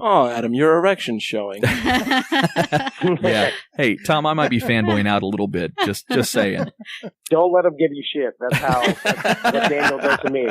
Oh, Adam, your erection's showing. Yeah. Hey, Tom, I might be fanboying out a little bit. Just saying. Don't let him give you shit. That's what Daniel does to me.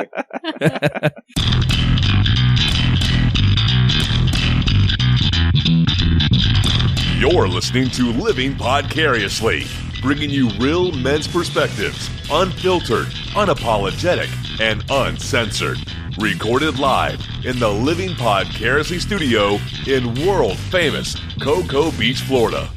You're listening to Living Podcariously, bringing you real men's perspectives, unfiltered, unapologetic, and uncensored. Recorded live in the Living Podcariously studio in world-famous Cocoa Beach, Florida.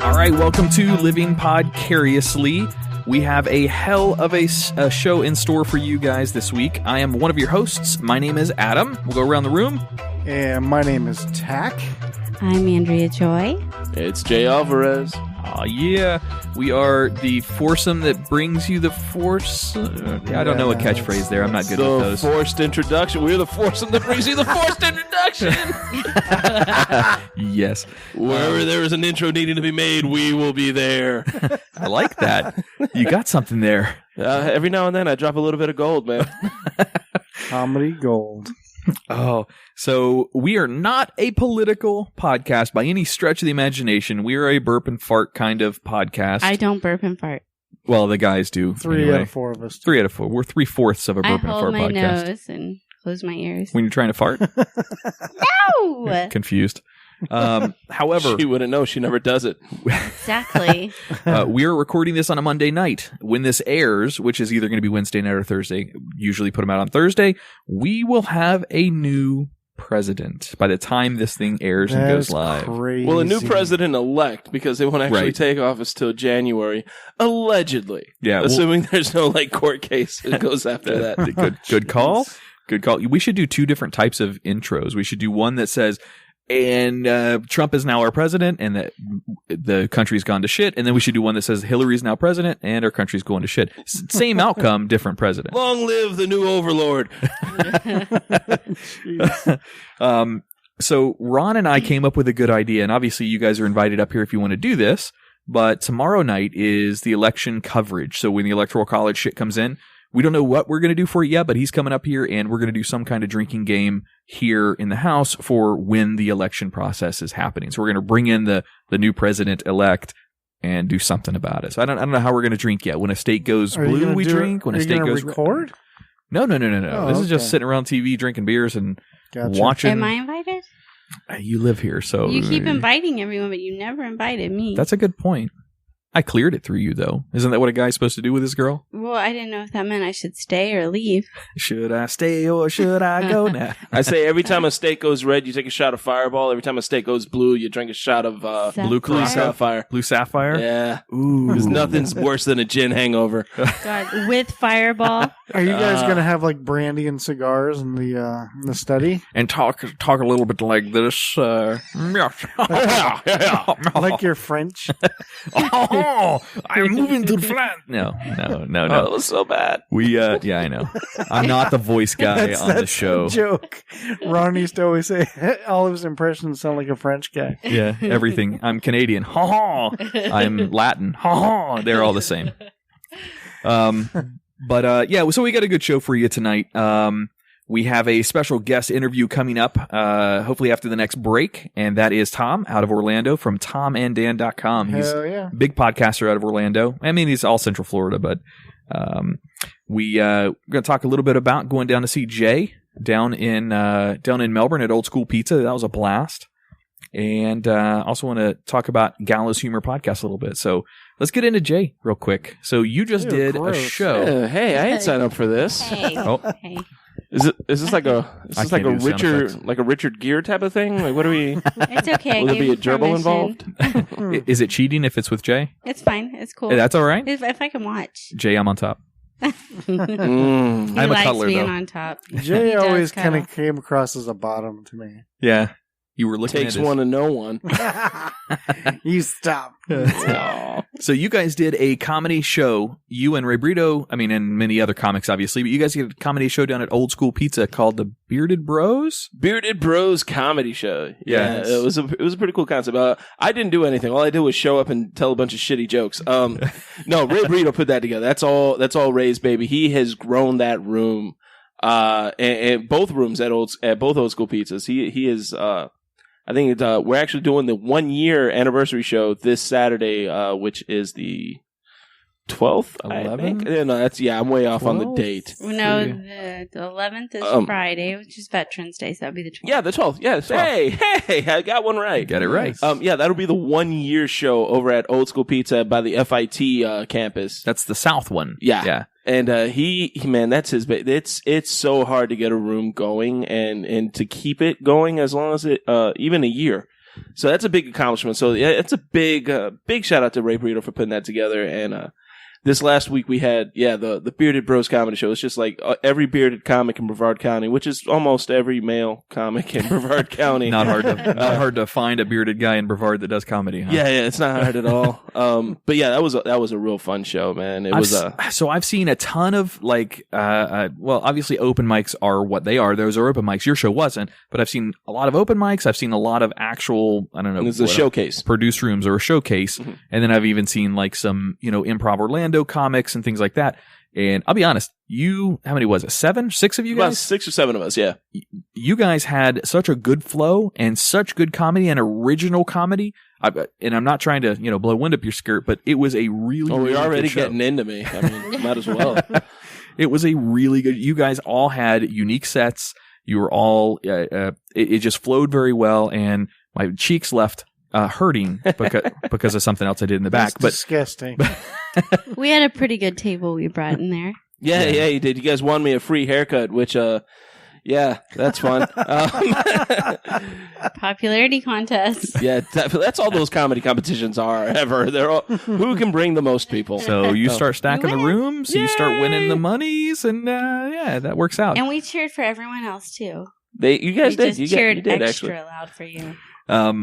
All right, welcome to Living Podcariously. We have a hell of a show in store for you guys this week. I am one of your hosts. My name is Adam. We'll go around the room. And my name is Tack. I'm Andrea Joy. It's Jay Alvarez. Oh, yeah. We are the foursome that brings you the force. I don't know a catchphrase there. I'm not good with those. Forced introduction. We're the foursome that brings you the forced introduction. Yes. Wherever there is an intro needing to be made, we will be there. I like that. You got something there. Every now and then, I drop a little bit of gold, man. Comedy gold. Oh, so we are not a political podcast by any stretch of the imagination. We are a burp and fart kind of podcast. I don't burp and fart. Well, the guys do. Three anyway. out of four of us. 3 out of 4. We're 3/4 of a I burp and hold fart my podcast. nose and close my ears. When you're trying to fart? No! Confused. However, She wouldn't know. She never does it. Exactly. we are recording this on a Monday night. When this airs, which is either going to be Wednesday night or Thursday, usually put them out on Thursday, we will have a new president by the time this thing airs and goes live. Crazy. Well, a new president-elect, because they won't actually take office till January, allegedly. Yeah, assuming there's no court case that goes after that. Good call. Good call. We should do 2 different types of intros. We should do one that says, and Trump is now our president, and that the country's gone to shit. And then we should do one that says Hillary's now president, and our country's going to shit. Same outcome, different president. Long live the new overlord. So Ron and I came up with a good idea, and obviously you guys are invited up here if you want to do this. But tomorrow night is the election coverage. So when the Electoral College shit comes in, we don't know what we're going to do for it yet, but he's coming up here, and we're going to do some kind of drinking game here in the house for when the election process is happening. So we're going to bring in the new president-elect and do something about it. So I don't know how we're going to drink yet. When a state goes blue, we drink. When a state goes record? No. Oh, This is just sitting around TV, drinking beers, and Gotcha. watching. Am I invited? You live here, so You keep inviting everyone, but you never invited me. That's a good point. I cleared it through you, though. Isn't that what a guy's supposed to do with his girl? Well, I didn't know if that meant I should stay or leave. Should I stay or should I go now? I say every time a steak goes red, you take a shot of Fireball. Every time a steak goes blue, you drink a shot of Blue Sapphire. Blue Sapphire? Yeah. Ooh. Because nothing's worse than a gin hangover. God, with Fireball. Are you guys going to have brandy and cigars in the study? And talk a little bit like this. Like you're French? Oh, I'm moving to the flat. No. That was so bad. Yeah, I know. I'm not the voice guy on the show. The joke. Ron used to always say all of his impressions sound like a French guy. Yeah, everything. I'm Canadian. Ha ha. I'm Latin. Ha ha. They're all the same. But so we got a good show for you tonight. We have a special guest interview coming up, hopefully after the next break, and that is Tom out of Orlando from TomandDan.com. He's Hell yeah. a big podcaster out of Orlando. I mean, he's all Central Florida, but we're going to talk a little bit about going down to see Jay down in Melbourne at Old School Pizza. That was a blast. And also want to talk about Gallows Humor Podcast a little bit. So let's get into Jay real quick. So you just did gross. a show. Hey, I ain't signed up for this. Hey. Oh. Hey. Is this like a can't do sound effects. Richard Gere type of thing? Like, what are we? It's okay. Will I there be a gave gerbil permission. involved? Is it cheating if it's with Jay? It's fine. It's cool. That's all right. If I can watch. Jay, I'm on top. He Mm. I'm a likes cuddler, being though. on top. Jay He does always kind cuddle. of came across as a bottom to me. Yeah. You were looking Takes at his... one to know one. You stop. Aw. So you guys did a comedy show, you and Ray Brito, and many other comics, obviously, but you guys did a comedy show down at Old School Pizza called the Bearded Bros? Bearded Bros comedy show. Yes. Yeah, it was a pretty cool concept. I didn't do anything. All I did was show up and tell a bunch of shitty jokes. No, Ray Brito put that together. That's all Ray's baby. He has grown that room, and both rooms at both Old School Pizzas. He is, I think we're actually doing the 1 year anniversary show this Saturday, which is the 12th, 11th? I'm way off on the 12th? date. No, the 11th is Friday, which is Veterans Day, so that'd be the 12th. Yeah, the 12th. Yes. Hey, I got one right. Get it right. Yeah, that'll be the 1 year show over at Old School Pizza by the FIT campus. That's the South one. Yeah. And he man, that's his. It's so hard to get a room going and to keep it going as long as even a year. So that's a big accomplishment. So yeah, it's a big shout out to Ray Brito for putting that together. And this last week we had the Bearded Bros comedy show. It's just like every bearded comic in Brevard County, which is almost every male comic in Brevard County. Not hard to find a bearded guy in Brevard that does comedy, huh? Yeah, it's not hard at all. But yeah, that was a real fun show, man. It was so I've seen a ton of obviously open mics are what they are. Those are open mics. Your show wasn't, but I've seen a lot of open mics. I've seen a lot of actual, I don't know, it's a showcase, produce rooms or a showcase, and then I've even seen like some Improv Orlando comics and things like that. And I'll be honest, how many was it? 6 of you guys? About 6 or 7 of us, yeah. You guys had such a good flow and such good comedy and original comedy. And I'm not trying to, blow wind up your skirt, but it was a really, we're already good show. getting into me. I mean, might as well. It was a really good, you guys all had unique sets. You were all, it just flowed very well. And my cheeks left hurting because of something else I did in the back. That's disgusting. We had a pretty good table we brought in there. Yeah, you did. You guys won me a free haircut, which, that's fun. Popularity contest. Yeah, that's all those comedy competitions are ever. They're all, who can bring the most people. So you start stacking the rooms, you start winning the monies, and that works out. And we cheered for everyone else too. You guys did. You cheered you did, extra actually. loud for you.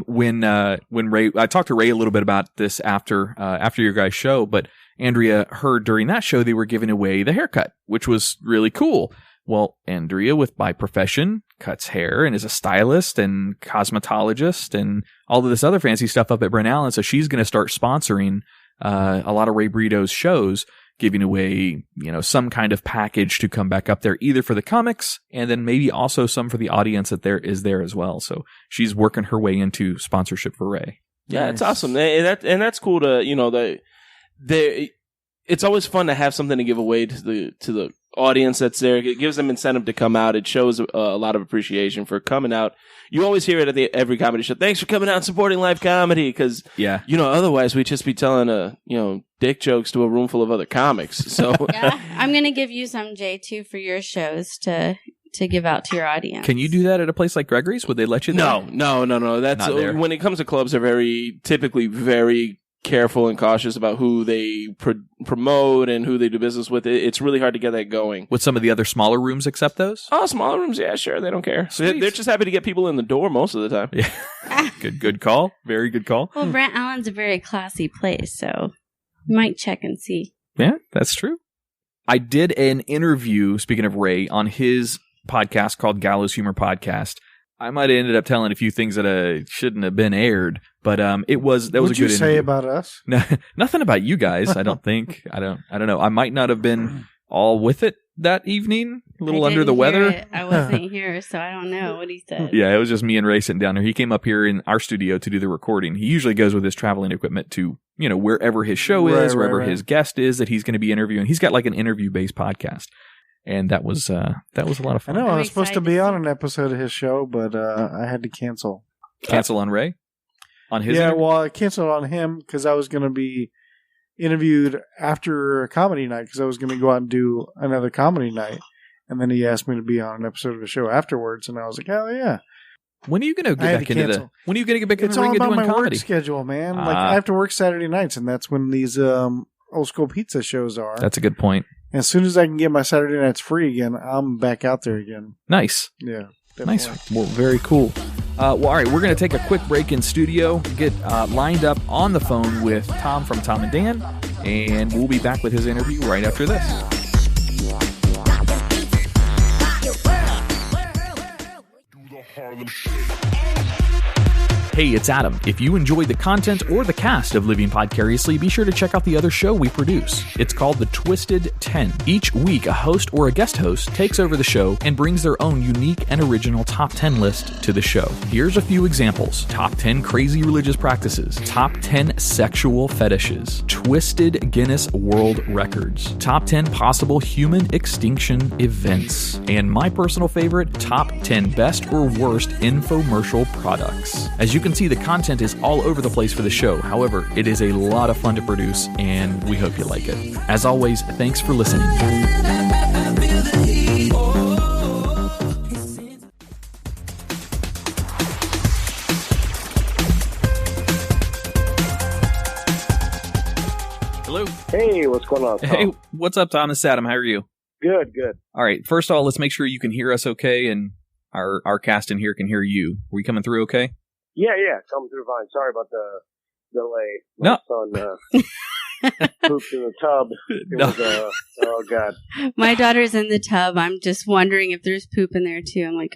When Ray, I talked to Ray a little bit about this after your guys' show, but Andrea heard during that show they were giving away the haircut, which was really cool. Well, Andrea, by profession, cuts hair and is a stylist and cosmetologist and all of this other fancy stuff up at Brent Allen. So she's going to start sponsoring a lot of Ray Brito's shows, giving away, some kind of package to come back up there, either for the comics and then maybe also some for the audience that is there as well. So she's working her way into sponsorship for Ray. Yeah, nice. It's awesome. And that's cool to, it's always fun to have something to give away to the audience that's there. It gives them incentive to come out. It shows a lot of appreciation for coming out. You always hear it at every comedy show. Thanks for coming out and supporting live comedy. Because, otherwise we'd just be telling, dick jokes to a room full of other comics. So yeah, I'm going to give you some, Jay, too, for your shows to give out to your audience. Can you do that at a place like Gregory's? Would they let you? No. That's not there. When it comes to clubs, they're typically very careful and cautious about who they promote and who they do business with. It's really hard to get that going. Would some of the other smaller rooms accept those? Oh, smaller rooms, yeah, sure. They don't care. They're just happy to get people in the door most of the time. Yeah. Good call. Very good call. Well, Brent Allen's a very classy place, so you might check and see. Yeah, that's true. I did an interview, speaking of Ray, on his podcast called Gallows Humor Podcast. I might have ended up telling a few things that shouldn't have been aired, but was a good interview. What'd you say about us? No, nothing about you guys. I don't think. I don't know. I might not have been all with it that evening. A little under the weather. I wasn't here, so I don't know what he said. Yeah, it was just me and Ray sitting down there. He came up here in our studio to do the recording. He usually goes with his traveling equipment to wherever his show is, wherever his guest is that he's going to be interviewing. He's got like an interview-based podcast. And that was a lot of fun. I know I was supposed to be on an episode of his show, but I had to cancel. Cancel on Ray? On his interview? Well, I canceled on him because I was going to be interviewed after a comedy night because I was going to go out and do another comedy night. And then he asked me to be on an episode of the show afterwards, and I was like, "Hell yeah!" When are you going to get back into the? When are you going to get back into the ring of doing comedy? It's all about my work schedule, man. Like I have to work Saturday nights, and that's when these Old School Pizza shows are. That's a good point. As soon as I can get my Saturday nights free again, I'm back out there again. Nice. Yeah. Definitely. Nice. Well, very cool. All right, we're going to take a quick break in studio, get lined up on the phone with Tom from Tom and Dan, and we'll be back with his interview right after this. Hey, it's Adam. If you enjoy the content or the cast of Living Podcariously, be sure to check out the other show we produce. It's called The Twisted 10. Each week, a host or a guest host takes over the show and brings their own unique and original top 10 list to the show. Here's a few examples. Top 10 crazy religious practices. Top 10 sexual fetishes. Twisted Guinness World Records. Top 10 possible human extinction events. And my personal favorite, top 10 best or worst infomercial products. As you can see, the content is all over the place for the show. However, it is a lot of fun to produce, and we hope you like it. As always, thanks for listening. Hello. Hey, what's going on, Tom? Hey, what's up, Tom? It's Adam. How are you? Good. All right. First of all, let's make sure you can hear us okay, and our cast in here can hear you. Are we coming through okay? Yeah, coming through fine. Sorry about the delay. No. My son pooped in the tub. Oh, God. My daughter's in the tub. I'm just wondering if there's poop in there, too. I'm like,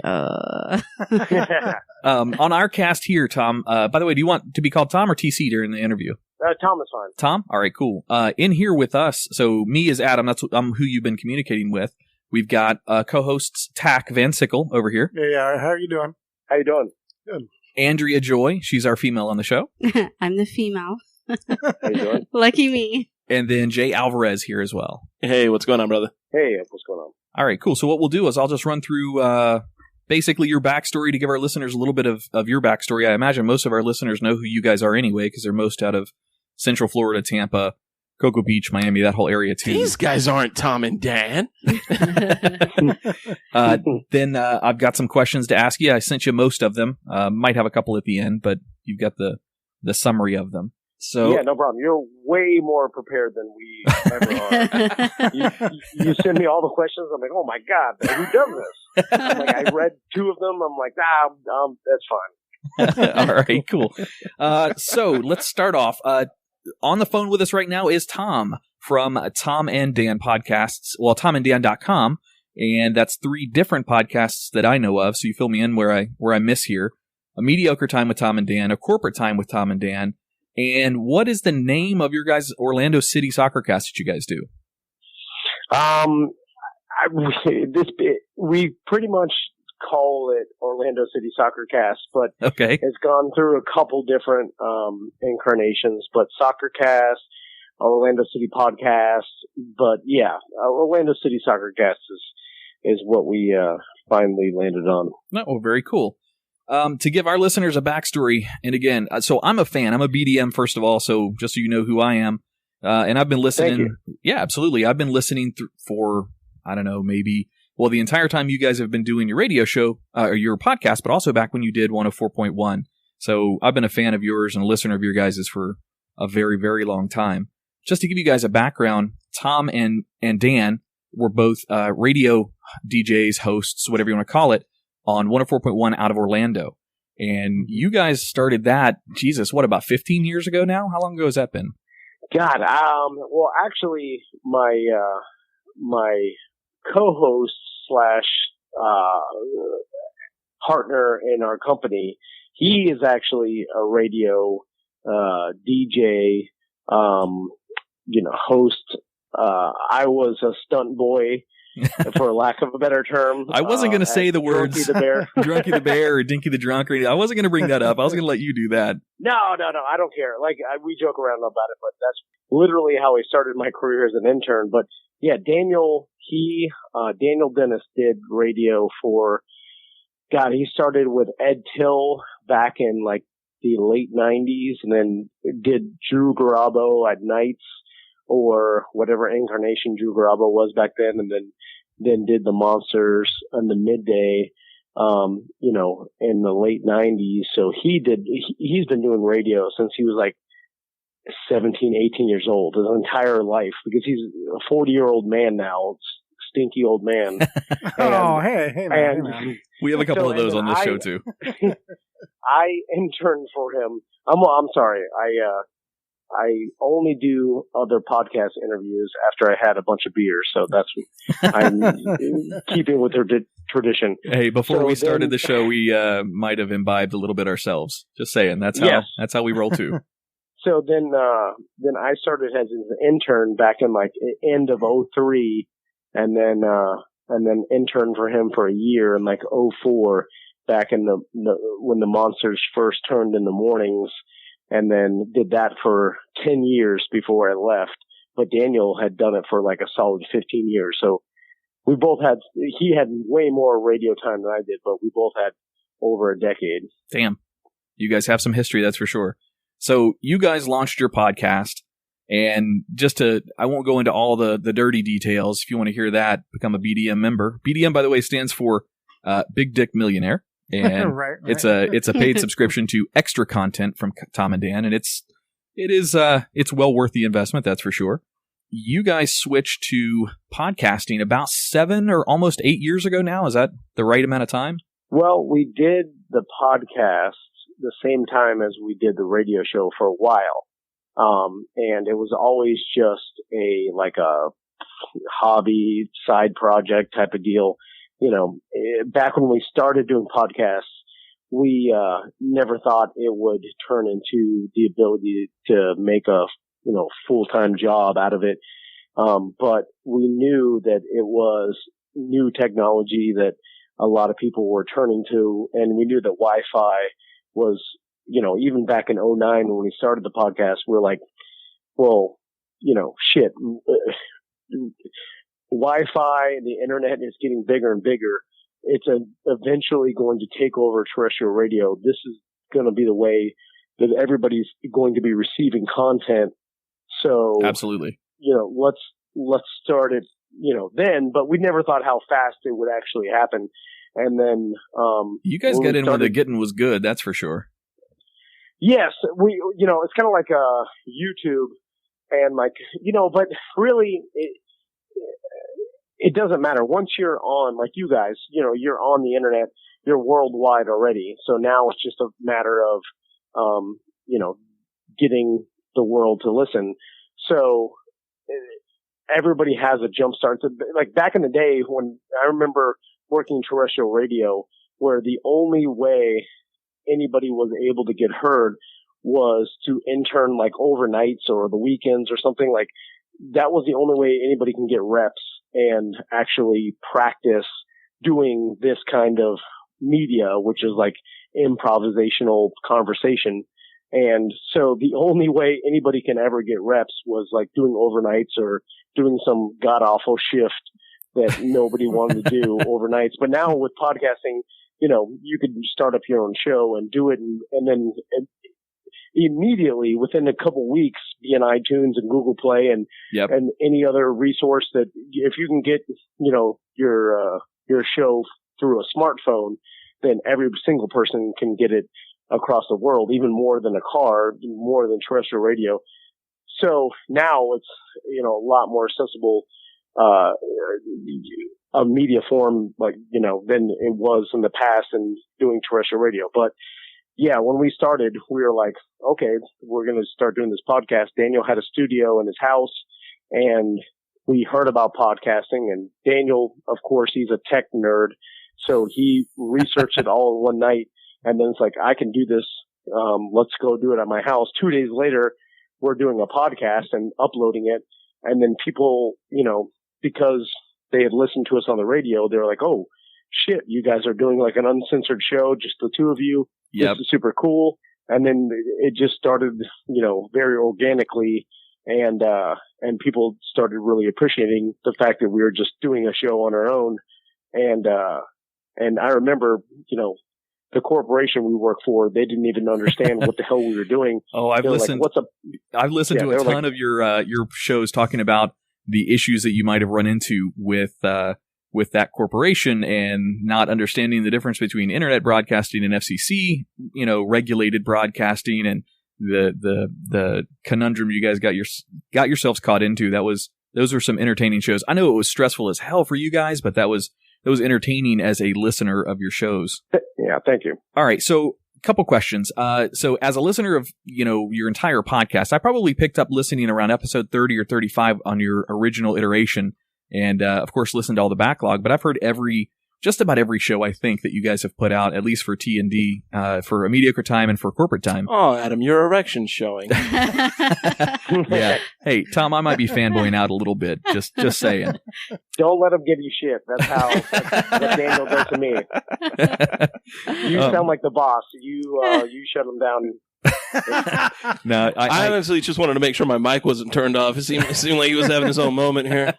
On our cast here, Tom, by the way, do you want to be called Tom or TC during the interview? Tom is fine. Tom? All right, cool. In here with us, so me is Adam. I'm who you've been communicating with. We've got co-hosts Tack Van Sickle over here. Yeah, how are you doing? How you doing? Good. Andrea Joy, she's our female on the show. I'm the female. How you doing? Lucky me. And then Jay Alvarez here as well. Hey, what's going on, brother? Hey, what's going on? All right, cool. So what we'll do is I'll just run through basically your backstory to give our listeners a little bit of your backstory. I imagine most of our listeners know who you guys are anyway, because they're most out of Central Florida, Tampa, Cocoa Beach, Miami, that whole area too. These guys aren't Tom and Dan. Then I've got some questions to ask you. I sent you most of them. Might have a couple at the end, but you've got the summary of them. So yeah, no problem. You're way more prepared than we ever are. You send me all the questions. I'm like, oh my God, who done this? I'm like, I read 2 of them. I'm like, that's fine. All right, cool. So let's start off. On the phone with us right now is Tom from Tom and Dan podcasts. Well, tomanddan.com, and that's 3 different podcasts that I know of. So you fill me in where I miss here. A mediocre time with Tom and Dan, a corporate time with Tom and Dan, and what is the name of your guys' Orlando City soccer cast that you guys do? We pretty much call it Orlando City Soccer Cast, but okay, it's gone through a couple different incarnations. But Soccer Cast, Orlando City Podcast, but yeah, Orlando City Soccer Cast is what we finally landed on. Oh, very cool. To give our listeners a backstory, and again, so I'm a fan. I'm a BDM first of all, so just so you know who I am, and I've been listening. Thank you. Yeah, absolutely. I've been listening for I don't know, maybe. Well, the entire time you guys have been doing your radio show, or your podcast, but also back when you did 104.1. So I've been a fan of yours and a listener of your guys' for a very, very long time. Just to give you guys a background, Tom and Dan were both radio DJs, hosts, whatever you want to call it, on 104.1 out of Orlando. And you guys started that, Jesus, what, about 15 years ago now? How long ago has that been? God, well, actually, my co-host / partner in our company, he is actually a radio DJ, host. I was a stunt boy, for lack of a better term. I wasn't going to say the words Drunky the Bear. Drunky the Bear or Dinky the Drunk. Or anything. I wasn't going to bring that up. I was going to let you do that. No, I don't care. We joke around about it, but that's literally how I started my career as an intern. But yeah, Daniel Dennis did radio for, God, he started with Ed Till back in the late 90s, and then did Drew Garabo at nights, or whatever incarnation Drew Garabo was back then, and then did the Monsters in the midday, in the late 90s. So he's been doing radio since he was 17, 18 years old, his entire life, because he's a 40-year-old man now, stinky old man. Oh, hey, man. We have a couple of those on this show too. I interned for him. I'm sorry. I only do other podcast interviews after I had a bunch of beers, so I'm keeping with their tradition. Hey, before we started the show, we might have imbibed a little bit ourselves. Just saying, that's how we roll too. So then I started as an intern back in like end of 2003, and then interned for him for a year in like 2004, back in the when the monsters first turned in the mornings. And then did that for 10 years before I left. But Daniel had done it for like a solid 15 years. So we both he had way more radio time than I did, but we both had over a decade. Damn. You guys have some history, that's for sure. So you guys launched your podcast, and I won't go into all the dirty details. If you want to hear that, become a BDM member. BDM, by the way, stands for Big Dick Millionaire. And right. It's a paid subscription to extra content from Tom and Dan, and it's well worth the investment, that's for sure. You guys switched to podcasting about 7 or almost 8 years ago now. Is that the right amount of time? Well, we did the podcast the same time as we did the radio show for a while. And it was always just a hobby side project type of deal. You know, back when we started doing podcasts, we never thought it would turn into the ability to make a full-time job out of it. But we knew that it was new technology that a lot of people were turning to, and we knew that Wi-Fi was, even back in 2009 when we started the podcast, we're like, well, shit. Wi-Fi and the internet is getting bigger and bigger. It's eventually going to take over terrestrial radio. This is going to be the way that everybody's going to be receiving content. So absolutely, let's start it, then. But we never thought how fast it would actually happen. And then you guys got in when the getting was good. That's for sure. Yes, it's kind of like YouTube and but really it doesn't matter. Once you're on, like you guys, you're on the internet, you're worldwide already. So now it's just a matter of, getting the world to listen. So everybody has a jump start. Like back in the day when I remember working terrestrial radio, where the only way anybody was able to get heard was to intern like overnights or the weekends or something. Like that was the only way anybody can get reps and actually practice doing this kind of media, which is like improvisational conversation. And so the only way anybody can ever get reps was like doing overnights or doing some god awful shift that nobody wanted to do overnights. But now with podcasting, you could start up your own show and do it and then immediately within a couple weeks be in iTunes and Google Play and any other resource that if you can get, your show through a smartphone, then every single person can get it across the world, even more than a car, more than terrestrial radio. So now it's, a lot more accessible, a media form, than it was in the past in doing terrestrial radio. But yeah, when we started, we were like, okay, we're going to start doing this podcast. Daniel had a studio in his house and we heard about podcasting, and Daniel, of course, he's a tech nerd. So he researched it all in one night. And then it's like, I can do this. Let's go do it at my house. 2 days later, we're doing a podcast and uploading it. And then people, because they had listened to us on the radio, they were like, oh shit, you guys are doing like an uncensored show, just the two of you. Yep. This is super cool. And then it just started, very organically. And people started really appreciating the fact that we were just doing a show on our own. And I remember, the corporation we work for, they didn't even understand what the hell we were doing. Oh, I've listened. Like, I've listened to a ton of your shows talking about the issues that you might have run into with that corporation and not understanding the difference between internet broadcasting and FCC, regulated broadcasting, and the conundrum you guys got yourselves caught into. Those were some entertaining shows. I know it was stressful as hell for you guys, but that was entertaining as a listener of your shows. Yeah, thank you. All right, so couple questions. So as a listener of, your entire podcast, I probably picked up listening around episode 30 or 35 on your original iteration and, of course, listened to all the backlog, but I've heard just about every show I think that you guys have put out, at least for T&D, for A Mediocre Time and for Corporate Time. Oh, Adam, your erection showing. Yeah. Hey, Tom, I might be fanboying out a little bit. Just saying. Don't let him give you shit. That's what Daniel does to me. You sound like the boss. You shut him down. No, I honestly just wanted to make sure my mic wasn't turned off. It seemed like he was having his own moment here.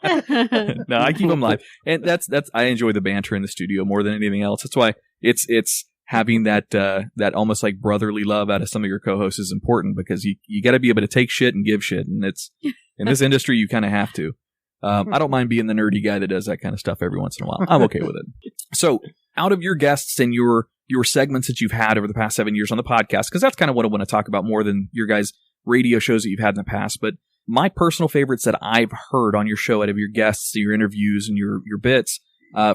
No, I keep him live, and that's I enjoy the banter in the studio more than anything else. That's why it's having that almost like brotherly love out of some of your co-hosts is important, because you got to be able to take shit and give shit, and it's in this industry you kind of have to. I don't mind being the nerdy guy that does that kind of stuff every once in a while. I'm okay with it. So, out of your guests and your segments that you've had over the past 7 years on the podcast, because that's kind of what I want to talk about more than your guys' radio shows that you've had in the past. But my personal favorites that I've heard on your show out of your guests, your interviews, and your bits,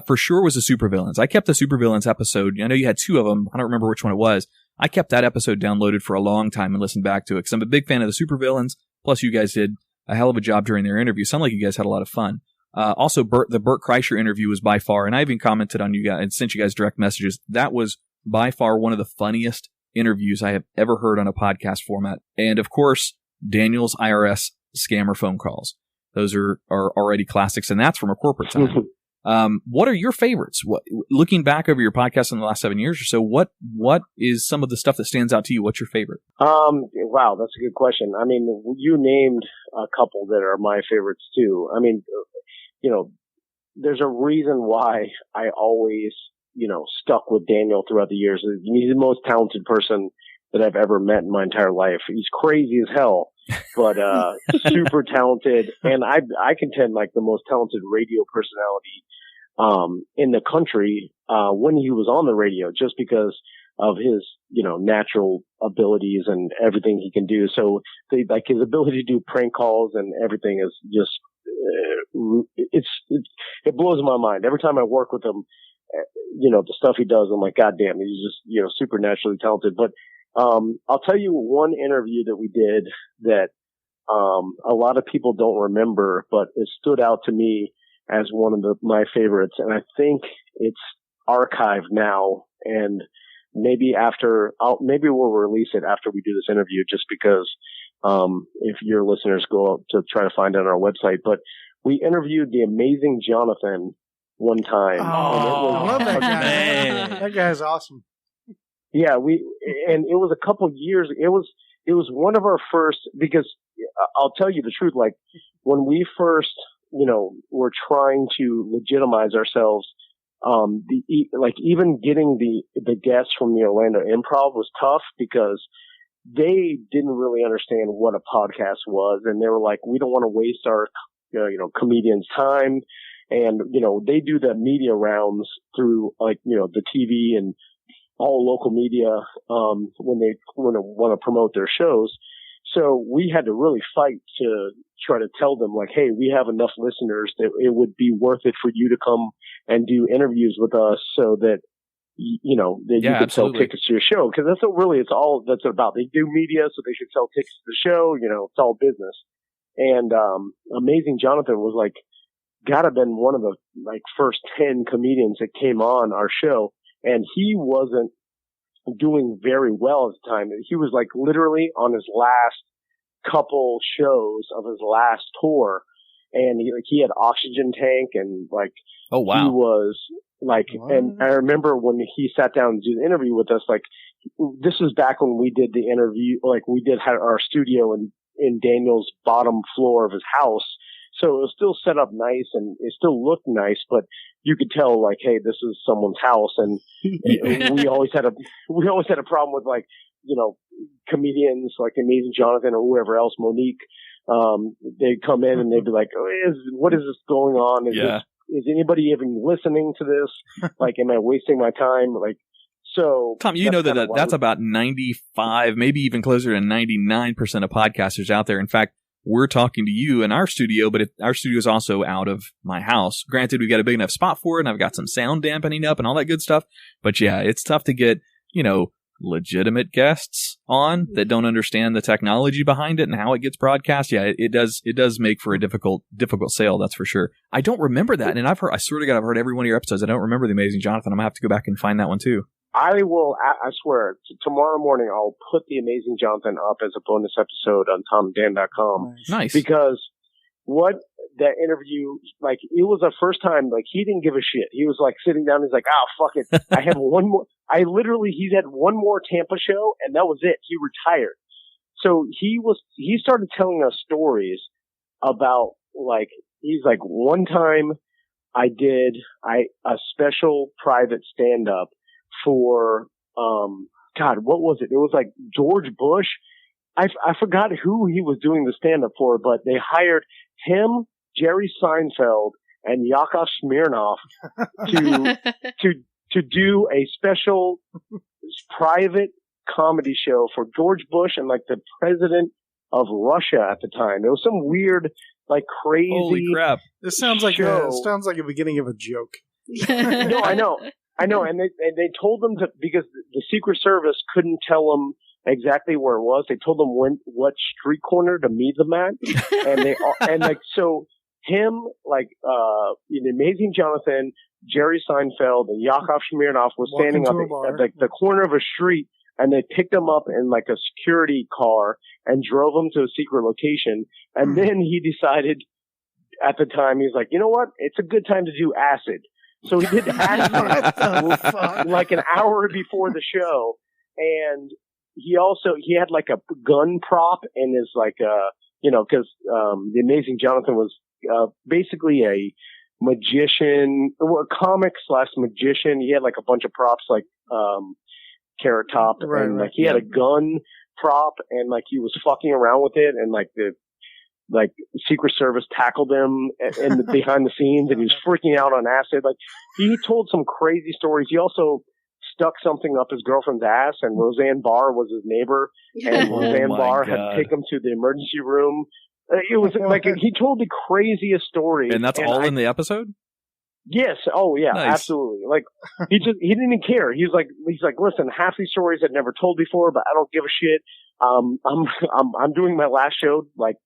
for sure was the Supervillains. I kept the Supervillains episode. I know you had 2 of them. I don't remember which one it was. I kept that episode downloaded for a long time and listened back to it because I'm a big fan of the Supervillains. Plus, you guys did a hell of a job during their interview. Sounded like you guys had a lot of fun. Also, the Burt Kreischer interview was by far, and I even commented on you guys and sent you guys direct messages. That was by far one of the funniest interviews I have ever heard on a podcast format. And of course, Daniel's IRS scammer phone calls. Those are already classics, and that's from a Corporate Time. What are your favorites? Looking back over your podcast in the last 7 years or so, what is some of the stuff that stands out to you? What's your favorite? Wow, that's a good question. I mean, you named a couple that are my favorites too. I mean, there's a reason why I always, stuck with Daniel throughout the years. He's the most talented person that I've ever met in my entire life. He's crazy as hell, but super talented. And I contend like the most talented radio personality in the country when he was on the radio, just because of his, natural abilities and everything he can do. So like his ability to do prank calls and everything is just, it blows my mind. Every time I work with him, the stuff he does, I'm like, God damn, he's just, supernaturally talented. But I'll tell you one interview that we did that a lot of people don't remember, but it stood out to me as one of my favorites. And I think it's archived now, and maybe we'll release it after we do this interview, just because if your listeners go up to try to find it on our website. But we interviewed the amazing Jonathan one time. I love that guy. Man. That guy's awesome. Yeah, and it was a couple years. It was one of our first, because I'll tell you the truth. Like when we first, were trying to legitimize ourselves, even getting the guests from the Orlando Improv was tough, because they didn't really understand what a podcast was, and they were like, we don't want to waste our comedians' time. And, they do the media rounds through the TV and all local media, when they want to promote their shows. So we had to really fight to try to tell them like, hey, we have enough listeners that it would be worth it for you to come and do interviews with us, so that, that you could sell tickets to your show. Cause that's what really it's all that's about. They do media, so they should sell tickets to the show. It's all business. And, Amazing Jonathan was like, gotta been one of the first 10 comedians that came on our show, and he wasn't doing very well at the time. He was literally on his last couple shows of his last tour, and he had oxygen tank, and oh wow, he was and I remember when he sat down to do the interview with us, this was back when we did the interview, had our studio in Daniel's bottom floor of his house. So it was still set up nice, and it still looked nice, but you could tell hey, this is someone's house. And we always had a problem with comedians like Amazing Jonathan or whoever else, Monique. They'd come in and they'd be like, what is this going on? Is anybody even listening to this? Am I wasting my time? So Tom, that's about 95, maybe even closer to 99% of podcasters out there. In fact, we're talking to you in our studio, but our studio is also out of my house. Granted, we've got a big enough spot for it, and I've got some sound dampening up and all that good stuff. But yeah, it's tough to get, legitimate guests on that don't understand the technology behind it and how it gets broadcast, it does make for a difficult sale, that's for sure. I don't remember that, and I swear to God, I've heard every one of your episodes. I don't remember The Amazing Jonathan. I'm gonna have to go back and find that one too. I will, I swear, tomorrow morning I'll put The Amazing Jonathan up as a bonus episode on TomandDan.com. Nice. Because what that interview, like, it was the first time, like, he didn't give a shit. He was like sitting down, he's like, fuck it. I have one more. He had one more Tampa show, and that was it. He retired. So he started telling us stories about, like, he's like, one time I did a special private stand-up for, God, what was it? It was like George Bush. I forgot who he was doing the stand-up for, but they hired him, Jerry Seinfeld, and Yakov Smirnoff to do a special private comedy show for George Bush and like the president of Russia at the time. It was some weird, like, crazy. Holy crap! This sounds like a beginning of a joke. No, I know, and they told them because the Secret Service couldn't tell them exactly where it was. They told them what street corner to meet them at, and so him, like, The Amazing Jonathan, Jerry Seinfeld, and Yakov Smirnoff was standing up at the corner of a street, and they picked him up in like a security car and drove him to a secret location. And then he decided at the time, he's like, you know what? It's a good time to do acid. So he did acid like an hour before the show. And he had like a gun prop in his, like, because The Amazing Jonathan was basically a magician, a comic / magician. He had like a bunch of props, like Carrot Top, and like he had a gun prop, and like he was fucking around with it, and like the Secret Service tackled him in behind the scenes, and he was freaking out on acid. Like, he told some crazy stories. He also stuck something up his girlfriend's ass, and Roseanne Barr was his neighbor, and Roseanne Barr had to take him to the emergency room. It was like, he told the craziest stories. And that's all in the episode? Yes. Oh yeah, nice. Absolutely. Like, he didn't even care. He's like, listen, half these stories I'd never told before, but I don't give a shit. I'm doing my last show like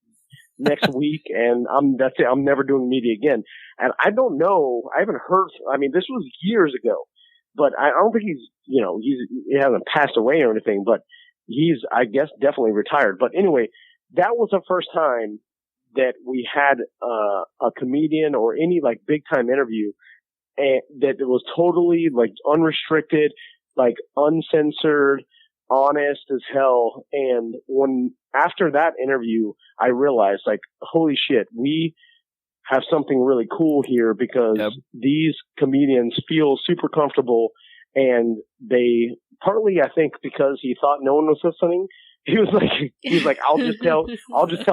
next week, and that's it. I'm never doing media again. And I don't know. I haven't heard. I mean, this was years ago, but I don't think he hasn't passed away or anything. But he's, I guess, definitely retired. But anyway, that was the first time that we had a comedian or any like big time interview, and that it was totally like unrestricted, like uncensored, honest as hell. And after that interview, I realized, like, holy shit, we have something really cool here, because these comedians feel super comfortable, and they, partly I think because he thought no one was listening, he was like, I'll just tell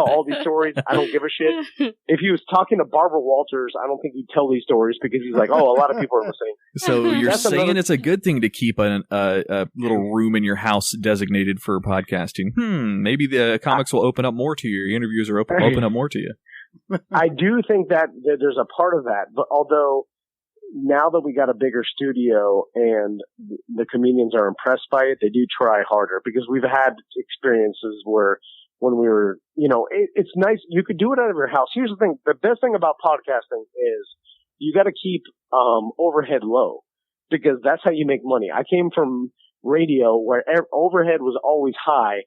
all these stories. I don't give a shit. If he was talking to Barbara Walters, I don't think he'd tell these stories, because he's like, oh, a lot of people are listening. So you're saying it's a good thing to keep a little room in your house designated for podcasting. Maybe the comics will open up more to you. Your interviews are open up more to you. I do think that there's a part of that, but although now that we got a bigger studio and the comedians are impressed by it, they do try harder, because we've had experiences where when we were, it's nice. You could do it out of your house. Here's the thing. The best thing about podcasting is you got to keep overhead low, because that's how you make money. I came from radio where overhead was always high,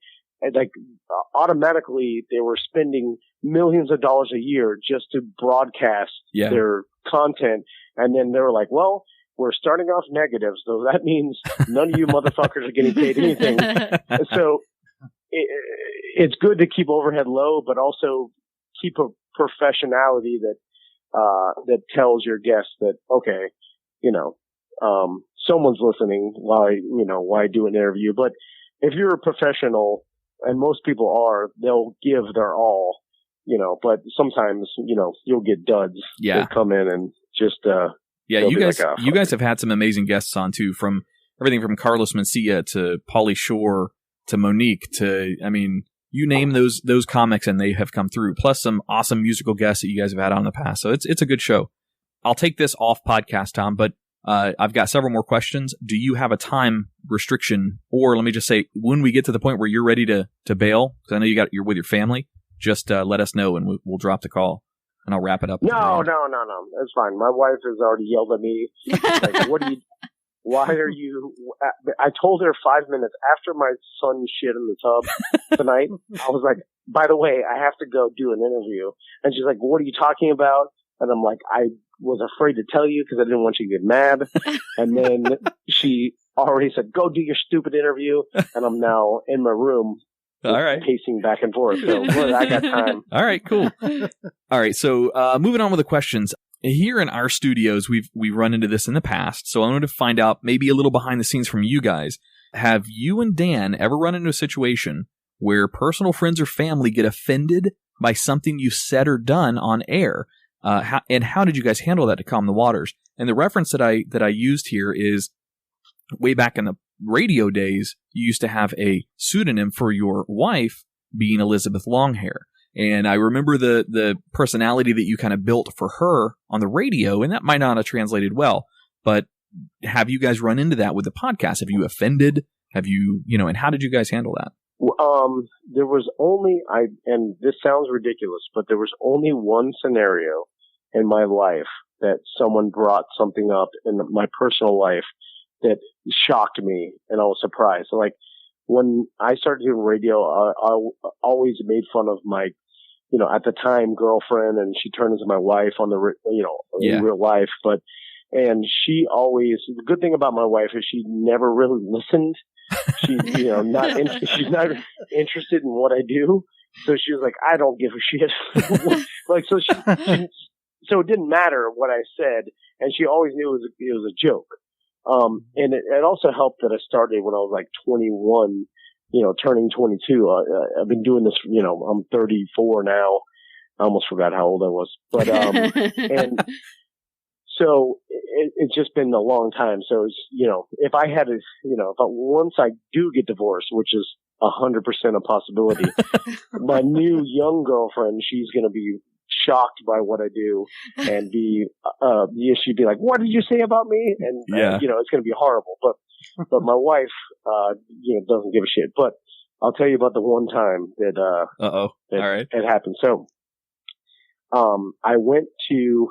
and like automatically they were spending millions of dollars a year just to broadcast their content. And then they were like, well, we're starting off negative, so that means none of you motherfuckers are getting paid anything. So it's good to keep overhead low, but also keep a professionality that tells your guests that, okay, someone's listening why do an interview. But if you're a professional, and most people are, they'll give their all, but sometimes, you'll get duds that come in and just, you guys have had some amazing guests on too, from everything from Carlos Mencia to Pauly Shore to Monique to, I mean, you name those comics and they have come through, plus some awesome musical guests that you guys have had on in the past. So it's a good show. I'll take this off podcast, Tom, but I've got several more questions. Do you have a time restriction, or let me just say, when we get to the point where you're ready to bail, because I know you're with your family, just let us know and we'll drop the call and I'll wrap it up. No. That's fine. My wife has already yelled at me. Like, why are you? I told her 5 minutes after my son shit in the tub tonight. I was like, by the way, I have to go do an interview. And she's like, what are you talking about? And I'm like, I was afraid to tell you because I didn't want you to get mad. And then she already said, go do your stupid interview. And I'm now in my room. All right. Pacing back and forth. So I got time. All right, cool. All right. So moving on with the questions. Here in our studios, we've run into this in the past. So I wanted to find out maybe a little behind the scenes from you guys. Have you and Dan ever run into a situation where personal friends or family get offended by something you said or done on air? How did you guys handle that to calm the waters? And the reference that I used here is way back in the radio days, you used to have a pseudonym for your wife being Elizabeth Longhair. And I remember the personality that you kind of built for her on the radio, and that might not have translated well. But have you guys run into that with the podcast? Have you offended? Have you, and how did you guys handle that? There was only, and this sounds ridiculous, but there was only one scenario in my life that someone brought something up in my personal life that shocked me, and I was surprised. So, like, when I started doing radio, I always made fun of my, at the time girlfriend, and she turned into my wife on the, in real life. And she always, the good thing about my wife is she never really listened. She's, she's not interested in what I do. So she was like, I don't give a shit. So it didn't matter what I said. And she always knew it was a joke. And it also helped that I started when I was like 21, turning 22. I've been doing this, I'm 34 now. I almost forgot how old I was, but, and so it's just been a long time. So it's, if I had to, once I do get divorced, which is 100% a possibility, my new young girlfriend, she's going to be shocked by what I do and she'd be like, what did you say about me? And, it's going to be horrible. But my wife, doesn't give a shit. But I'll tell you about the one time that, all right, it happened. So, I went to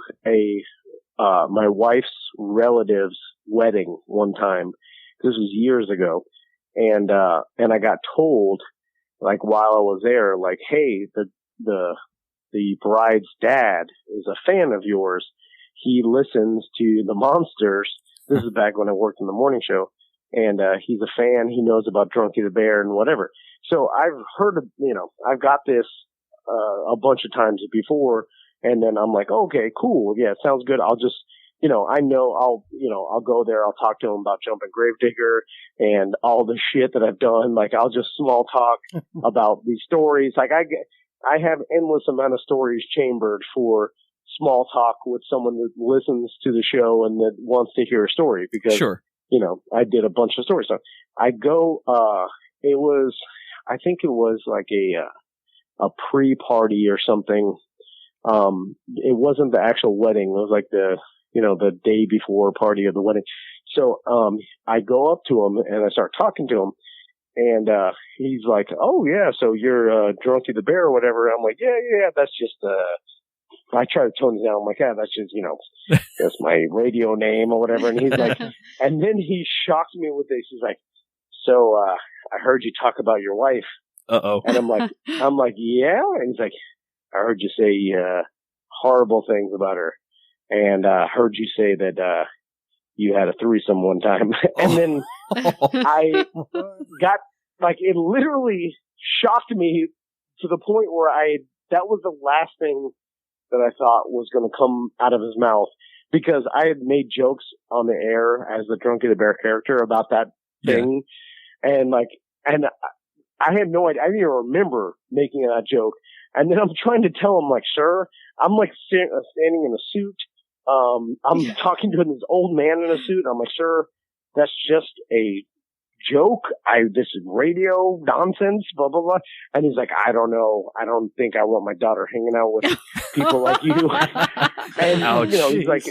my wife's relative's wedding one time. This was years ago. And I got told, like, while I was there, like, hey, the bride's dad is a fan of yours. He listens to the Monsters. This is back when I worked in the morning show. And he's a fan. He knows about Drunky the Bear and whatever. So I've heard of, I've got this a bunch of times before. And then I'm like, okay, cool. Yeah, sounds good. I'll just, I know I'll go there. I'll talk to him about Jumping Gravedigger and all the shit that I've done. Like, I'll just small talk about these stories. Like, I have endless amount of stories chambered for small talk with someone that listens to the show and that wants to hear a story because, sure. I did a bunch of stories. So I go, I think it was like a pre-party or something. It wasn't the actual wedding. It was like the day before party of the wedding. So, I go up to him and I start talking to him. And, he's like, oh yeah, so you're, Drunky the Bear or whatever. I'm like, yeah, that's just, I try to tone it down. I'm like, that's just, that's my radio name or whatever. And he's like, and then he shocked me with this. He's like, so, I heard you talk about your wife. Uh-oh. And I'm like, yeah. And he's like, I heard you say, horrible things about her. And, heard you say that, you had a threesome one time. And then I got, like, it literally shocked me to the point where that was the last thing that I thought was going to come out of his mouth, because I had made jokes on the air as the Drunky the Bear character about that thing. Yeah. And I had no idea. I didn't even remember making that joke. And then I'm trying to tell him, like, sir, I'm like standing in a suit. I'm talking to this old man in a suit. I'm like, sir, that's just a joke. This is radio nonsense, blah, blah, blah. And he's like, I don't know. I don't think I want my daughter hanging out with people like you. And, ouch. He's like,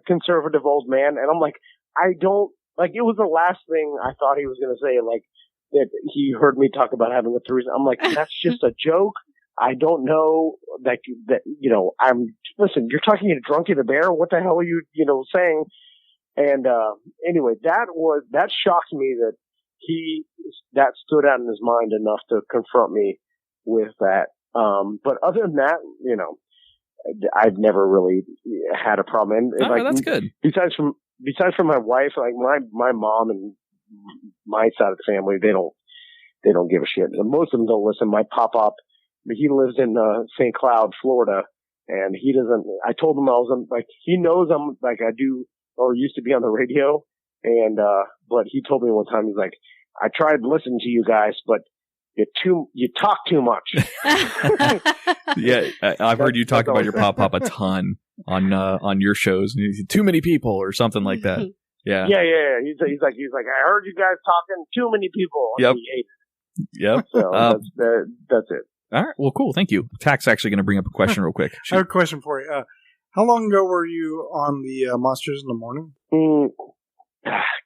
conservative old man. And I'm like, I don't, like, it was the last thing I thought he was going to say, like, that he heard me talk about having a threesome. I'm like, that's just a joke. I don't know, like, that, listen, you're talking to Drunky the Bear? What the hell are you, saying? And, anyway, that shocked me that stood out in his mind enough to confront me with that. But other than that, I've never really had a problem. And like, that's good. Besides from my wife, like my mom and my side of the family, they don't give a shit. Most of them don't listen. My pop-up, he lives in St. Cloud, Florida, and he doesn't. I told him I was like, he knows I'm like I do or used to be on the radio, and but he told me one time, he's like, I tried listening to you guys, but you talk too much. Yeah, I've heard you talk about your pop a ton on your shows. Too many people or something like that. Yeah. He's like, I heard you guys talking too many people. Yep. Yep. So that's it. All right. Well, cool. Thank you. Tack's actually going to bring up a question real quick. I have a question for you. How long ago were you on the Monsters in the Morning?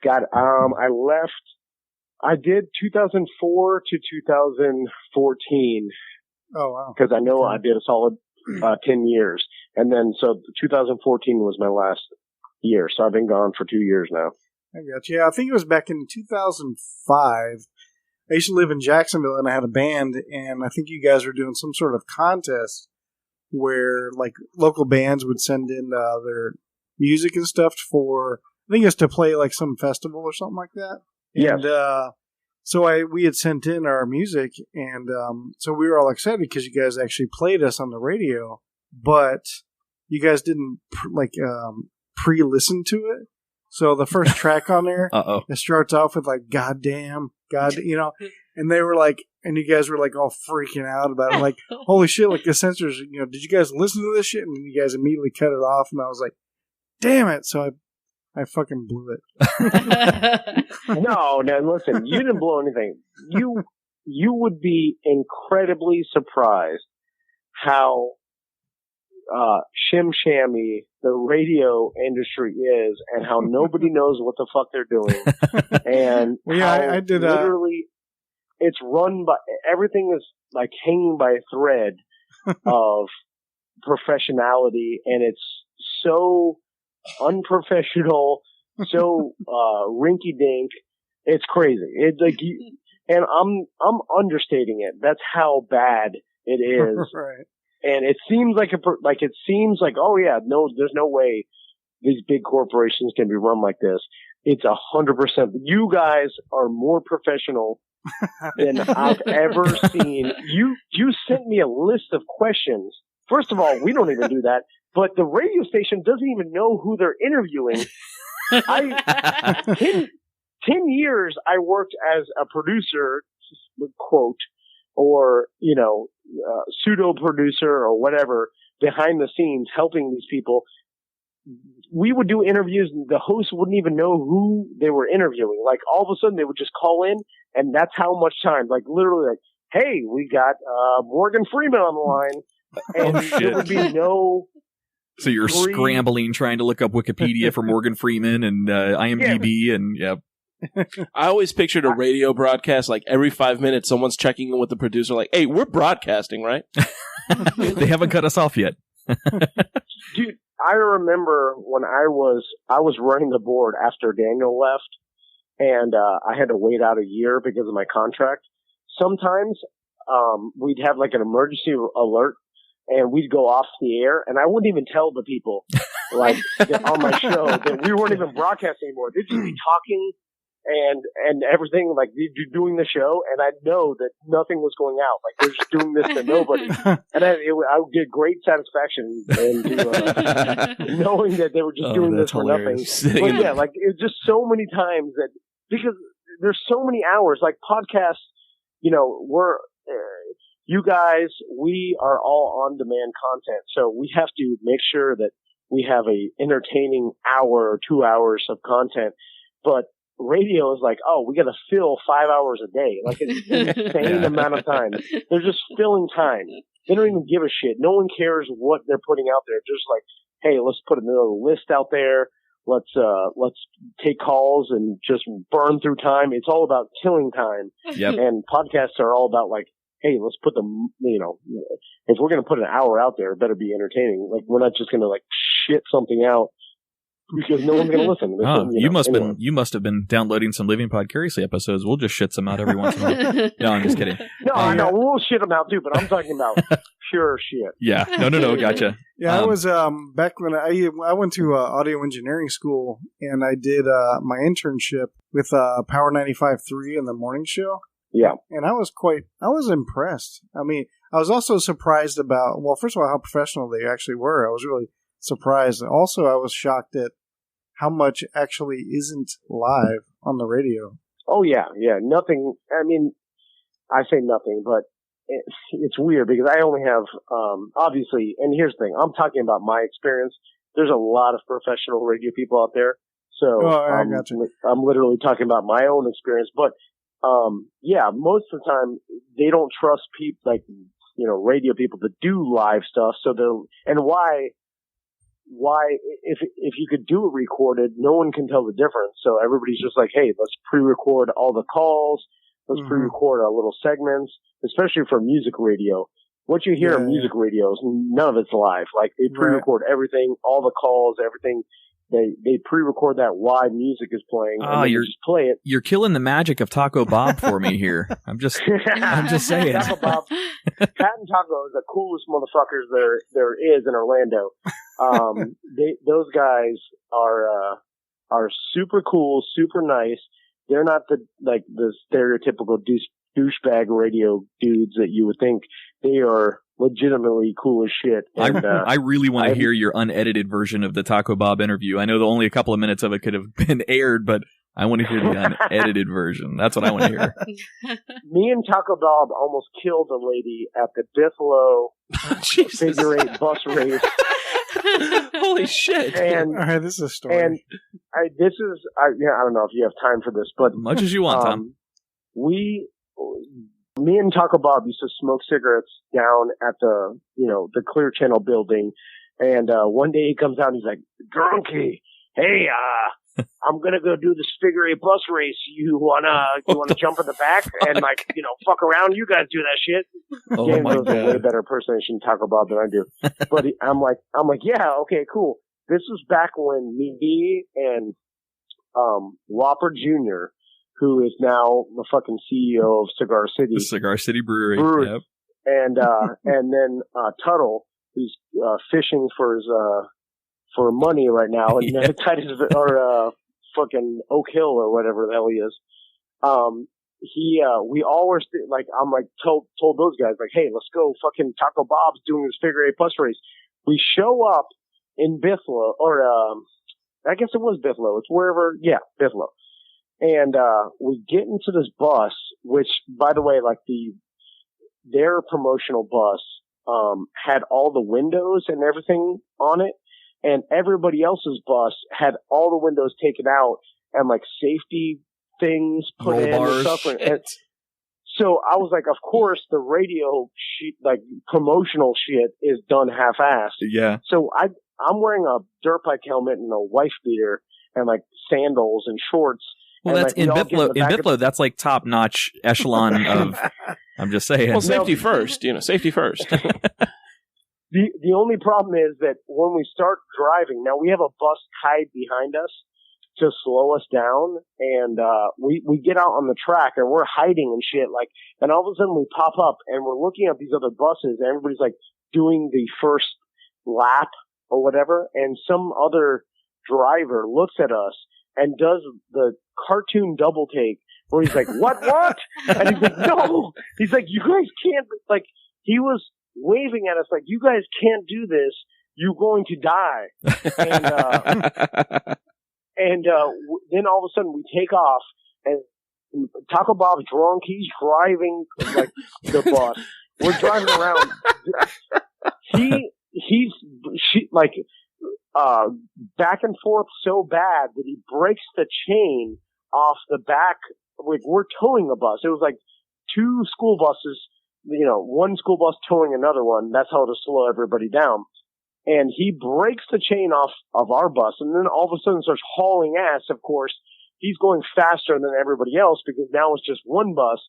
God, I left. I did 2004 to 2014. Oh, wow. Because I know I did a solid 10 years. And then, so 2014 was my last year. So I've been gone for 2 years now. I got you. Yeah, I think it was back in 2005. I used to live in Jacksonville, and I had a band, and I think you guys were doing some sort of contest where, like, local bands would send in their music and stuff for, I think it was to play, like, some festival or something like that. Yes. And so we had sent in our music, and so we were all excited because you guys actually played us on the radio, but you guys didn't, pre-listen to it. So the first track on there, it starts off with, like, goddamn, God, and they were like, and you guys were like all freaking out about it, like, holy shit, like the censors, did you guys listen to this shit? And then you guys immediately cut it off, and I was like, damn it. So I fucking blew it. No, listen, you didn't blow anything. You would be incredibly surprised how shim-shammy the radio industry is, and how nobody knows what the fuck they're doing. And I did literally, it's run by, everything is like hanging by a thread of professionality, and it's so unprofessional, so rinky-dink. It's crazy. It's like, and I'm understating it. That's how bad it is. Right. And it seems like oh yeah, no, there's no way these big corporations can be run like this. It's 100%. You guys are more professional than I've ever seen. You sent me a list of questions. First of all, we don't even do that. But the radio station doesn't even know who they're interviewing. 10 years I worked as a producer, quote, or, pseudo producer or whatever, behind the scenes, helping these people. We would do interviews and the host wouldn't even know who they were interviewing. Like, all of a sudden they would just call in, and that's how much time, like, literally, like, hey, we got Morgan Freeman on the line. And there would be no... So you're scrambling, trying to look up Wikipedia for Morgan Freeman and IMDb, and yep. I always pictured a radio broadcast, like every 5 minutes, someone's checking in with the producer, like, hey, we're broadcasting, right? They haven't cut us off yet. Dude, I remember when I was running the board after Daniel left, and I had to wait out a year because of my contract. Sometimes we'd have like an emergency alert, and we'd go off the air, and I wouldn't even tell the people, like, on my show that we weren't even broadcasting anymore. They'd just be talking and everything, like, you're doing the show, and I know that nothing was going out. Like, they're just doing this to nobody. And I would get great satisfaction in knowing that they were just doing this for nothing. But yeah, like, it was just so many times that, because there's so many hours, like podcasts, we're, you guys, we are all on-demand content, so we have to make sure that we have a entertaining hour or 2 hours of content. But radio is like, oh, we got to fill 5 hours a day. Like, it's an insane amount of time. They're just filling time. They don't even give a shit. No one cares what they're putting out there. Just like, hey, let's put another list out there. Let's take calls and just burn through time. It's all about killing time. Yep. And podcasts are all about like, hey, let's put them, if we're going to put an hour out there, it better be entertaining. Like, we're not just going to like shit something out because no one's going to listen. Oh, you must have been downloading some Living Podcariously episodes. We'll just shit some out every once in a while. No, I'm just kidding. No, we'll shit them out too, but I'm talking about pure shit. Yeah. No, gotcha. Yeah, I was back when I went to audio engineering school, and I did my internship with Power 95.3 in the morning show. Yeah. And I was impressed. I mean, I was also surprised about, well, first of all, how professional they actually were. I was really surprised. Also, I was shocked at how much actually isn't live on the radio. Oh, yeah. Nothing. I mean, I say nothing, but it's weird because I only have, obviously, and here's the thing. I'm talking about my experience. There's a lot of professional radio people out there. So I got you. I'm literally talking about my own experience. But, yeah, most of the time they don't trust people, like, radio people to do live stuff. So why, if you could do it recorded, no one can tell the difference. So everybody's just like, hey, let's pre-record all the calls. Let's pre-record our little segments, especially for music radio. What you hear in music radios, none of it's live. Like, they pre-record everything, all the calls, everything. They pre-record that while music is playing, and you just play it. You're killing the magic of Taco Bob for me here. I'm just saying. Taco Bob, Pat and Taco are the coolest motherfuckers there is in Orlando. Those guys are super cool, super nice. They're not the stereotypical douchebag radio dudes that you would think. They are legitimately cool as shit. And, I really want to hear your unedited version of the Taco Bob interview. I know that only a couple of minutes of it could have been aired, but I want to hear the unedited version. That's what I want to hear. Me and Taco Bob almost killed a lady at the Buffalo figure 8 bus race. Holy shit! And all right, this is a story. And I don't know if you have time for this, but much as you want, Tom. Me and Taco Bob used to smoke cigarettes down at the Clear Channel building, and one day he comes out and he's like, "Drunky, hey, I'm gonna go do this figure 8 bus race. You wanna jump in the back and fuck around? You guys do that shit." Oh James my does God. a way better impersonation of Taco Bob than I do. But I'm like, yeah, okay, cool. This was back when me and Whopper Jr., who is now the fucking CEO of Cigar City. The Cigar City Brewery. Yep. And then Tuttle, who's fishing for his for money right now, and fucking Oak Hill or whatever the hell he is. We all were told those guys like, hey, let's go. Fucking Taco Bob's doing this figure 8 bus race. We show up in Buffalo, or I guess it was Buffalo. It's wherever, Buffalo. And we get into this bus, which, by the way, like their promotional bus had all the windows and everything on it, and everybody else's bus had all the windows taken out and like safety things put in and stuff. And so I was like, of course, the radio shit, like promotional shit, is done half-assed. Yeah. So I'm wearing a dirt bike helmet and a wife beater and like sandals and shorts. Well, and that's in Buffalo. In Buffalo, that's like top-notch echelon of. I'm just saying. Well, safety first. Safety first. The only problem is that when we start driving, now we have a bus tied behind us to slow us down, and we get out on the track and we're hiding and shit, like, and all of a sudden we pop up and we're looking at these other buses and everybody's like doing the first lap or whatever, and some other driver looks at us and does the cartoon double take where he's like, what? And he's like, no. He's like, you guys can't, like, he was waving at us like, you guys can't do this. You're going to die. And then all of a sudden we take off, and Taco Bob's drunk. He's driving like the bus. We're driving around. He's back and forth so bad that he breaks the chain off the back. We're towing a bus. It was like 2 school buses, one school bus towing another one. That's how to slow everybody down. and he breaks the chain off of our bus, and then all of a sudden starts hauling ass. Of course, he's going faster than everybody else because now it's just one bus.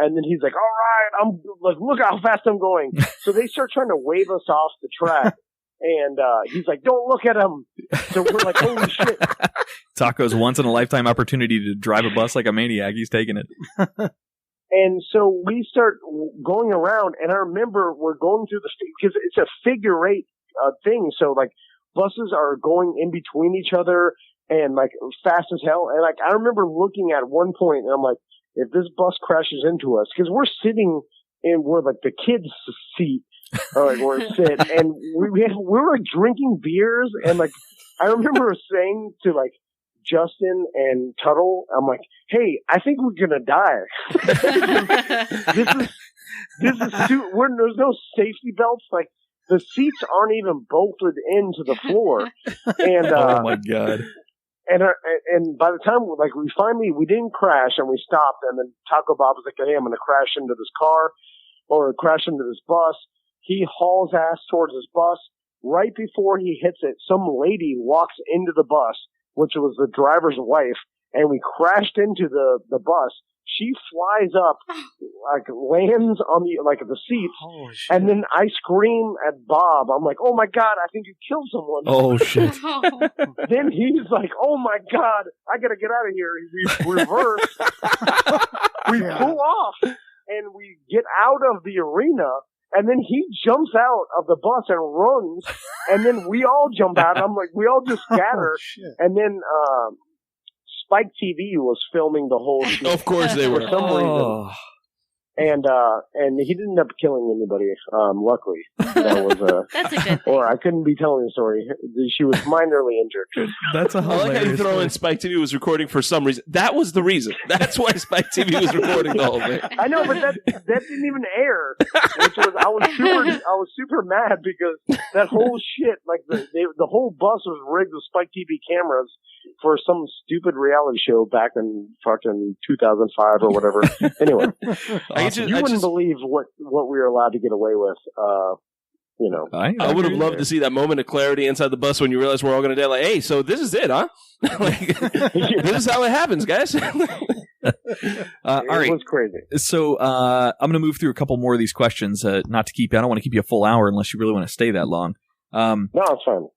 And then he's like, all right, I'm like, look how fast I'm going. So they start trying to wave us off the track. And he's like, don't look at him. So we're like, holy shit. Taco's once in a lifetime opportunity to drive a bus like a maniac. He's taking it. And so we start going around, and I remember we're going through because it's a figure eight thing. So like buses are going in between each other and like fast as hell. And like I remember looking at one point, and I'm like, if this bus crashes into us, because we're sitting in where like the kids' seat, or like where it sit, and we were like drinking beers, and like I remember saying to like Justin and Tuttle, I'm like, hey, I think we're gonna die. this is there's no safety belts, like the seats aren't even bolted into the floor, and oh my god. And by the time, like, we didn't crash and we stopped, and then Taco Bob was like, hey, I'm going to crash into this car or crash into this bus. He hauls ass towards his bus. Right before he hits it, some lady walks into the bus, which was the driver's wife, and we crashed into the bus. She flies up, like, lands on the seats, and then I scream at Bob. I'm like, oh my God, I think you killed someone. Oh shit. Then he's like, oh my God, I gotta get out of here. We reverse. We pull off, and we get out of the arena, and then he jumps out of the bus and runs, and then we all jump out. I'm like, we all just scatter, and then, Spike TV was filming the whole shit. Of course they were. For some reason. And he didn't end up killing anybody, luckily. That was That's a good thing. or I couldn't be telling the story. She was minorly injured. That's a I like how you hilarious throw in story. Spike TV was recording for some reason. That was the reason. That's why Spike TV was recording the whole thing. I know, but that didn't even air. Which was I was super mad because that whole shit, like the whole bus was rigged with Spike TV cameras for some stupid reality show back in fucking 2005 or whatever. Anyway, you wouldn't believe what we were allowed to get away with. You know, I would have loved to see that moment of clarity inside the bus when you realize we're all going to die. Like, hey, so this is it, huh? Like, this is how it happens, guys. All right. It was crazy. So I'm going to move through a couple more of these questions. Not to keep you, I don't want to keep you a full hour unless you really want to stay that long. No, it's fine.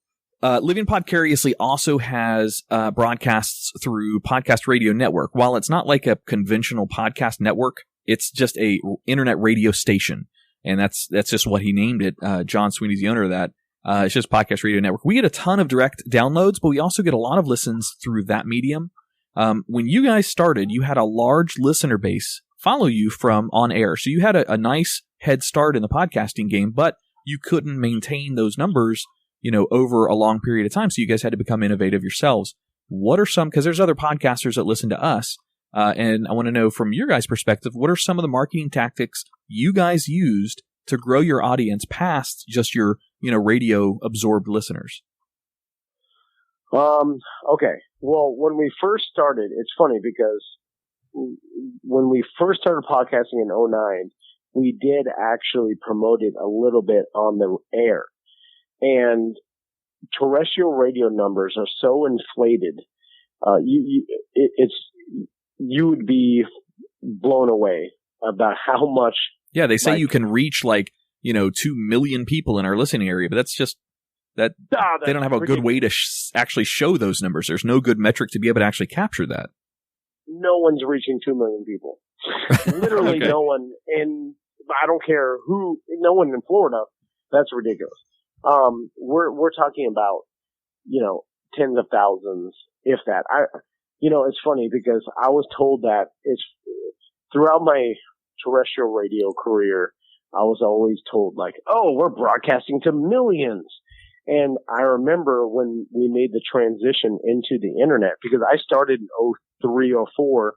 Living Podcariously also has broadcasts through Podcast Radio Network. While it's not like a conventional podcast network, it's just a internet radio station. And that's just what he named it. John Sweeney's the owner of that. It's just Podcast Radio Network. We get a ton of direct downloads, but we also get a lot of listens through that medium. When you guys started, you had a large listener base follow you from on air. So you had a nice head start in the podcasting game, but you couldn't maintain those numbers, over a long period of time. So you guys had to become innovative yourselves. What are some, because there's other podcasters that listen to us. And I want to know from your guys' perspective, what are some of the marketing tactics you guys used to grow your audience past just your, radio absorbed listeners? Okay. Well, when we first started, it's funny because when we first started podcasting in 2009, we did actually promote it a little bit on the air. And terrestrial radio numbers are so inflated, you would be blown away about how much. Yeah, they say you can reach 2 million people in our listening area, but that's just that they don't have a good way to actually show those numbers. There's no good metric to be able to actually capture that. No one's reaching 2 million people. Literally Okay. no one. And I don't care who, no one in Florida. That's ridiculous. We're talking about, tens of thousands, if that. It's funny because I was told that it's throughout my terrestrial radio career, I was always told we're broadcasting to millions. And I remember when we made the transition into the internet, because I started in 2003, 2004,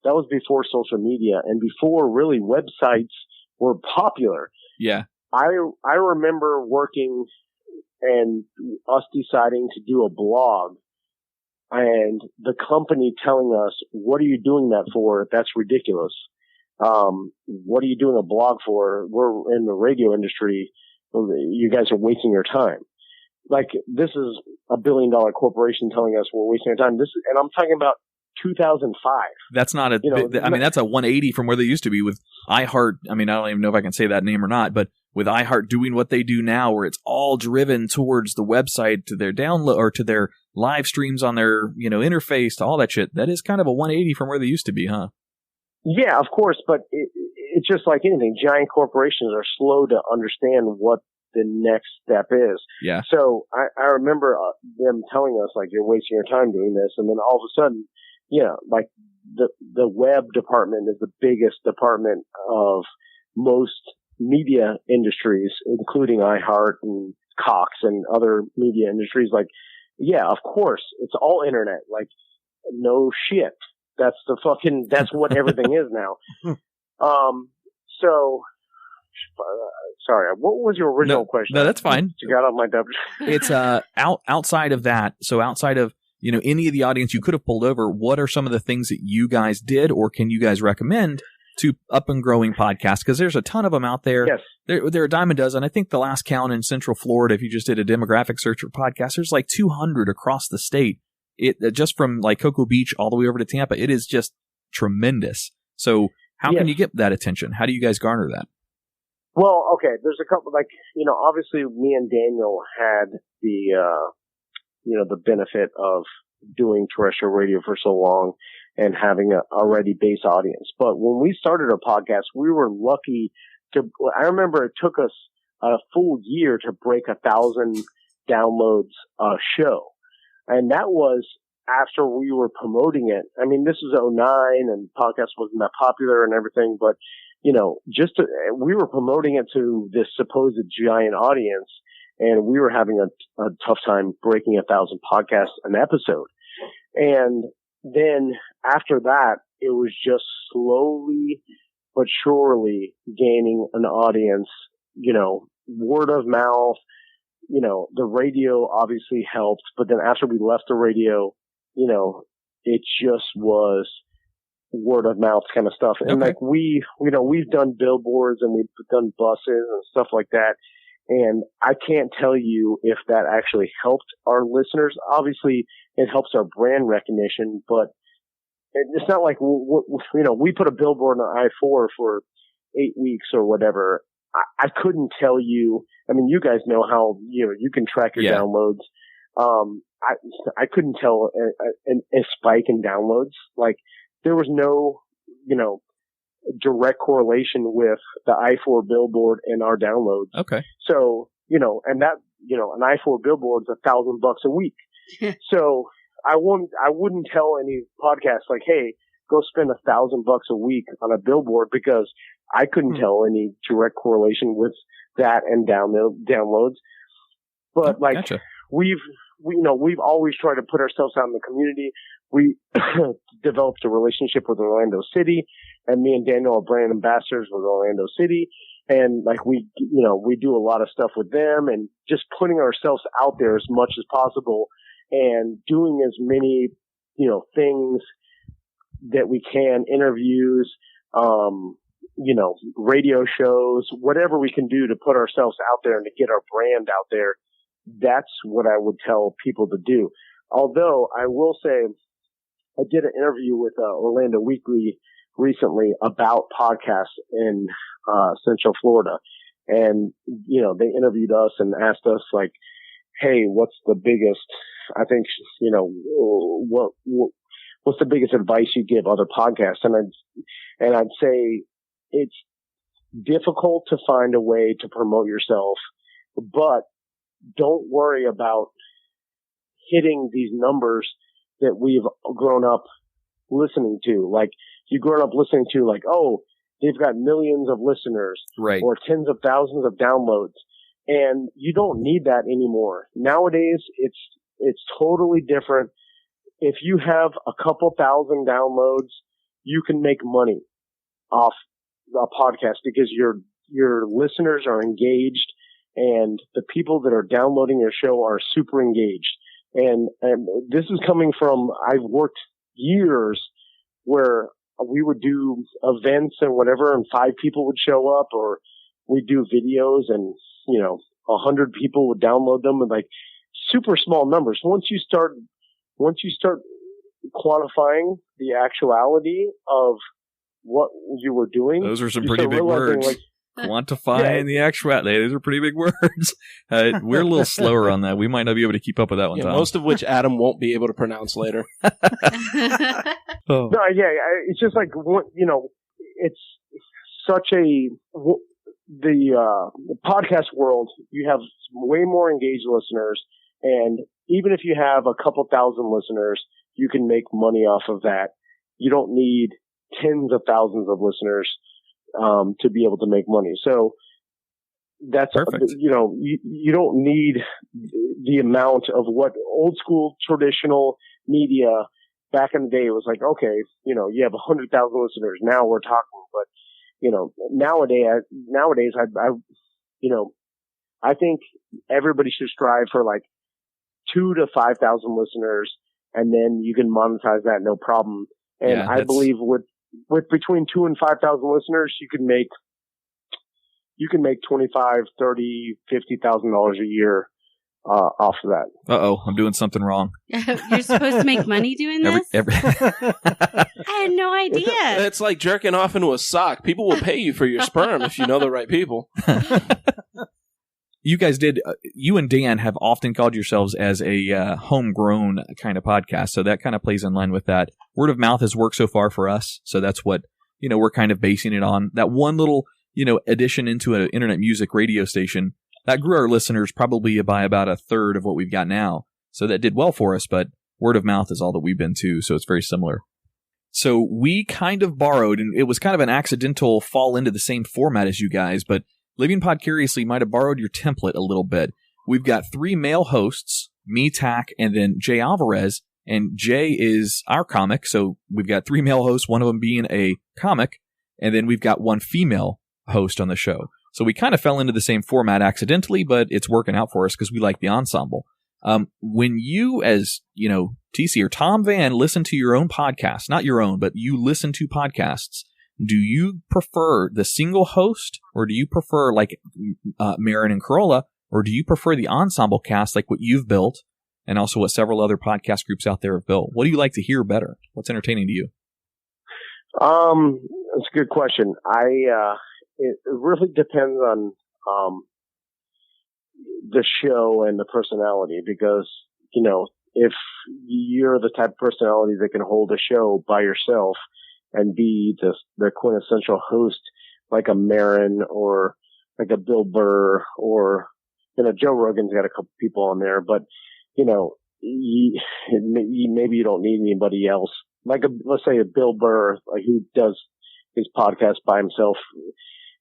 that was before social media and before really websites were popular. Yeah. I remember working and us deciding to do a blog and the company telling us, what are you doing that for? That's ridiculous. What are you doing a blog for? We're in the radio industry. You guys are wasting your time. like, this is a $1 billion corporation telling us we're wasting our time. And I'm talking about 2005. That's not that's a 180 from where they used to be with iHeart. I mean, I don't even know if I can say that name or not, but with iHeart doing what they do now, where it's all driven towards the website, to their download or to their live streams on their, interface, to all that shit. That is kind of a 180 from where they used to be, huh? Yeah, of course, but it's just like anything. Giant corporations are slow to understand what the next step is. Yeah. So I remember them telling us, like, you're wasting your time doing this, and then all of a sudden, like the web department is the biggest department of most media industries, including iHeart and Cox and other media industries. Like, yeah, of course, it's all internet. Like, no shit. That's what everything is now. Sorry, what was your original question? No, that's fine. You got on my W. It's outside of that. So outside of, any of the audience you could have pulled over, what are some of the things that you guys did, or can you guys recommend to up and growing podcasts? Because there's a ton of them out there. Yes. There are a dime a dozen. I think the last count in Central Florida, if you just did a demographic search for podcasts, there's like 200 across the state. It just from like Cocoa Beach all the way over to Tampa. It is just tremendous. So how can you get that attention? How do you guys garner that? Well, okay, there's a couple, like, obviously me and Daniel had the benefit of doing terrestrial radio for so long and having a already base audience. But when we started our podcast, we were lucky I remember it took us a full year to break 1,000 downloads a show. And that was after we were promoting it. I mean, this was 2009 and podcast wasn't that popular and everything, but we were promoting it to this supposed giant audience, and we were having a tough time breaking 1,000 podcasts an episode. And then after that, it was just slowly but surely gaining an audience, word of mouth. The radio obviously helped, but then after we left the radio, it just was word of mouth kind of stuff. And like we've done billboards and we've done buses and stuff like that. And I can't tell you if that actually helped our listeners. Obviously it helps our brand recognition, but it's not like, we put a billboard on I-4 for 8 weeks or whatever. I couldn't tell you. I mean, you guys know how, you can track your downloads. I couldn't tell a spike in downloads. Like, there was no, direct correlation with the I-4 billboard and our downloads. Okay. So, and that, an I-4 billboard's $1,000 a week. So I wouldn't tell any podcast like, hey, go spend $1,000 a week on a billboard, because I couldn't tell any direct correlation with that and downloads. But gotcha. we've always tried to put ourselves out in the community. We developed a relationship with Orlando City, and me and Daniel are brand ambassadors with Orlando City. And like we do a lot of stuff with them, and just putting ourselves out there as much as possible and doing as many, things that we can, interviews, radio shows, whatever we can do to put ourselves out there and to get our brand out there. That's what I would tell people to do. Although I will say, I did an interview with Orlando Weekly recently about podcasts in Central Florida, and they interviewed us and asked us like, "Hey, what's the biggest? I think what's the biggest advice you give other podcasts?" And I'd say it's difficult to find a way to promote yourself, but don't worry about hitting these numbers that we've grown up listening to. Like, you've grown up listening to, like, oh, they've got millions of listeners, right, or tens of thousands of downloads. And you don't need that anymore. Nowadays, it's totally different. If you have a couple thousand downloads, you can make money off a podcast, because your listeners are engaged, and the people that are downloading your show are super engaged. And this is coming from, I've worked years where we would do events and whatever, and 5 people would show up, or we'd do videos and, 100 people would download them. And like, super small numbers. Once you start quantifying the actuality of what you were doing, those are some pretty big words. Like, quantifying the actuality. Those are pretty big words. We're a little slower on that. We might not be able to keep up with that one, Tom. Most of which Adam won't be able to pronounce later. Oh. No, it's just like, you know, it's such the podcast world, you have way more engaged listeners, and even if you have a couple thousand listeners, you can make money off of that. You don't need tens of thousands of listeners to be able to make money. So that's perfect. You know, you don't need the amount of what old school traditional media back in the day was like. Okay, you know, you have 100,000 listeners. Now we're talking, but you know, nowadays, you know, I think everybody should strive for like 2,000 to 5,000 listeners, and then you can monetize that no problem. And I believe with between 2,000 and 5,000 listeners, you can make $25,000, $30,000, $50,000 a year off of that. I'm doing something wrong. You're supposed to make money doing this? I had no idea. It's like jerking off into a sock. People will pay you for your sperm if you know the right people. You guys you and Dan have often called yourselves as a homegrown kind of podcast, so that kind of plays in line with that. Word of mouth has worked so far for us, so that's what, you know, we're kind of basing it on. That one little, you know, addition into an internet music radio station, that grew our listeners probably by about a third of what we've got now. So that did well for us, but word of mouth is all that we've been to, so it's very similar. So we kind of borrowed, and it was kind of an accidental fall into the same format as you guys, but Living Podcariously might have borrowed your template a little bit. We've got 3 male hosts, me, Tack, and then Jay Alvarez, and Jay is our comic, so we've got 3 male hosts, one of them being a comic, and then we've got 1 female host on the show. So we kind of fell into the same format accidentally, but it's working out for us because we like the ensemble. When you, as, you know, TC or Tom Vann, listen to your own podcast, not your own, but you listen to podcasts, do you prefer the single host, or do you prefer like Marin and Corolla, or do you prefer the ensemble cast like what you've built and also what several other podcast groups out there have built? What do you like to hear better? What's entertaining to you? That's a good question. It really depends on the show and the personality, because, you know, if you're the type of personality that can hold a show by yourself and be the quintessential host, like a Marin or like a Bill Burr, or, you know, Joe Rogan's got a couple people on there, but, you know, maybe you don't need anybody else. Like let's say a Bill Burr, like, who does his podcast by himself.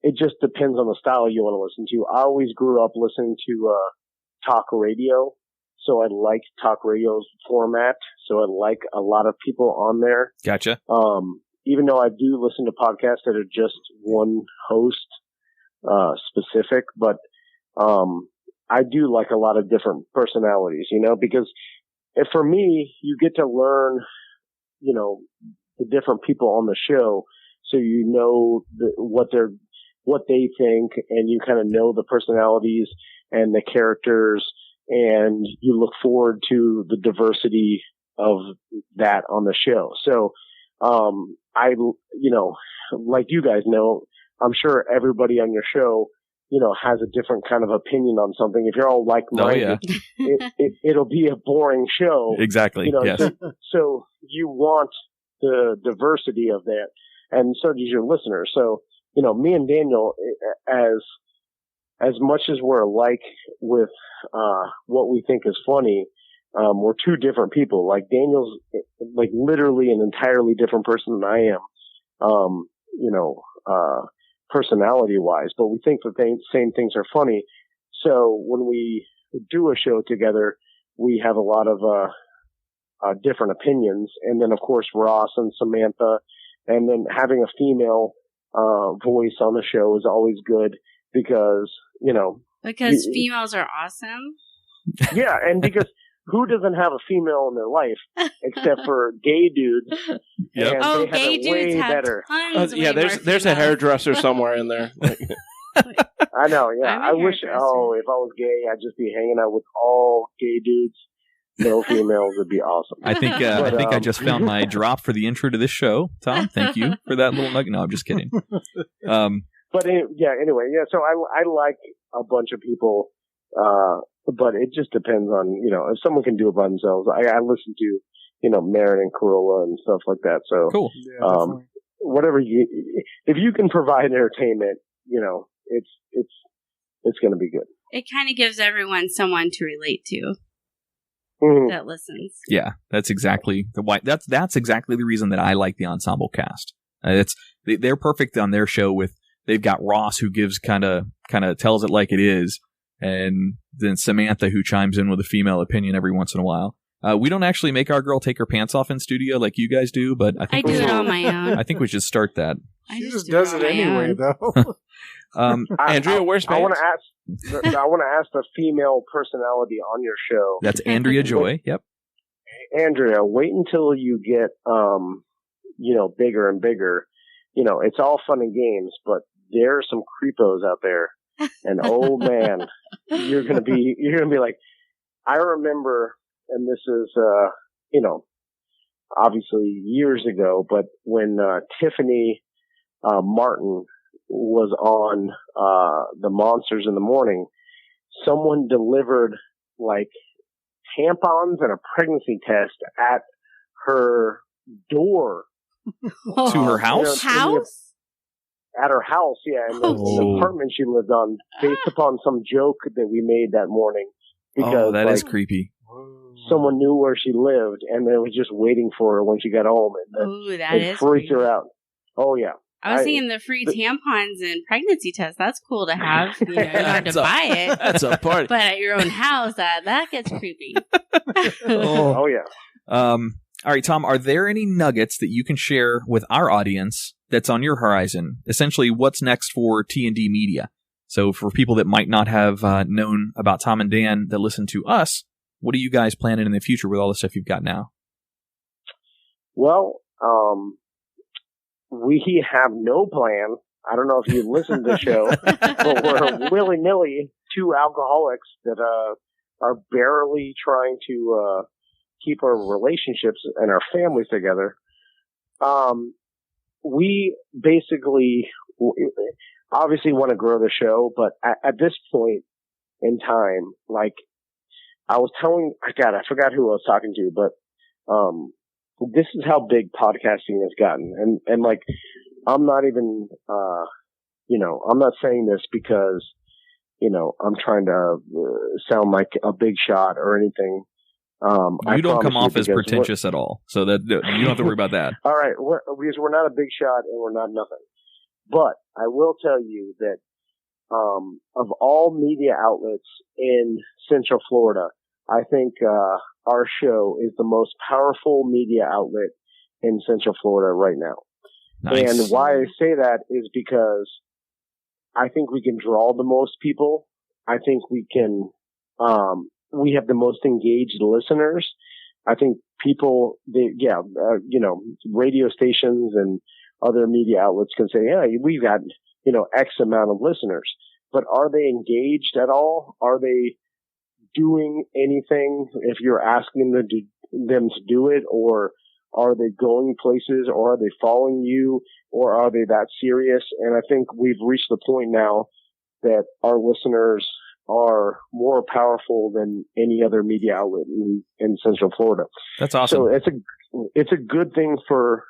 It just depends on the style you want to listen to. I always grew up listening to talk radio, so I like talk radio's format. So I like a lot of people on there. Gotcha. Even though I do listen to podcasts that are just one host specific, but I do like a lot of different personalities, you know, because for me, you get to learn, you know, the different people on the show, so you know what they think, and you kind of know the personalities and the characters, and you look forward to the diversity of that on the show. So, you know, like you guys know, I'm sure everybody on your show, you know, has a different kind of opinion on something. If you're all like-minded, it'll be a boring show. Exactly. You know, yes. So you want the diversity of that, and so does your listener. So, you know, me and Daniel, as much as we're alike with what we think is funny, we're 2 different people. Like, Daniel's like literally an entirely different person than I am, you know, personality wise, but we think the same things are funny. So when we do a show together, we have a lot of different opinions. And then, of course, Ross and Samantha, and then having a female voice on the show is always good, because, you know, because females are awesome. Yeah, and because who doesn't have a female in their life except for gay dudes? Yep. And Oh, they have gay it way dudes have better. tons. Yeah, way there's a hairdresser somewhere in there. I know, yeah. I'm a I wish, hairdresser. if I was gay, I'd just be hanging out with all gay dudes. No females would be awesome. I think I just found my drop for the intro to this show, Tom. Thank you for that little nugget. No, I'm just kidding. But anyway, so I like a bunch of people, but it just depends on, if someone can do it by themselves. I listen to, Marin and Corolla and stuff like that. So, Cool. Yeah, whatever if you can provide entertainment, it's going to be good. It kind of gives everyone someone to relate to that listens. Yeah, that's exactly that's exactly the reason that I like the Ensemble Cast. They're perfect on their show they've got Ross who gives kind of tells it like it is, and then Samantha who chimes in with a female opinion every once in a while. We don't actually make our girl take her pants off in studio like you guys do, but I think I do it on my own. I think we should start that. she just does it anyway, though. Andrea, where's I want to ask the female personality on your show. That's Andrea Joy. Yep. Andrea, wait until you get, bigger and bigger. It's all fun and games, but there are some creepos out there, and oh man, you're gonna be like, I remember, and this is, obviously years ago, but when Tiffany Martin was on the Monsters in the Morning, someone delivered like tampons and a pregnancy test at her door. To her house? At her house, yeah, in the apartment she lived on, based upon some joke that we made that morning. Because that is creepy. Someone knew where she lived, and they was just waiting for her when she got home, and it freaked her out. Oh yeah. I was thinking the free tampons and pregnancy test. That's cool to have. You don't have to buy it. That's a party. But at your own house, that gets creepy. Oh yeah. All right, Tom, are there any nuggets that you can share with our audience that's on your horizon? Essentially, what's next for T&D Media? So for people that might not have known about Tom and Dan that listen to us, what are you guys planning in the future with all the stuff you've got now? Well, we have no plan. I don't know if you listened to the show, but we're willy-nilly two alcoholics that are barely trying to keep our relationships and our families together. We basically obviously want to grow the show, but at this point in time, like I was telling, I forgot who I was talking to, but this is how big podcasting has gotten. And like, I'm not even, I'm not saying this because, I'm trying to sound like a big shot or anything. You don't come off as pretentious at all, so that you don't have to worry about that. All right, because we're not a big shot and we're not nothing. But I will tell you that of all media outlets in Central Florida, I think our show is the most powerful media outlet in Central Florida right now. Nice. And why I say that is because I think we can draw the most people. I think we can, we have the most engaged listeners. I think people, radio stations and other media outlets can say, yeah, we've got, X amount of listeners. But are they engaged at all? Are they doing anything if you're asking them to do it? Or are they going places? Or are they following you? Or are they that serious? And I think we've reached the point now that our listeners are more powerful than any other media outlet in Central Florida. That's awesome. So it's a good thing for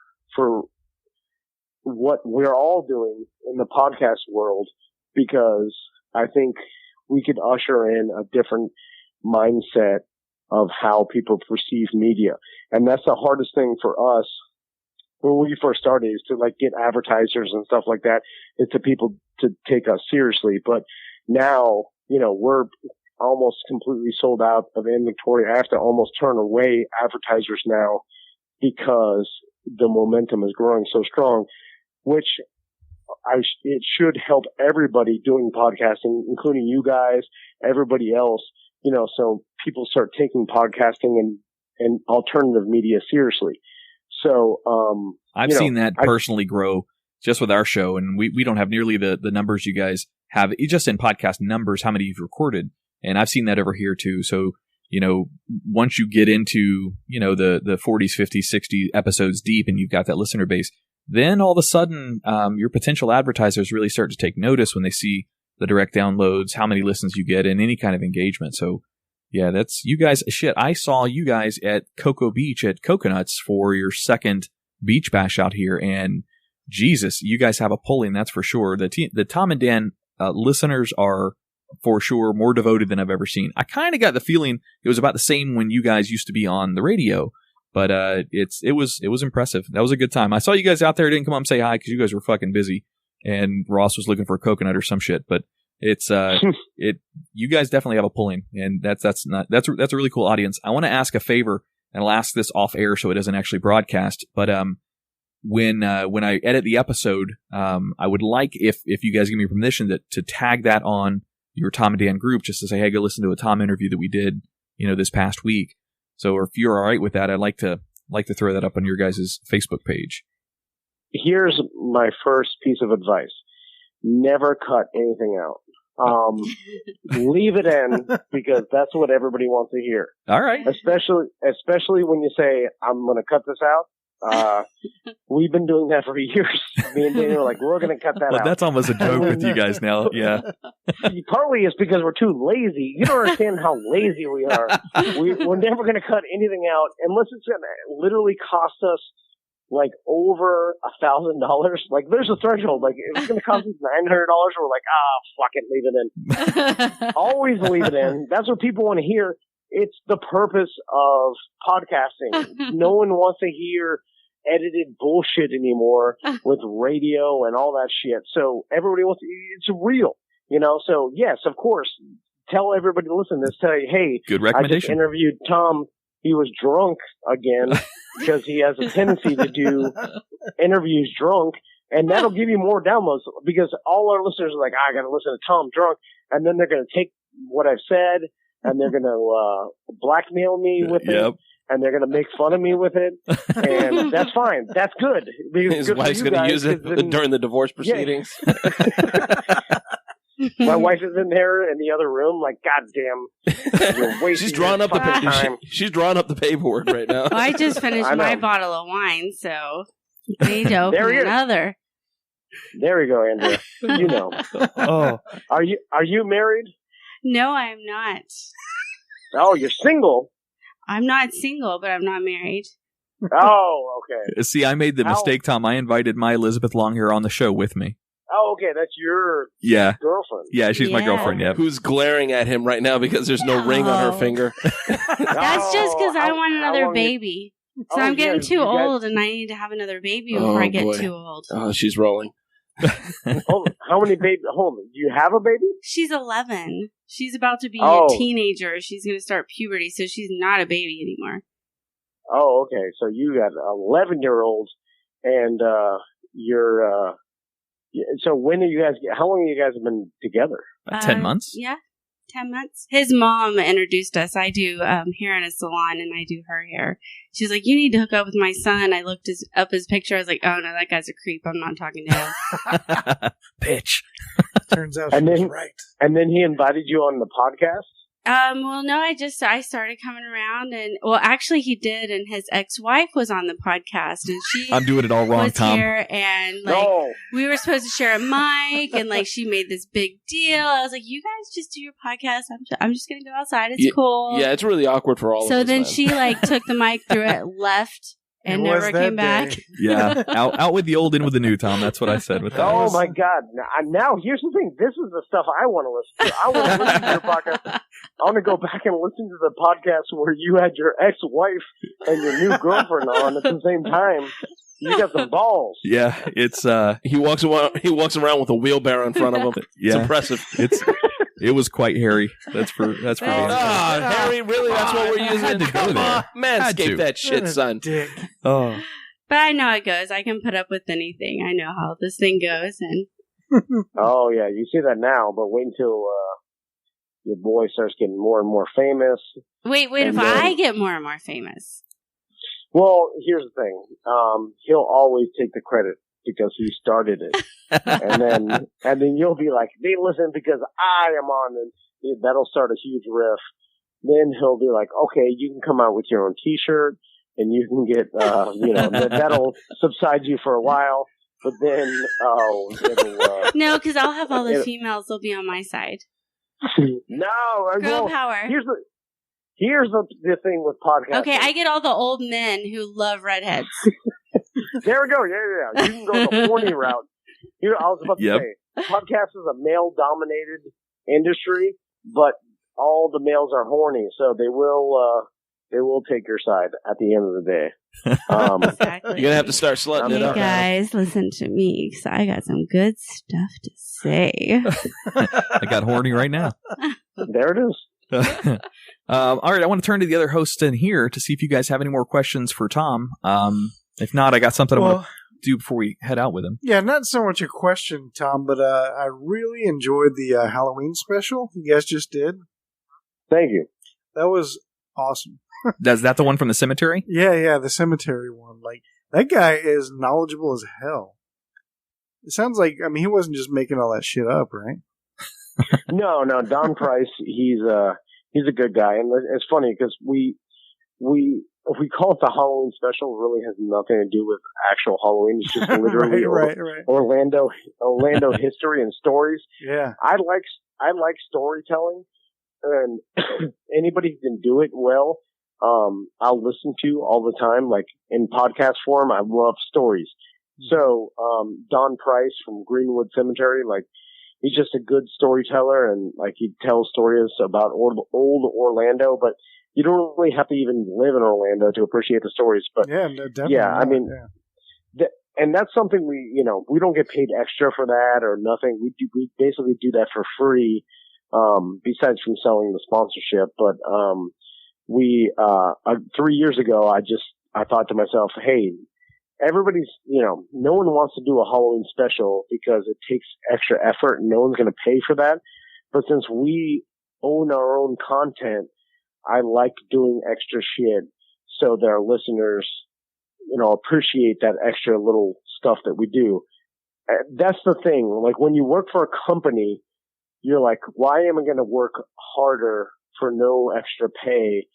what we're all doing in the podcast world, because I think we could usher in a different mindset of how people perceive media. And that's the hardest thing for us when we first started, is to like get advertisers and stuff like that. It's to people to take us seriously. But now, we're almost completely sold out of inventory. I have to almost turn away advertisers now because the momentum is growing so strong, which it should help everybody doing podcasting, including you guys, everybody else, so people start taking podcasting and alternative media seriously. So, I've seen that personally grow just with our show, and we don't have nearly the numbers you guys have just in podcast numbers how many you've recorded, and I've seen that over here too. So once you get into the 40s, 50s, 60s episodes deep, and you've got that listener base, then all of a sudden your potential advertisers really start to take notice when they see the direct downloads, how many listens you get, and any kind of engagement. So yeah, that's you guys. Shit, I saw you guys at Cocoa Beach at Coconuts for your second beach bash out here, and Jesus, you guys have a pulling, that's for sure. The Tom and Dan listeners are for sure more devoted than I've ever seen. I kind of got the feeling it was about the same when you guys used to be on the radio, but it was impressive. That was a good time. I saw you guys out there. Didn't come up and say hi because you guys were fucking busy, and Ross was looking for a coconut or some shit. But it's you guys definitely have a pulling, and that's a really cool audience. I want to ask a favor, and I'll ask this off air so it doesn't actually broadcast, but when I edit the episode, I would like if you guys give me permission to tag that on your Tom and Dan group, just to say, hey, go listen to a Tom interview that we did, this past week. So if you're all right with that, I'd like to throw that up on your guys' Facebook page. Here's my first piece of advice. Never cut anything out. Leave it in, because that's what everybody wants to hear. All right. Especially when you say, I'm going to cut this out. We've been doing that for years. Me and Daniel are like, we're going to cut that out. That's almost a joke with you guys now. Yeah. Partly it's because we're too lazy. You don't understand how lazy we are. We're never going to cut anything out unless it's going to literally cost us like over $1,000. Like there's a threshold. Like if it's going to cost us $900, we're like, fuck it, leave it in. Always leave it in. That's what people want to hear. It's the purpose of podcasting. No one wants to hear edited bullshit anymore with radio and all that shit. So everybody wants it's real, So yes, of course, tell everybody to listen to this. Tell you, hey, good recommendation. I just interviewed Tom. He was drunk again because he has a tendency to do interviews drunk, and that'll give you more downloads because all our listeners are like, I got to listen to Tom drunk, and then they're going to take what I've said and they're going to blackmail me with it. And they're going to make fun of me with it. And that's fine. That's good. His wife's going to use it during the divorce proceedings. Yeah. My wife is in there in the other room, like, goddamn, you're wasting she's drawing up time. She's drawing up the paperwork right now. Well, I just finished my bottle of wine, so I need to open another. There we go, Andrea. You know. Oh, are you married? No, I'm not. Oh, you're single? I'm not single, but I'm not married. Oh, okay. See, I made the mistake, Tom. I invited my Elizabeth Longhair on the show with me. Oh, okay. That's your girlfriend. Yeah, she's my girlfriend, yeah. Who's glaring at him right now because there's no ring on her finger. That's just because I want another baby. So I'm getting too old, and I need to have another baby before I get too old. Oh, she's rolling. How many babies? Hold on. Do you have a baby? She's 11. She's about to be a teenager. She's going to start puberty, so she's not a baby anymore. Oh, okay. So you got 11-year-olds, and you're. So when are you guys? How long have you guys been together? 10 months. Yeah, 10 months. His mom introduced us. I do hair in a salon, and I do her hair. She's like, "You need to hook up with my son." I looked up his picture. I was like, "Oh no, that guy's a creep. I'm not talking to him." Bitch. Turns out she was right. And then he invited you on the podcast? Well, no, I started coming around, and actually he did, and his ex-wife was on the podcast, and she I'm doing it all wrong, was Tom. Here, and we were supposed to share a mic, and she made this big deal. I was like, "You guys just do your podcast. I'm just gonna go outside. It's cool." Yeah, it's really awkward for all of us. So then she took the mic, threw it, left. And never came back. Yeah, out with the old, in with the new, Tom. That's what I said with that. Oh my God! Now here's the thing. This is the stuff I want to listen to. I want to listen to your podcast. I want to go back and listen to the podcast where you had your ex-wife and your new girlfriend on at the same time. You got some balls. Yeah, it's he walks around with a wheelbarrow in front of him. Yeah. It's impressive. It was quite hairy. That's for being Harry, really? That's what we're using? Come on. Manscape that shit, son. Dick. Oh. But I know how it goes. I can put up with anything. I know how this thing goes. And oh, yeah. You see that now, but wait until your boy starts getting more and more famous. Wait, if I get more and more famous? Well, here's the thing. He'll always take the credit because he started it. and then you'll be like, they listen because I am on, and that'll start a huge riff. Then he'll be like, okay, you can come out with your own T-shirt, and you can get, that'll subside you for a while. But then, it'll, no, because I'll have all the females. They'll be on my side. No, girl power. Here's the thing with podcasting. Okay, I get all the old men who love redheads. There we go. Yeah. You can go the horny route. I was about to say, podcast is a male-dominated industry, but all the males are horny, so they will take your side at the end of the day. Exactly. You're gonna have to start slutting it up. Guys, listen to me, because I got some good stuff to say. I got horny right now. There it is. All right, I want to turn to the other hosts in here to see if you guys have any more questions for Tom. If not, I got something I want to do before we head out with him. Yeah, not so much a question, Tom, but I really enjoyed the Halloween special you guys just did. Thank you. That was awesome. Is that the one from the cemetery? Yeah, the cemetery one. Like, that guy is knowledgeable as hell. It sounds like, he wasn't just making all that shit up, right? No, Don Price, he's a good guy, and it's funny because we if we call it the Halloween special, it really has nothing to do with actual Halloween. It's just literally right. Orlando history and stories. Yeah, I like storytelling, and anybody who can do it well, I'll listen to all the time. Like in podcast form, I love stories. So Don Price from Greenwood Cemetery, like, he's just a good storyteller, and like he tells stories about old Orlando, but you don't really have to even live in Orlando to appreciate the stories. But yeah, no, definitely. Yeah, and that's something we don't get paid extra for that or nothing. We basically do that for free, besides from selling the sponsorship. But 3 years ago, I thought to myself, hey, everybody's, no one wants to do a Halloween special because it takes extra effort and no one's going to pay for that. But since we own our own content, I like doing extra shit so that our listeners, appreciate that extra little stuff that we do. That's the thing. Like, when you work for a company, you're like, why am I going to work harder for no extra pay?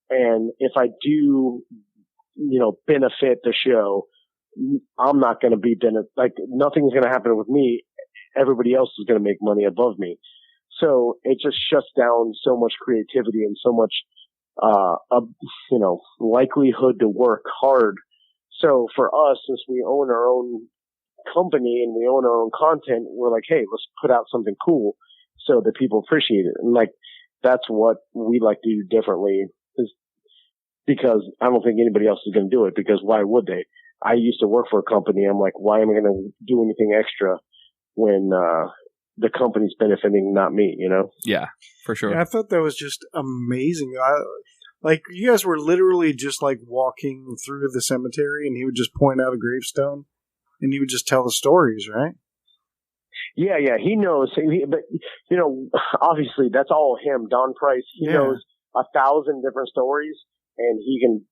And if I do, benefit the show, I'm not going to be nothing's going to happen with me. Everybody else is going to make money above me. So it just shuts down so much creativity and so much, likelihood to work hard. So for us, since we own our own company and we own our own content, we're like, hey, let's put out something cool so that people appreciate it. And like, that's what we like to do differently, is because I don't think anybody else is going to do it, because why would they? I used to work for a company. I'm like, why am I going to do anything extra when the company's benefiting, not me, Yeah, for sure. Yeah, I thought that was just amazing. You guys were literally just like walking through the cemetery, and he would just point out a gravestone, and he would just tell the stories, right? Yeah, he knows. But, obviously that's all him, Don Price. He knows 1,000 different stories, and he can,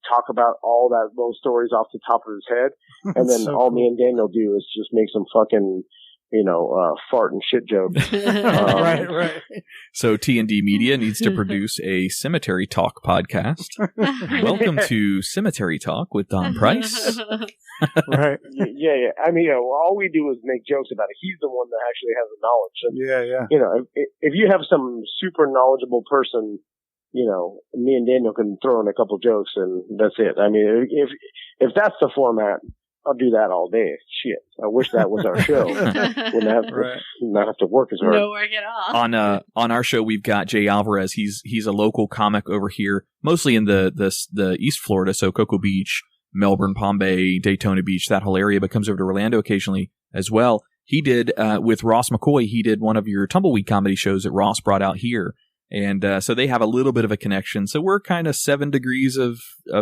talk about all those stories off the top of his head. And then all me and Daniel do is just make some fucking, fart and shit jokes. Right. So T&D Media needs to produce a Cemetery Talk podcast. Welcome to Cemetery Talk with Don Price. Right. Yeah. All we do is make jokes about it. He's the one that actually has the knowledge. And, Yeah. If you have some super knowledgeable person, me and Daniel can throw in a couple jokes and that's it. If that's the format, I'll do that all day. Shit. I wish that was our show. Not have to work as hard. No work at all. On our show, we've got Jay Alvarez. He's a local comic over here, mostly in the East Florida, so Cocoa Beach, Melbourne, Palm Bay, Daytona Beach, that whole area, but comes over to Orlando occasionally as well. He did, with Ross McCoy, he did one of your Tumbleweed comedy shows that Ross brought out here. And so they have a little bit of a connection. So we're kind of 7 degrees of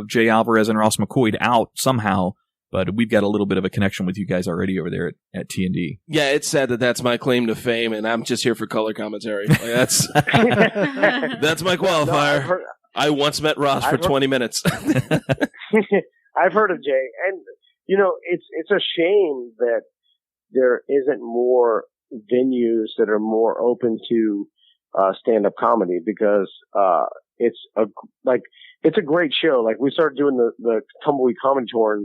Jay Alvarez and Ross McCoy out somehow. But we've got a little bit of a connection with you guys already over there at T&D. Yeah, it's sad that that's my claim to fame, and I'm just here for color commentary. Like, that's my qualifier. No, I once met Ross for 20 minutes. I've heard of Jay, and it's a shame that there isn't more venues that are more open to stand-up comedy, because it's a great show. Like, we started doing the Tumbleweed Comedy Tour,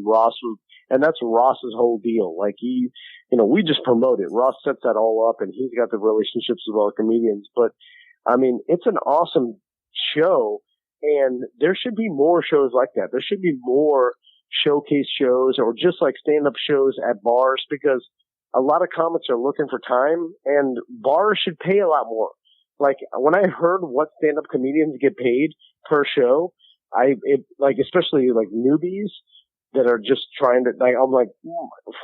and that's Ross's whole deal. Like, we just promote it. Ross sets that all up, and he's got the relationships with all the comedians. But I mean, it's an awesome show, and there should be more shows like that. There should be more showcase shows, or just like stand-up shows at bars, because a lot of comics are looking for time, and bars should pay a lot more. Like, when I heard what stand-up comedians get paid per show, especially like newbies that are just trying to, like, I'm like,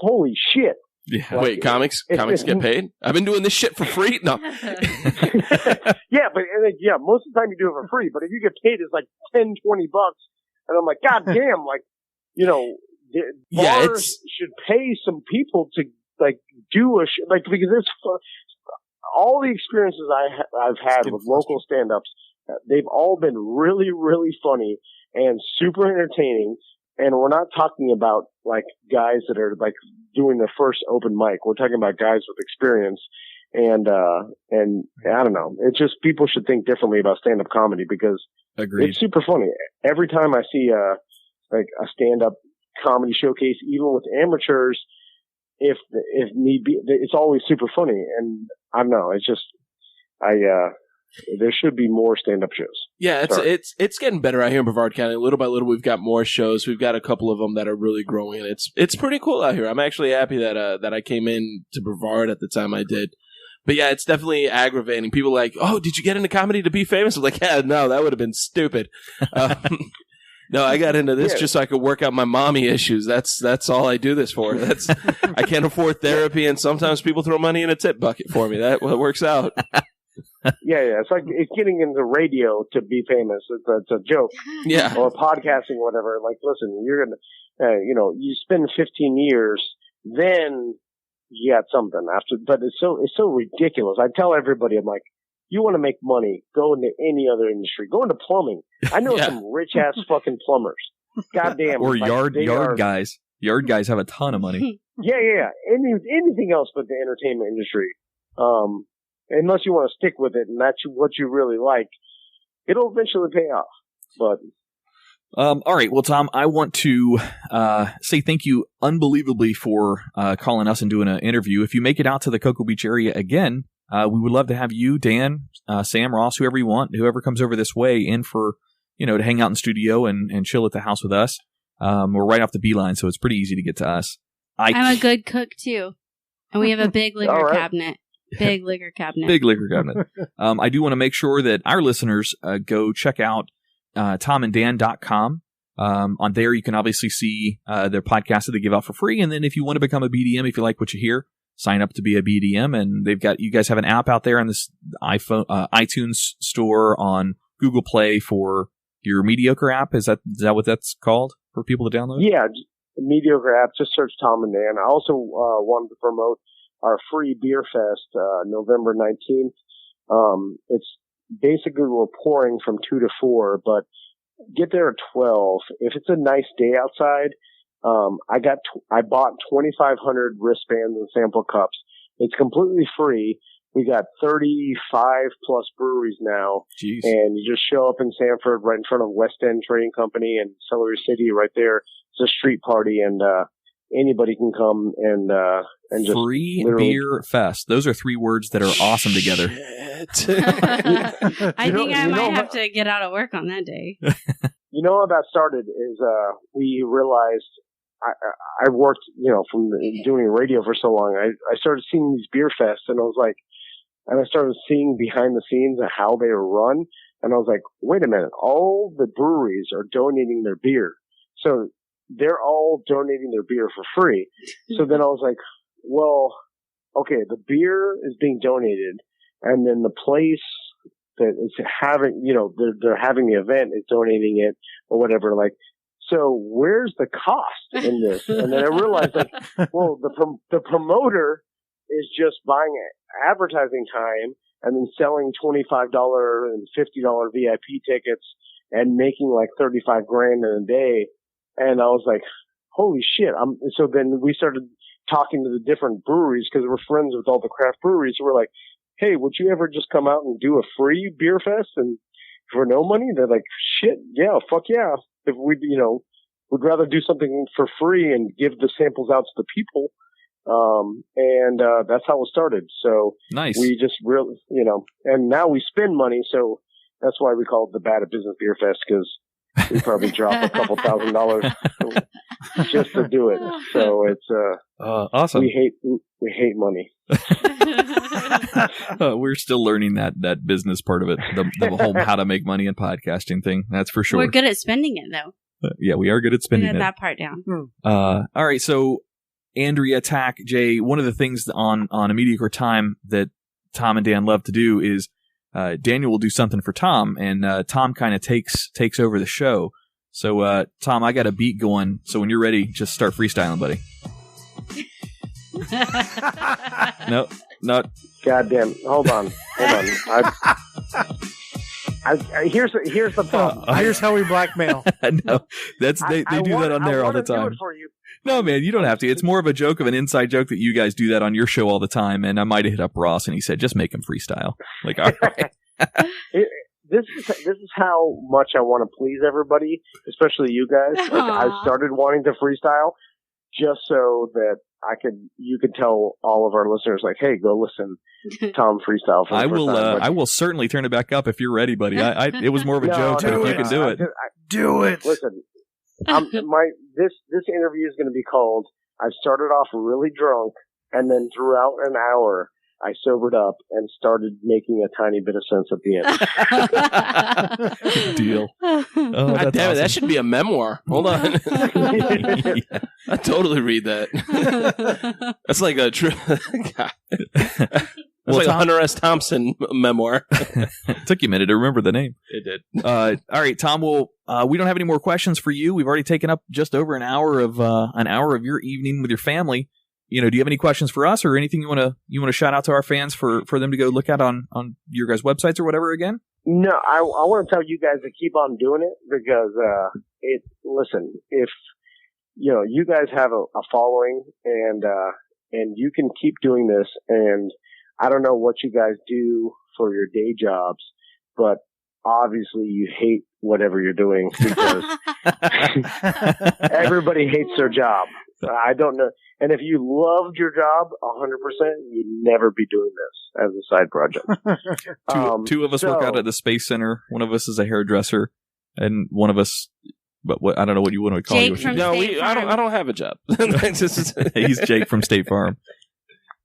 holy shit. Yeah. Wait, comics get paid? I've been doing this shit for free? No. Yeah, but most of the time you do it for free, but if you get paid, it's like $10, $20, and I'm like, God damn, like, bars should pay some people to, like, do a like, because it's all the experiences I've had with local stand-ups, they've all been really, really funny and super entertaining. And we're not talking about, like, guys that are, like, doing their first open mic. We're talking about guys with experience. And I don't know. It's just, people should think differently about stand-up comedy, because Agreed. It's super funny. Every time I see a stand-up comedy showcase, even with amateurs, if need be, it's always super funny. And I don't know. It's just, there should be more stand-up shows. Yeah, it's getting better out here in Brevard County. Little by little, we've got more shows. We've got a couple of them that are really growing, and it's pretty cool out here. I'm actually happy that I came in to Brevard at the time I did. But yeah, it's definitely aggravating. People are like, oh, did you get into comedy to be famous? I'm like, yeah, no, that would have been stupid. No, I got into this just so I could work out my mommy issues. That's all I do this for. I can't afford therapy, and sometimes people throw money in a tip bucket for me. That works out. Yeah. It's like, it's getting into radio to be famous. It's a joke. Yeah. Or podcasting, whatever. Like, listen, you're gonna, you spend 15 years, then you got something after. But it's so ridiculous. I tell everybody, I'm like, you want to make money, go into any other industry. Go into plumbing. I know some rich ass fucking plumbers. Goddamn. Or yard guys. Yard guys have a ton of money. Yeah. Anything else but the entertainment industry. Unless you want to stick with it and that's what you really like, it'll eventually pay off. But all right. Well, Tom, I want to say thank you unbelievably for calling us and doing an interview. If you make it out to the Cocoa Beach area again, we would love to have you, Dan, Sam, Ross, whoever you want, whoever comes over this way in for, to hang out in studio and chill at the house with us. We're right off the Beeline, so it's pretty easy to get to us. I'm a good cook, too. And we have a big liquor cabinet. Big liquor cabinet. Big liquor cabinet. I do want to make sure that our listeners go check out tomanddan.com. On there, you can obviously see their podcast that they give out for free. And then if you want to become a BDM, if you like what you hear, sign up to be a BDM. And you guys have an app out there on this iTunes store, on Google Play for your mediocre app. Is that what that's called for people to download? Yeah, mediocre app. Just search Tom and Dan. I also wanted to promote our free beer fest, November 19th. It's basically, we're pouring from 2 to 4, but get there at 12. If it's a nice day outside, I bought 2,500 wristbands and sample cups. It's completely free. We got 35 plus breweries now. Jeez. And you just show up in Sanford, right in front of West End Trading Company and Celery City, right there. It's a street party, and anybody can come and just free beer fest. Those are 3 words that are awesome together. I think I might have to get out of work on that day. You know how that started is we realized I worked, from doing radio for so long. I started seeing these beer fests, and I started seeing behind the scenes of how they were run, and I was like, wait a minute, all the breweries are donating their beer, so they're all donating their beer for free. So then I was like, well, okay, the beer is being donated, and then the place that is having, they're having the event is donating it or whatever. Like, so where's the cost in this? And then I realized, well, the promoter is just buying advertising time and then selling $25 and $50 VIP tickets and making like $35,000 in a day. And I was like, holy shit. So then we started talking to the different breweries because we're friends with all the craft breweries. So we're like, hey, would you ever just come out and do a free beer fest and for no money? They're like, shit, yeah, fuck yeah. If we, would rather do something for free and give the samples out to the people. And that's how it started. So nice. We just really, and now we spend money. So that's why we call it the Bad at Business Beer Fest, because we probably drop a couple $1,000 just to do it. So it's, awesome. We hate money. We're still learning that business part of it, the whole how to make money in podcasting thing. That's for sure. We're good at spending it, though. Yeah, we are good at spending we got it. that part down. All right, so Andrea, Tack, Jay, one of the things on A Mediocre Time that Tom and Dan love to do is Daniel will do something for Tom, and Tom kind of takes over the show. So, Tom, I got a beat going, so when you're ready, just start freestyling, buddy. No. Goddamn! Hold on. Here's the problem. Here's how we blackmail. No, they do that on there all the time. Do it for you. No, man, you don't have to. It's more of a joke, of an inside joke that you guys do that on your show all the time. And I might have hit up Ross, and he said, "Just make him freestyle." Like, all right. This is how much I want to please everybody, especially you guys. Like, I started wanting to freestyle just so that you could tell all of our listeners, like, hey, go listen to Tom freestyle. For the first time. I will certainly turn it back up if you're ready, buddy. It was more of a joke, but if you can do it, do it. Listen, this interview is going to be called. I started off really drunk, and then throughout an hour, I sobered up and started making a tiny bit of sense at the end. Deal. God damn it, awesome. that should be a memoir. Hold on. Yeah. I totally read that. That's like a true. It's like a Hunter S. Thompson memoir. Took you a minute to remember the name. It did. All right, Tom. Well, we don't have any more questions for you. We've already taken up just over an hour of your evening with your family. Do you have any questions for us, or anything you want to shout out to our fans for them to go look at on your guys' websites or whatever again? No, I want to tell you guys to keep on doing it, because listen, if you guys have a following, and you can keep doing this, and I don't know what you guys do for your day jobs, but obviously you hate whatever you're doing, because everybody hates their job. I don't know. And if you loved your job 100%, you'd never be doing this as a side project. Two of us work out at the Space Center. One of us is a hairdresser, and one of us, but I don't know what you want to call Jake you. from No, State Farm. I don't have a job. He's Jake from State Farm.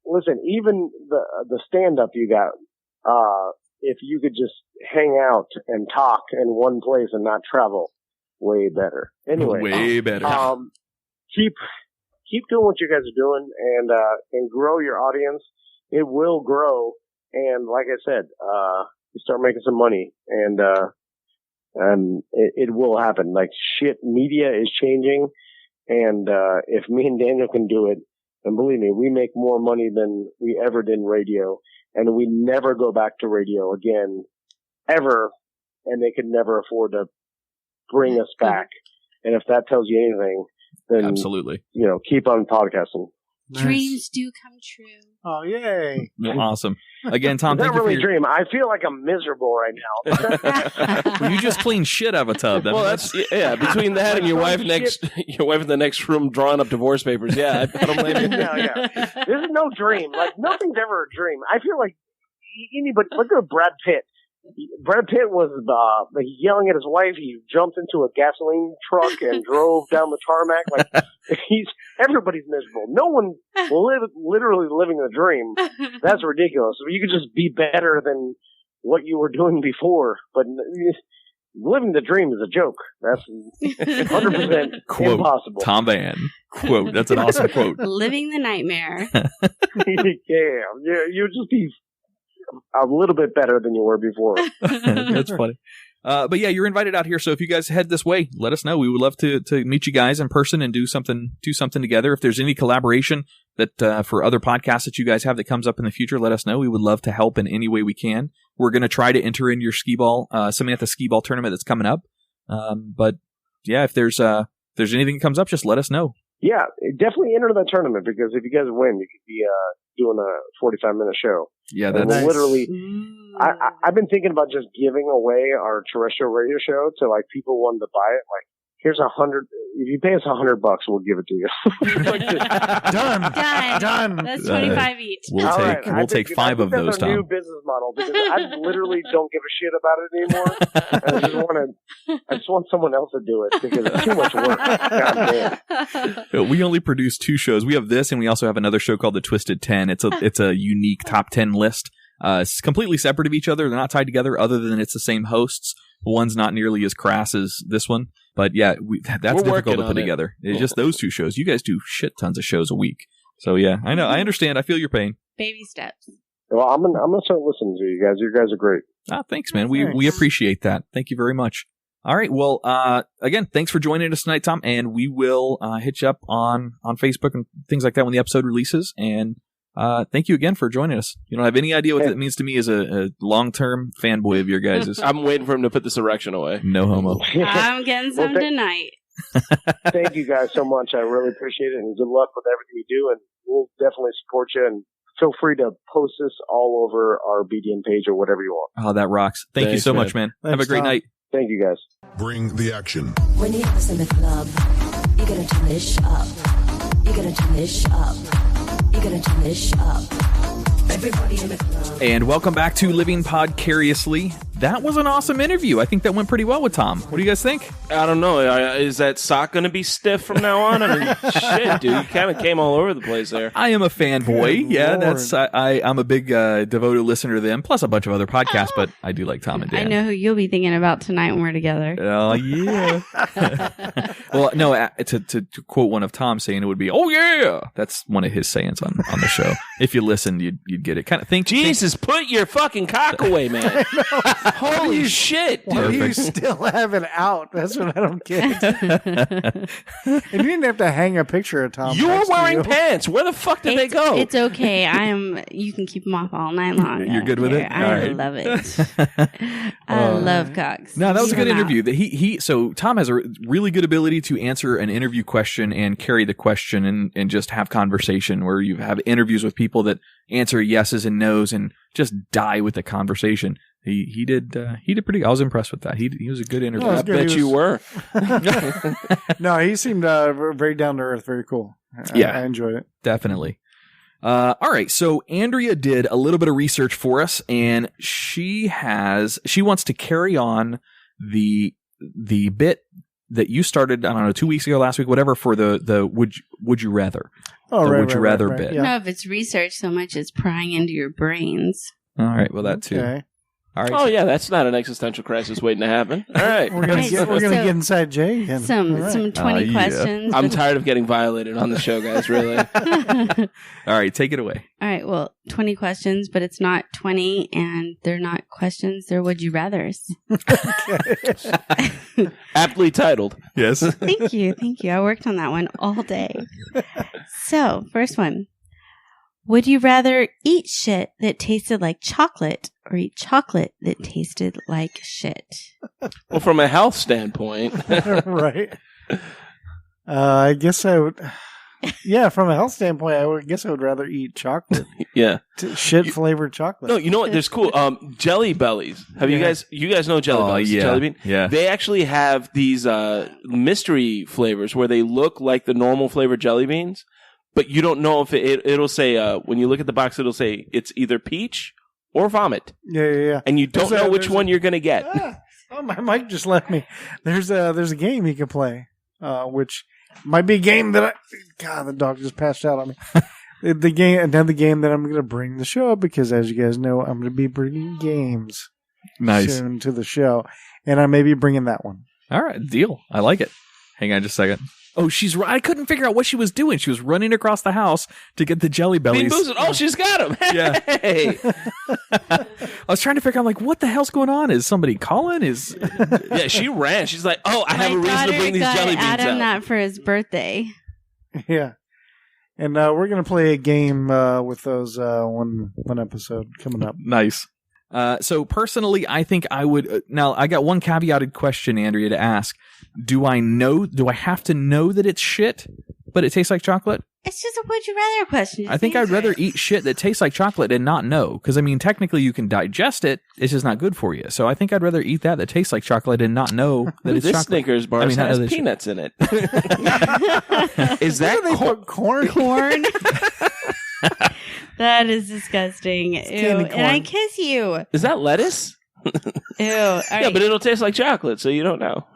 Listen, even the stand-up you got, if you could just hang out and talk in one place and not travel, way better. Anyway, way better. Keep doing what you guys are doing, and grow your audience. It will grow, and like I said, you start making some money, and it will happen. Like, shit, media is changing, and if me and Daniel can do it, and believe me, we make more money than we ever did in radio, and we never go back to radio again, ever, and they could never afford to bring us back. And if that tells you anything, then absolutely, keep on podcasting. Nice. Dreams do come true. Oh, yay. Well, awesome. Again, Tom, It's thank not you for really a dream. I feel like I'm miserable right now. Well, you just clean shit out of a tub. Well, that's between that and your wife in the next room drawing up divorce papers. Yeah, I don't blame you. Yeah. This is no dream. Like, nothing's ever a dream. I feel like anybody. Look at Brad Pitt. Brad Pitt was yelling at his wife. He jumped into a gasoline truck and drove down the tarmac. Like, everybody's miserable. No one literally living the dream. That's ridiculous. You could just be better than what you were doing before. But living the dream is a joke. That's 100% quote, impossible. Tom Vann. Quote. That's an awesome quote. Living the nightmare. Yeah, you'd just be a little bit better than you were before. That's funny. But yeah, you're invited out here. So if you guys head this way, let us know. We would love to meet you guys in person and do something together. If there's any collaboration that for other podcasts that you guys have that comes up in the future, let us know. We would love to help in any way we can. We're going to try to enter in your Samantha skee ball tournament that's coming up. But yeah, if there's anything that comes up, just let us know. Yeah, definitely enter that tournament because if you guys win, you could be doing a 45-minute show. Yeah, And that's we'll nice. literally. I've been thinking about just giving away our terrestrial radio show to like people wanting to buy it. Like, here's 100. If you pay us $100, we'll give it to you. Done. Done. That's 25 each. We'll All take right, we'll take 5 of those, That's our new Tom. business model because I literally don't give a shit about it anymore. I just want someone else to do it because it's too much work. God damn. We only produce 2 shows. We have this, and we also have another show called The Twisted 10. It's a unique top 10 list. It's completely separate of each other. They're not tied together, other than it's the same hosts. One's not nearly as crass as this one, but yeah, that's We're difficult working to put on it. together. It's just those 2 shows. You guys do shit tons of shows a week, so yeah, I know, I understand. I feel your pain. Baby steps. Well, I'm gonna start listening to you guys. You guys are great. Thanks, man. We appreciate that. Thank you very much. All right. Well, again, thanks for joining us tonight, Tom. And we will hit you up on Facebook and things like that when the episode releases. And thank you again for joining us. You don't have any idea what that means to me as a long-term fanboy of your guys'. I'm waiting for him to put this erection away. No homo. I'm getting some tonight. Thank you guys so much. I really appreciate it, and good luck with everything you do. And we'll definitely support you. And feel free to post this all over our BDM page or whatever you want. Oh, that rocks. Thank you Thanks, so man. much, man. Thanks, Have a great Tom. night. Thank you guys. Bring the action. When you have us in the club, you're gonna turn this up. You're gonna turn this up. You're gonna turn this up. Everybody in the club. And welcome back to Living Podcariously. That was an awesome interview. I think that went pretty well with Tom. What do you guys think? I don't know. Is that sock going to be stiff from now on? I mean, shit, dude. You kind of came all over the place there. I am a fanboy. Good Yeah, Lord. that's I'm a big devoted listener to them, plus a bunch of other podcasts, but I do like Tom and Dan. I know who you'll be thinking about tonight when we're together. Oh, yeah. Well, no, to quote one of Tom's saying, it would be, oh, yeah. That's one of his sayings on the show. If you listened, you'd get it. Kind of think. Jesus, put your fucking cock away, man. Holy shit, Why do you Perfect. still have it out? That's what I don't get. And you didn't have to hang a picture of Tom. You were next to wearing you. pants. Where the fuck did they go? It's okay. You can keep them off all night long. You're good with it? I All right. love it. I love cocks. No, that was a good Keep 'em out. interview. So Tom has a really good ability to answer an interview question and carry the question and just have conversation where you have interviews with people that answer yeses and nos and just die with the conversation. He did pretty. I was impressed with that. He was a good interview. Oh, I that's good. bet He you was- were. No, he seemed very down to earth, very cool. Yeah. I enjoyed it. Definitely. All right. So Andrea did a little bit of research for us, and she wants to carry on the bit that you started, I don't know, 2 weeks ago, last week, whatever, for the would you rather. Oh, The right, would you right, rather right, bit. I Yeah. don't know if it's research so much as prying into your brains. All right. Well, that too. Okay. All right. Oh, yeah, that's not an existential crisis waiting to happen. All right. We're gonna Right, get so- get inside Jay again. Some All right. 20 yeah. questions. I'm but- tired of getting violated on the show, guys, really. All right. Take it away. All right, well, 20 questions, but it's not 20, and they're not questions. They're would you rathers. Aptly titled. Yes. Thank you. Thank you. I worked on that one all day. So, first one. Would you rather eat shit that tasted like chocolate or eat chocolate that tasted like shit? Well, from a health standpoint, Right. I guess I would. Yeah, from a health standpoint, I would rather eat chocolate, yeah. shit flavored chocolate. No, you know what? There's cool. Jelly Bellies. Have you guys know Jelly Bellies? yeah. Jelly bean? Yeah. They actually have these mystery flavors where they look like the normal flavored jelly beans, but you don't know if it'll say when you look at the box, it'll say it's either peach or vomit, Yeah. and you don't know which there's one you're gonna get. Oh, my mic just left me. There's a game you can play, which might be a game that God, the dog just passed out on me. Another game that I'm going to bring to the show because, as you guys know, I'm going to be bringing games Nice. soon to the show, and I may be bringing that one. All right. Deal. I like it. Hang on just a second. Oh, I couldn't figure out what she was doing. She was running across the house to get the Jelly Bean Bellies. Boozled. Oh, she's got him. Yeah. Hey. I was trying to figure out, like, what the hell's going on? Is somebody calling? Yeah, she ran. She's like, oh, I have a reason to bring these got jelly beans Adam out. that for his birthday. Yeah, and we're going to play a game with those one episode coming up. Nice. So personally, I think I would. Now, I got one caveated question, Andrea, to ask. Do I have to know that it's shit, but it tastes like chocolate? It's just a would you rather question. I think I'd rather eat shit that tastes like chocolate and not know. Because, I mean, technically you can digest it. It's just not good for you. So I think I'd rather eat that tastes like chocolate and not know that it's this chocolate. Snickers bar has peanuts in it. Is that corn? Corn? That is disgusting. Ew. candy corn. And I kiss you. Is that lettuce? Ew. All right. Yeah, but it'll taste like chocolate, so you don't know.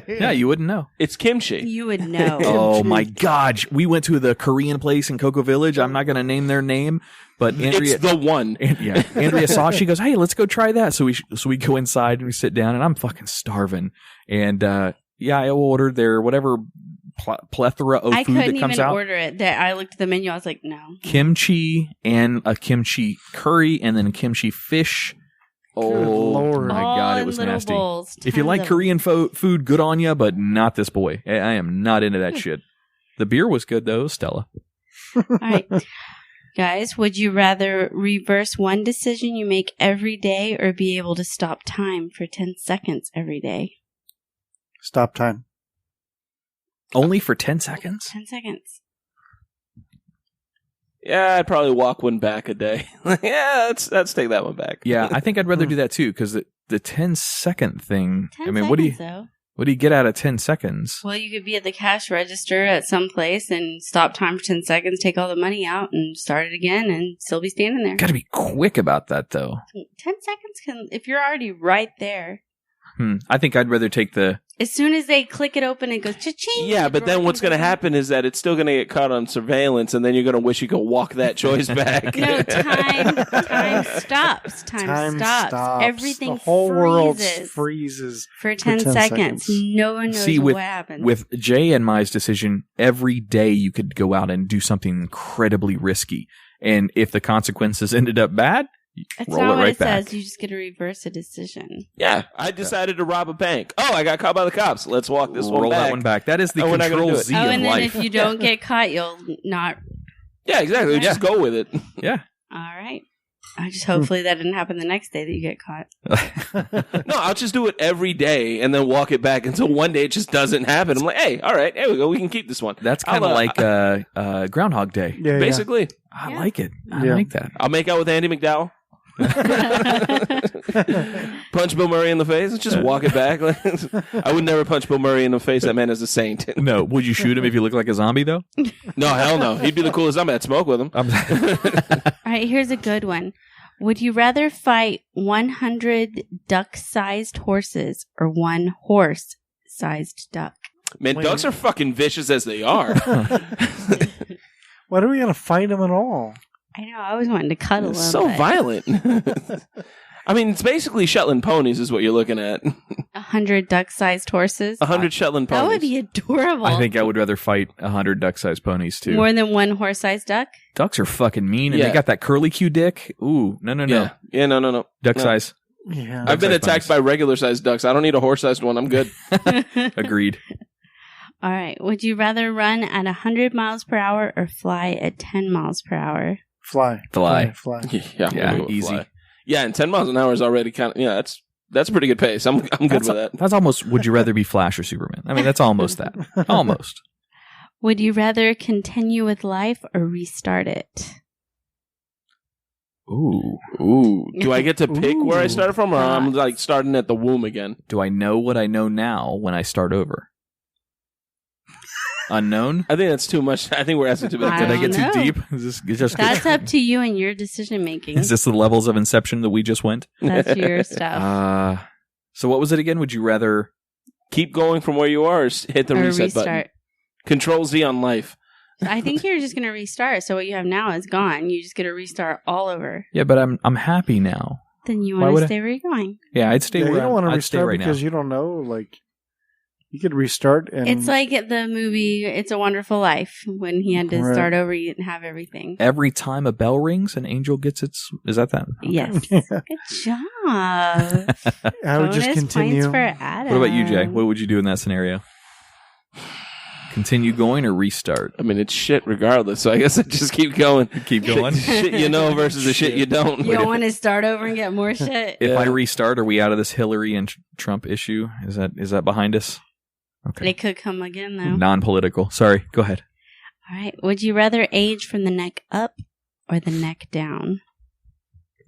Yeah, you wouldn't know. It's kimchi. You would know. Oh my God. We went to the Korean place in Cocoa Village. I'm not going to name their name, but Andrea. It's the one. Andrea saw it. She goes, hey, let's go try that. So we go inside and we sit down and I'm fucking starving. And, I ordered their whatever plethora of I food that couldn't comes even out. order it. That I looked at the menu. I was like, no. Kimchi and a kimchi curry and then a kimchi fish. Oh Lord. my All God, it in was little nasty. bowls, If you tons like of Korean food, good on you, but not this boy. I am not into that shit. The beer was good though, Stella. All right. Guys, would you rather reverse one decision you make every day or be able to stop time for 10 seconds every day? Stop time. Only for 10 seconds? 10 seconds. Yeah, I'd probably walk one back a day. Yeah, let's take that one back. Yeah, I think I'd rather do that too, because the 10-second thing. 10 I mean, seconds, though. what do you get out of 10 seconds? Well, you could be at the cash register at some place and stop time for 10 seconds, take all the money out, and start it again and still be standing there. Got to be quick about that though. 10 seconds can, if you're already right there. I think I'd rather take the. As soon as they click it open, it goes cha-ching. Yeah, but then what's going to happen is that it's still going to get caught on surveillance, and then you're going to wish you could walk that choice back. No, time stops. Time stops. Everything the whole world freezes freezes for 10 seconds. No one knows what happens. With Jay and Mai's decision, every day you could go out and do something incredibly risky. And if the consequences ended up bad, That's roll not it what right it back. says. You just get to reverse a decision. Yeah, I decided to rob a bank. Oh, I got caught by the cops. Let's walk this one Roll back. that one back. That is the Oh, we're not gonna control do it. Z Oh, of and then life. if you don't get caught, you'll not. Yeah, exactly. Just go with it. Yeah. All right. I just hopefully that didn't happen the next day that you get caught. No, I'll just do it every day and then walk it back until one day it just doesn't happen. I'm like, hey, all right, there we go. We can keep this one. That's kind of like Groundhog Day. Yeah, basically. I Yeah. like it. I Yeah. like that. I'll make out with Andy McDowell. Punch Bill Murray in the face and just walk it back. I would never punch Bill Murray in the face. That man is a saint. No, would you shoot him if you look like a zombie though? No, hell no. He'd be the coolest zombie. I'd smoke with him. All right, here's a good one. Would you rather fight 100 duck-sized horses or one horse-sized duck? Man, Wait. ducks are fucking vicious as they are. Why do we gotta fight them at all? I know. I always wanted to cuddle It's them. so but violent. I mean, it's basically Shetland ponies is what you're looking at. 100 duck-sized horses. 100 Shetland ponies. That would be adorable. I think I would rather fight 100 duck-sized ponies too. More than one horse-sized duck? Ducks are fucking mean, and Yeah. they got that curly Q dick. Ooh, no. Yeah, no. Duck No. size. Yeah. I've been Duck-sized attacked by regular-sized ducks. I don't need a horse-sized one. I'm good. Agreed. All right. Would you rather run at 100 miles per hour or fly at 10 miles per hour? Fly. Fly. Yeah, Yeah, we'll go with easy. fly. Yeah, and 10 miles an hour is already kind of, that's a pretty good pace. I'm good with that. That's almost, would you rather be Flash or Superman? I mean, that's almost that. Almost. Would you rather continue with life or restart it? Ooh. Ooh. Do I get to pick where I Ooh. started from, or I'm like starting at the womb again? Do I know what I know now when I start over? Unknown? I think that's too much. I think we're asking too much. I Did I don't get know. too deep? Is this That's up to you and your decision making. Is this the levels of Inception that we just went? That's your stuff. So what was it again? Would you rather? Keep going from where you are or hit the or reset restart. button. Control Z on life. I think you're just going to restart. So what you have now is gone. You just get to restart all over. Yeah, but I'm happy now. Then you Why want would to I- stay where you're going. Yeah, I'd stay Yeah, where you don't want to I'd stay restart right because now. you don't know. Like, you could restart and It's like the movie It's a Wonderful Life when he had to Right. start over. He didn't have everything. Every time a bell rings, an angel gets its. Is that that? Yes. Yeah. Good job. I would just Bonus continue. points for Adam. What about you, Jay? What would you do in that scenario? Continue going or restart? I mean, it's shit regardless, so I guess I just keep going. Keep going. Shit you know versus the shit you don't. You don't want to start over and get more shit? If Yeah. I restart, are we out of this Hillary and Trump issue? Is that behind us? Okay. They could come again, though. Non-political. Sorry. Go ahead. All right. Would you rather age from the neck up or the neck down?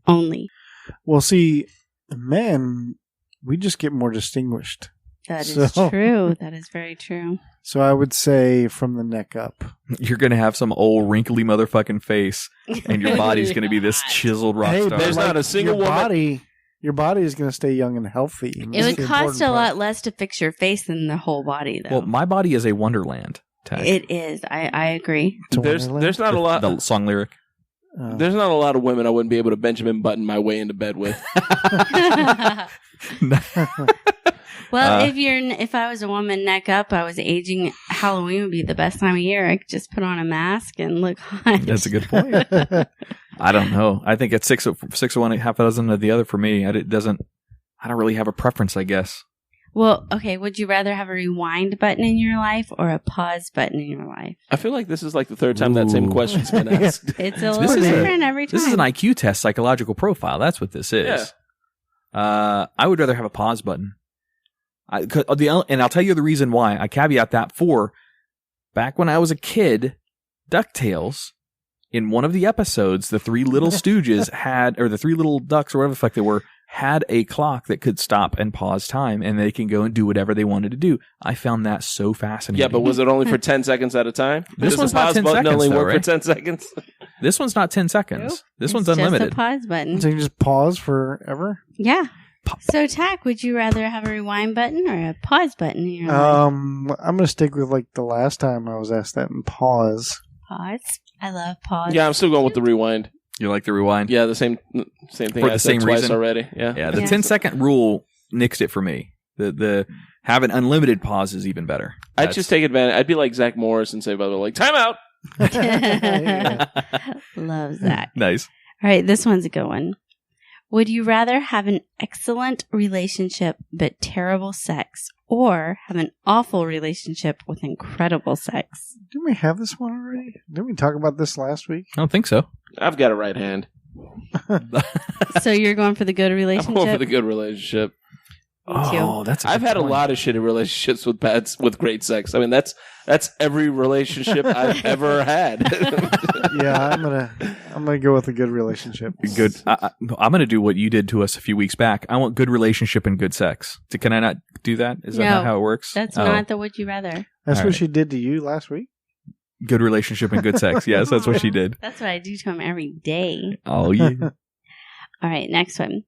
Only. Well, see, men, we just get more distinguished. That is true. That is very true. So I would say from the neck up. You're going to have some old wrinkly motherfucking face, and your body's going to be this chiseled rock star. there's not a single woman. Your body is going to stay young and healthy. It would cost a lot less to fix your face than the whole body, though. Well, my body is a wonderland. Tag. It is. I agree. There's not a lot. The song lyric. There's not a lot of women I wouldn't be able to Benjamin Button my way into bed with. Well, if I was a woman neck up, I was aging. Halloween would be the best time of year. I could just put on a mask and look hot. That's a good point. I don't know. I think it's 6 of one, half a dozen of the other for me. I don't really have a preference, I guess. Well, okay. Would you rather have a rewind button in your life or a pause button in your life? I feel like this is like the third time that same question's been asked. It's a little different every time. This is an IQ test, psychological profile. That's what this is. Yeah. I would rather have a pause button. And I'll tell you the reason why. I caveat that for back when I was a kid, DuckTales, in one of the episodes, the three little stooges or the three little ducks or whatever the fuck they were, had a clock that could stop and pause time, and they can go and do whatever they wanted to do. I found that so fascinating. Yeah, but was it only for 10 seconds at a time? This one's the pause not 10 button seconds, only though, work right? for 10 seconds? This one's not 10 seconds. Nope. This one's It's unlimited. just a pause button. So you just pause forever? Yeah. So, Tack, would you rather have a rewind button or a pause button in your life? I'm going to stick with like the last time I was asked that and pause. Pause. I love pause. Yeah, I'm still going with the rewind. You like the rewind? Yeah, the same thing For I the said same twice reason? already. Yeah. Yeah, the 10-second rule nixed it for me. The having unlimited pause is even better. I'd just take advantage. I'd be like Zach Morris and say, by the way, like, time out. Love Zach. Nice. All right, this one's a good one. Would you rather have an excellent relationship but terrible sex, or have an awful relationship with incredible sex? Didn't we have this one already? Didn't we talk about this last week? I don't think so. I've got a right hand. So you're going for the good I'm relationship? going for the good relationship. Me too. Oh, that's. I've had a lot of shitty relationships with great sex. I mean, that's every relationship I've ever had. Yeah, I'm gonna go with a good relationship. Good. I'm going to do what you did to us a few weeks back. I want good relationship and good sex. Can I not do that? Is that not how it works? That's not the would you rather. That's All what right. she did to you last week? Good relationship and good sex. Yes, that's what she did. That's what I do to him every day. Oh, yeah. All right, next one.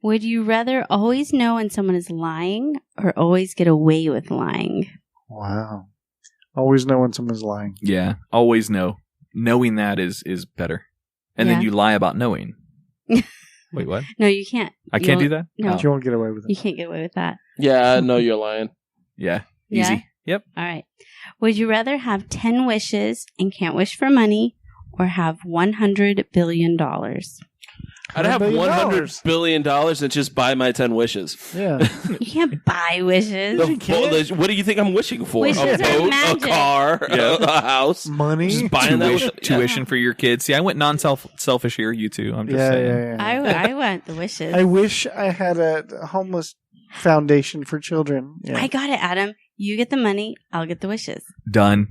Would you rather always know when someone is lying or always get away with lying? Wow. Always know when someone's lying. Yeah. Always know. Knowing that is better. And then Yeah. you lie about knowing. Wait, what? No, you can't. I can't do that? No. Oh. You won't get away with You it. can't get away with that. Yeah, I know you're lying. Yeah. Yeah? Easy. Yep. All right. Would you rather have 10 wishes and can't wish for money or have $100 billion? I'd have $100 $100 billion and just buy my 10 wishes. Yeah. You can't buy wishes. What do you think I'm wishing for? Wishes A are boat, magic. a car, a house. Money. Just buying that. Tuition for your kids. See, I went non-selfish here. You too. I'm just Yeah, saying. I want the wishes. I wish I had a homeless foundation for children. Yeah. I got it, Adam. You get the money. I'll get the wishes. Done.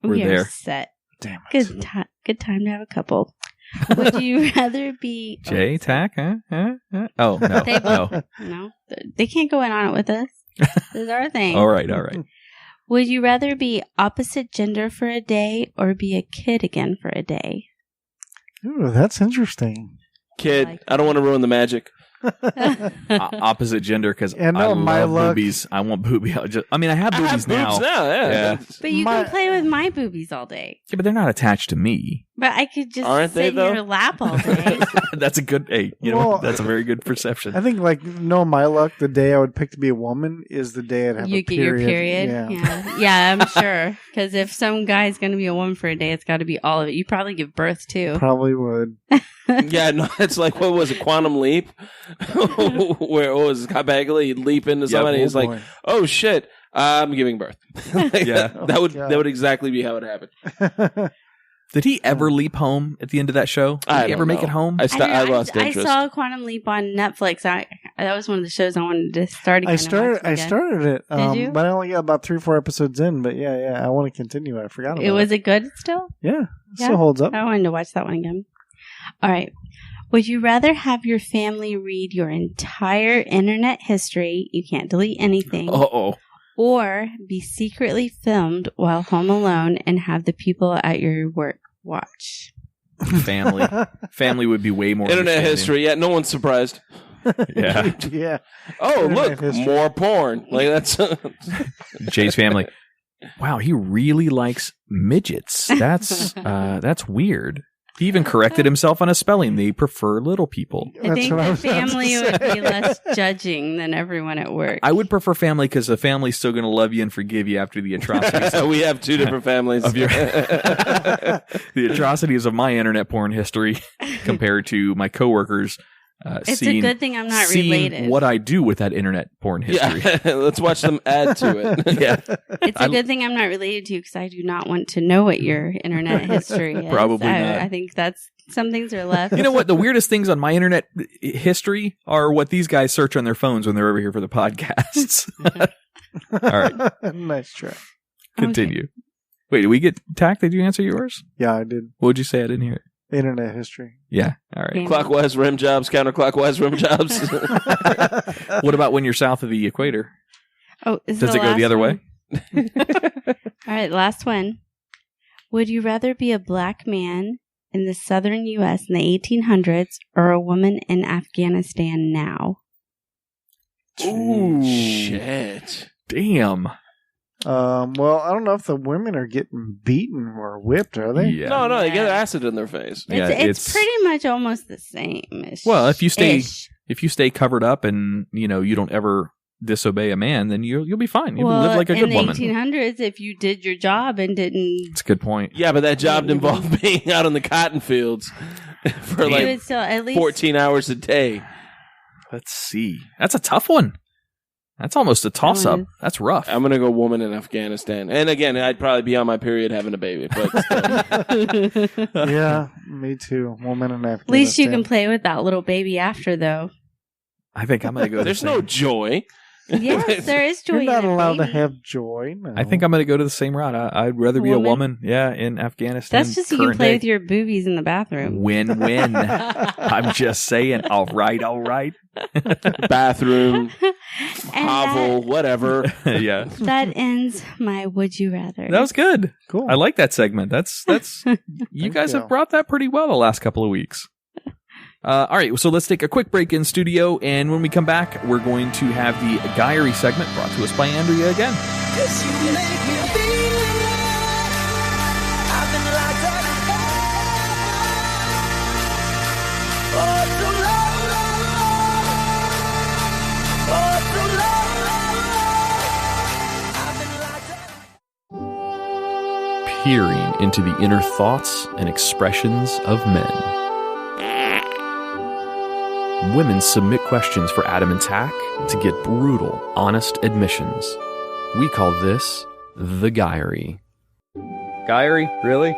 We're You're there. set. Damn it. Good time to have a couple. Would you rather be... Jay, Tack, huh? Oh, no. They No. both- No. They can't go in on it with us. This is our thing. All right. Would you rather be opposite gender for a day or be a kid again for a day? Ooh, that's interesting. Kid, I don't want to ruin the magic. Opposite gender because Yeah, no, I my love luck. boobies. I want boobies. I mean, I have boobies now. Yeah. But you My- can play with my boobies all day. Yeah, but they're not attached to me. But I could just Aren't they, sit in though? your lap all day. That's a good. Hey, you know Well, that's a very good perception. I think, like, no, my luck, the day I would pick to be a woman is the day I'd have You a get your period. period. Yeah, I'm sure. Because if some guy's going to be a woman for a day, it's got to be all of it. You probably give birth too. Probably would. Yeah, no, it's like, what was it, Quantum Leap? Where what was it, Scott Bagley? He'd leap into somebody. Oh, He's like, boy. oh shit, I'm giving birth. Like, Yeah. that would God. that would exactly be how it happened. Did he ever leap home at the end of that show? Did I he ever don't make know. it home? I lost I interest. saw Quantum Leap on Netflix. That was one of the shows I wanted to start again. I started it. Did you? But I only got about 3-4 episodes in. But yeah, I want to continue it. I forgot about it. Was it good still? Yeah, it still holds up. I wanted to watch that one again. All right. Would you rather have your family read your entire internet history? You can't delete anything. Uh-oh. Or be secretly filmed while home alone and have the people at your work watch. Family would be way more Internet understanding. history. Yeah, no one's surprised. Yeah. Yeah. Oh, Internet look, history. more porn. Like that's Jay's family. Wow, he really likes midgets. That's weird. He even corrected himself on a spelling. They prefer little people. I think what I the was about to family would say. be less judging than everyone at work. I would prefer family because the family's still going to love you and forgive you after the atrocities we have two different families. of your the atrocities of my internet porn history compared to my coworkers. It's a good thing I'm not seeing related. what I do with that internet porn history. Yeah, let's watch them add to it. Yeah. It's a good thing I'm not related to you because I do not want to know what your internet history is. Probably not. I think that's some things are left. You know what? The weirdest things on my internet history are what these guys search on their phones when they're over here for the podcasts. All right. Nice try. Continue. Wait, did we get Tack? Did you answer yours? Yeah, I did. What would you say? I didn't hear it. Internet history. Yeah. All right. Clockwise rim jobs, counterclockwise rim jobs. What about when you're south of the equator? Oh, is Does it go the other way? All right, last one. Would you rather be a black man in the southern U.S. in the 1800s or a woman in Afghanistan now? Ooh. Shit. Damn. Well, I don't know if the women are getting beaten or whipped, are they? Yeah. No, they get acid in their face. Yeah, It's pretty much almost the same. Well, if you stay covered up and you don't ever disobey a man, then you'll be fine. You'll live like a good woman. In the 1800s, if you did your job and didn't, That's a good point. Yeah, but that job involved being out in the cotton fields for you like would still at least 14 hours a day. Let's see. That's a tough one. That's almost a toss-up. That's rough. I'm going to go woman in Afghanistan. And again, I'd probably be on my period having a baby. But still. Yeah, me too. Woman in Afghanistan. At least you can play with that little baby after, though. I think I'm going to go. There's no joy. Yes, there is joy. You're not in a allowed to baby. have joy. No. I think I'm going to go to the same route. I'd rather be a Woman? woman. Yeah, in Afghanistan. That's just so you can current play day. with your boobies in the bathroom. Win-win. I'm just saying. All right. Bathroom, And hovel, whatever. Yeah. that ends my Would You Rather. That was good. Cool. I like that segment. That's you guys you. have brought that pretty well the last couple of weeks. All right, so let's take a quick break in studio, and when we come back, we're going to have the Diary segment brought to us by Andrea again. Peering into the inner thoughts and expressions of men. Women submit questions for Adam and Tack to get brutal, honest admissions. We call this the Diary. Diary? Really?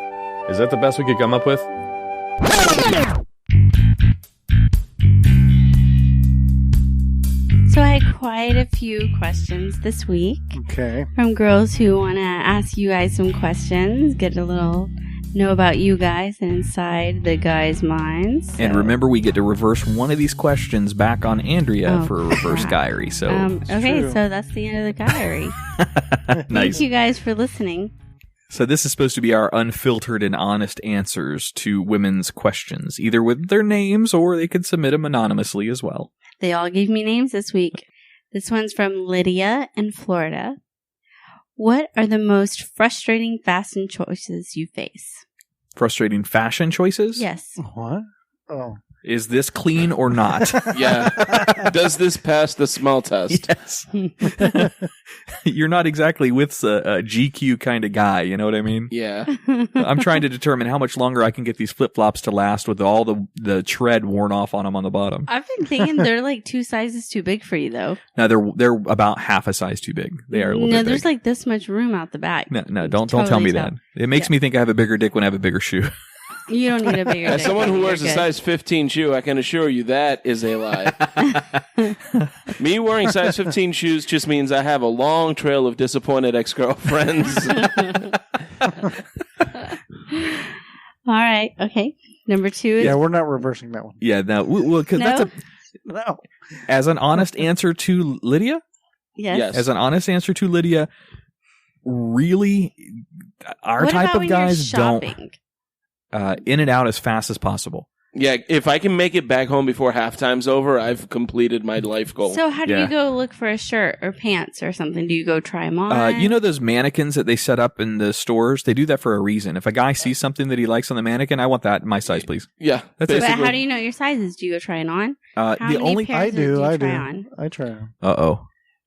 Is that the best we could come up with? So I had quite a few questions this week Okay. from girls who want to ask you guys some questions, get a little know about you guys and inside the guys' minds. And remember, we get to reverse one of these questions back on Andrea for a reverse crap. diary. So okay, true. so that's the end of the diary. nice. Thank you guys for listening. So this is supposed to be our unfiltered and honest answers to women's questions, either with their names or they could submit them anonymously as well. They all gave me names this week. This one's from Lydia in Florida. What are the most frustrating fashion choices you face? Frustrating fashion choices? Yes. What? Oh. Is this clean or not? Yeah. Does this pass the smell test? Yes. You're not exactly with a GQ kind of guy, you know what I mean? Yeah. I'm trying to determine how much longer I can get these flip-flops to last with all the tread worn off on them on the bottom. I've been thinking they're like 2 sizes too big for you, though. No, they're about half a size too big. They are a little No, bit there's big. like this much room out the back. No, don't Totally tell me tell. that. It makes me think I have a bigger dick when I have a bigger shoe. You don't need a bigger dick. As someone who You're wears a good. size 15 shoe, I can assure you that is a lie. Me wearing size 15 shoes just means I have a long trail of disappointed ex-girlfriends. All right. Okay. Number 2 is Yeah, we're not reversing that one. Yeah, no, because No? that's No. as an honest answer to Lydia. yes. Yes. As an honest answer to Lydia, really, our What type about of when you're guys don't shopping? in and out as fast as possible. Yeah, if I can make it back home before halftime's over, I've completed my life goal. So how do Yeah. you go look for a shirt or pants or something? Do you go try them on? You know those mannequins that they set up in the stores? They do that for a reason. If a guy sees something that he likes on the mannequin, I want that in my size, please. Yeah, That's But basically. how do you know your sizes? Do you go try it on? How The many only pairs I do do. you I try do. on? I try them.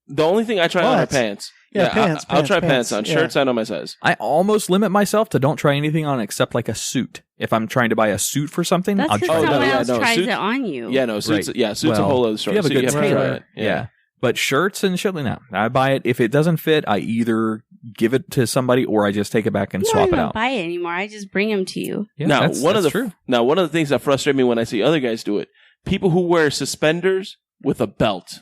The only thing I try on are What? pants. Yeah, pants, I'll try pants, pants on. yeah. Shirts, I know my size. I almost limit myself to don't try anything on except like a suit. If I'm trying to buy a suit for something, That's I'll because try no, someone yeah, else no, tries suits- it on you. Yeah, no, suits. Right. Yeah, suits a Well, whole other if story. you have a So good have to tailor. try it. Yeah. But shirts and shit like that, I buy it. If it doesn't fit, I either give it to somebody or I just take it back and You swap don't it even out. buy it anymore. I just bring them to you. Yeah, Now, that's one of the true. one of the things that frustrate me when I see other guys do it, people who wear suspenders with a belt.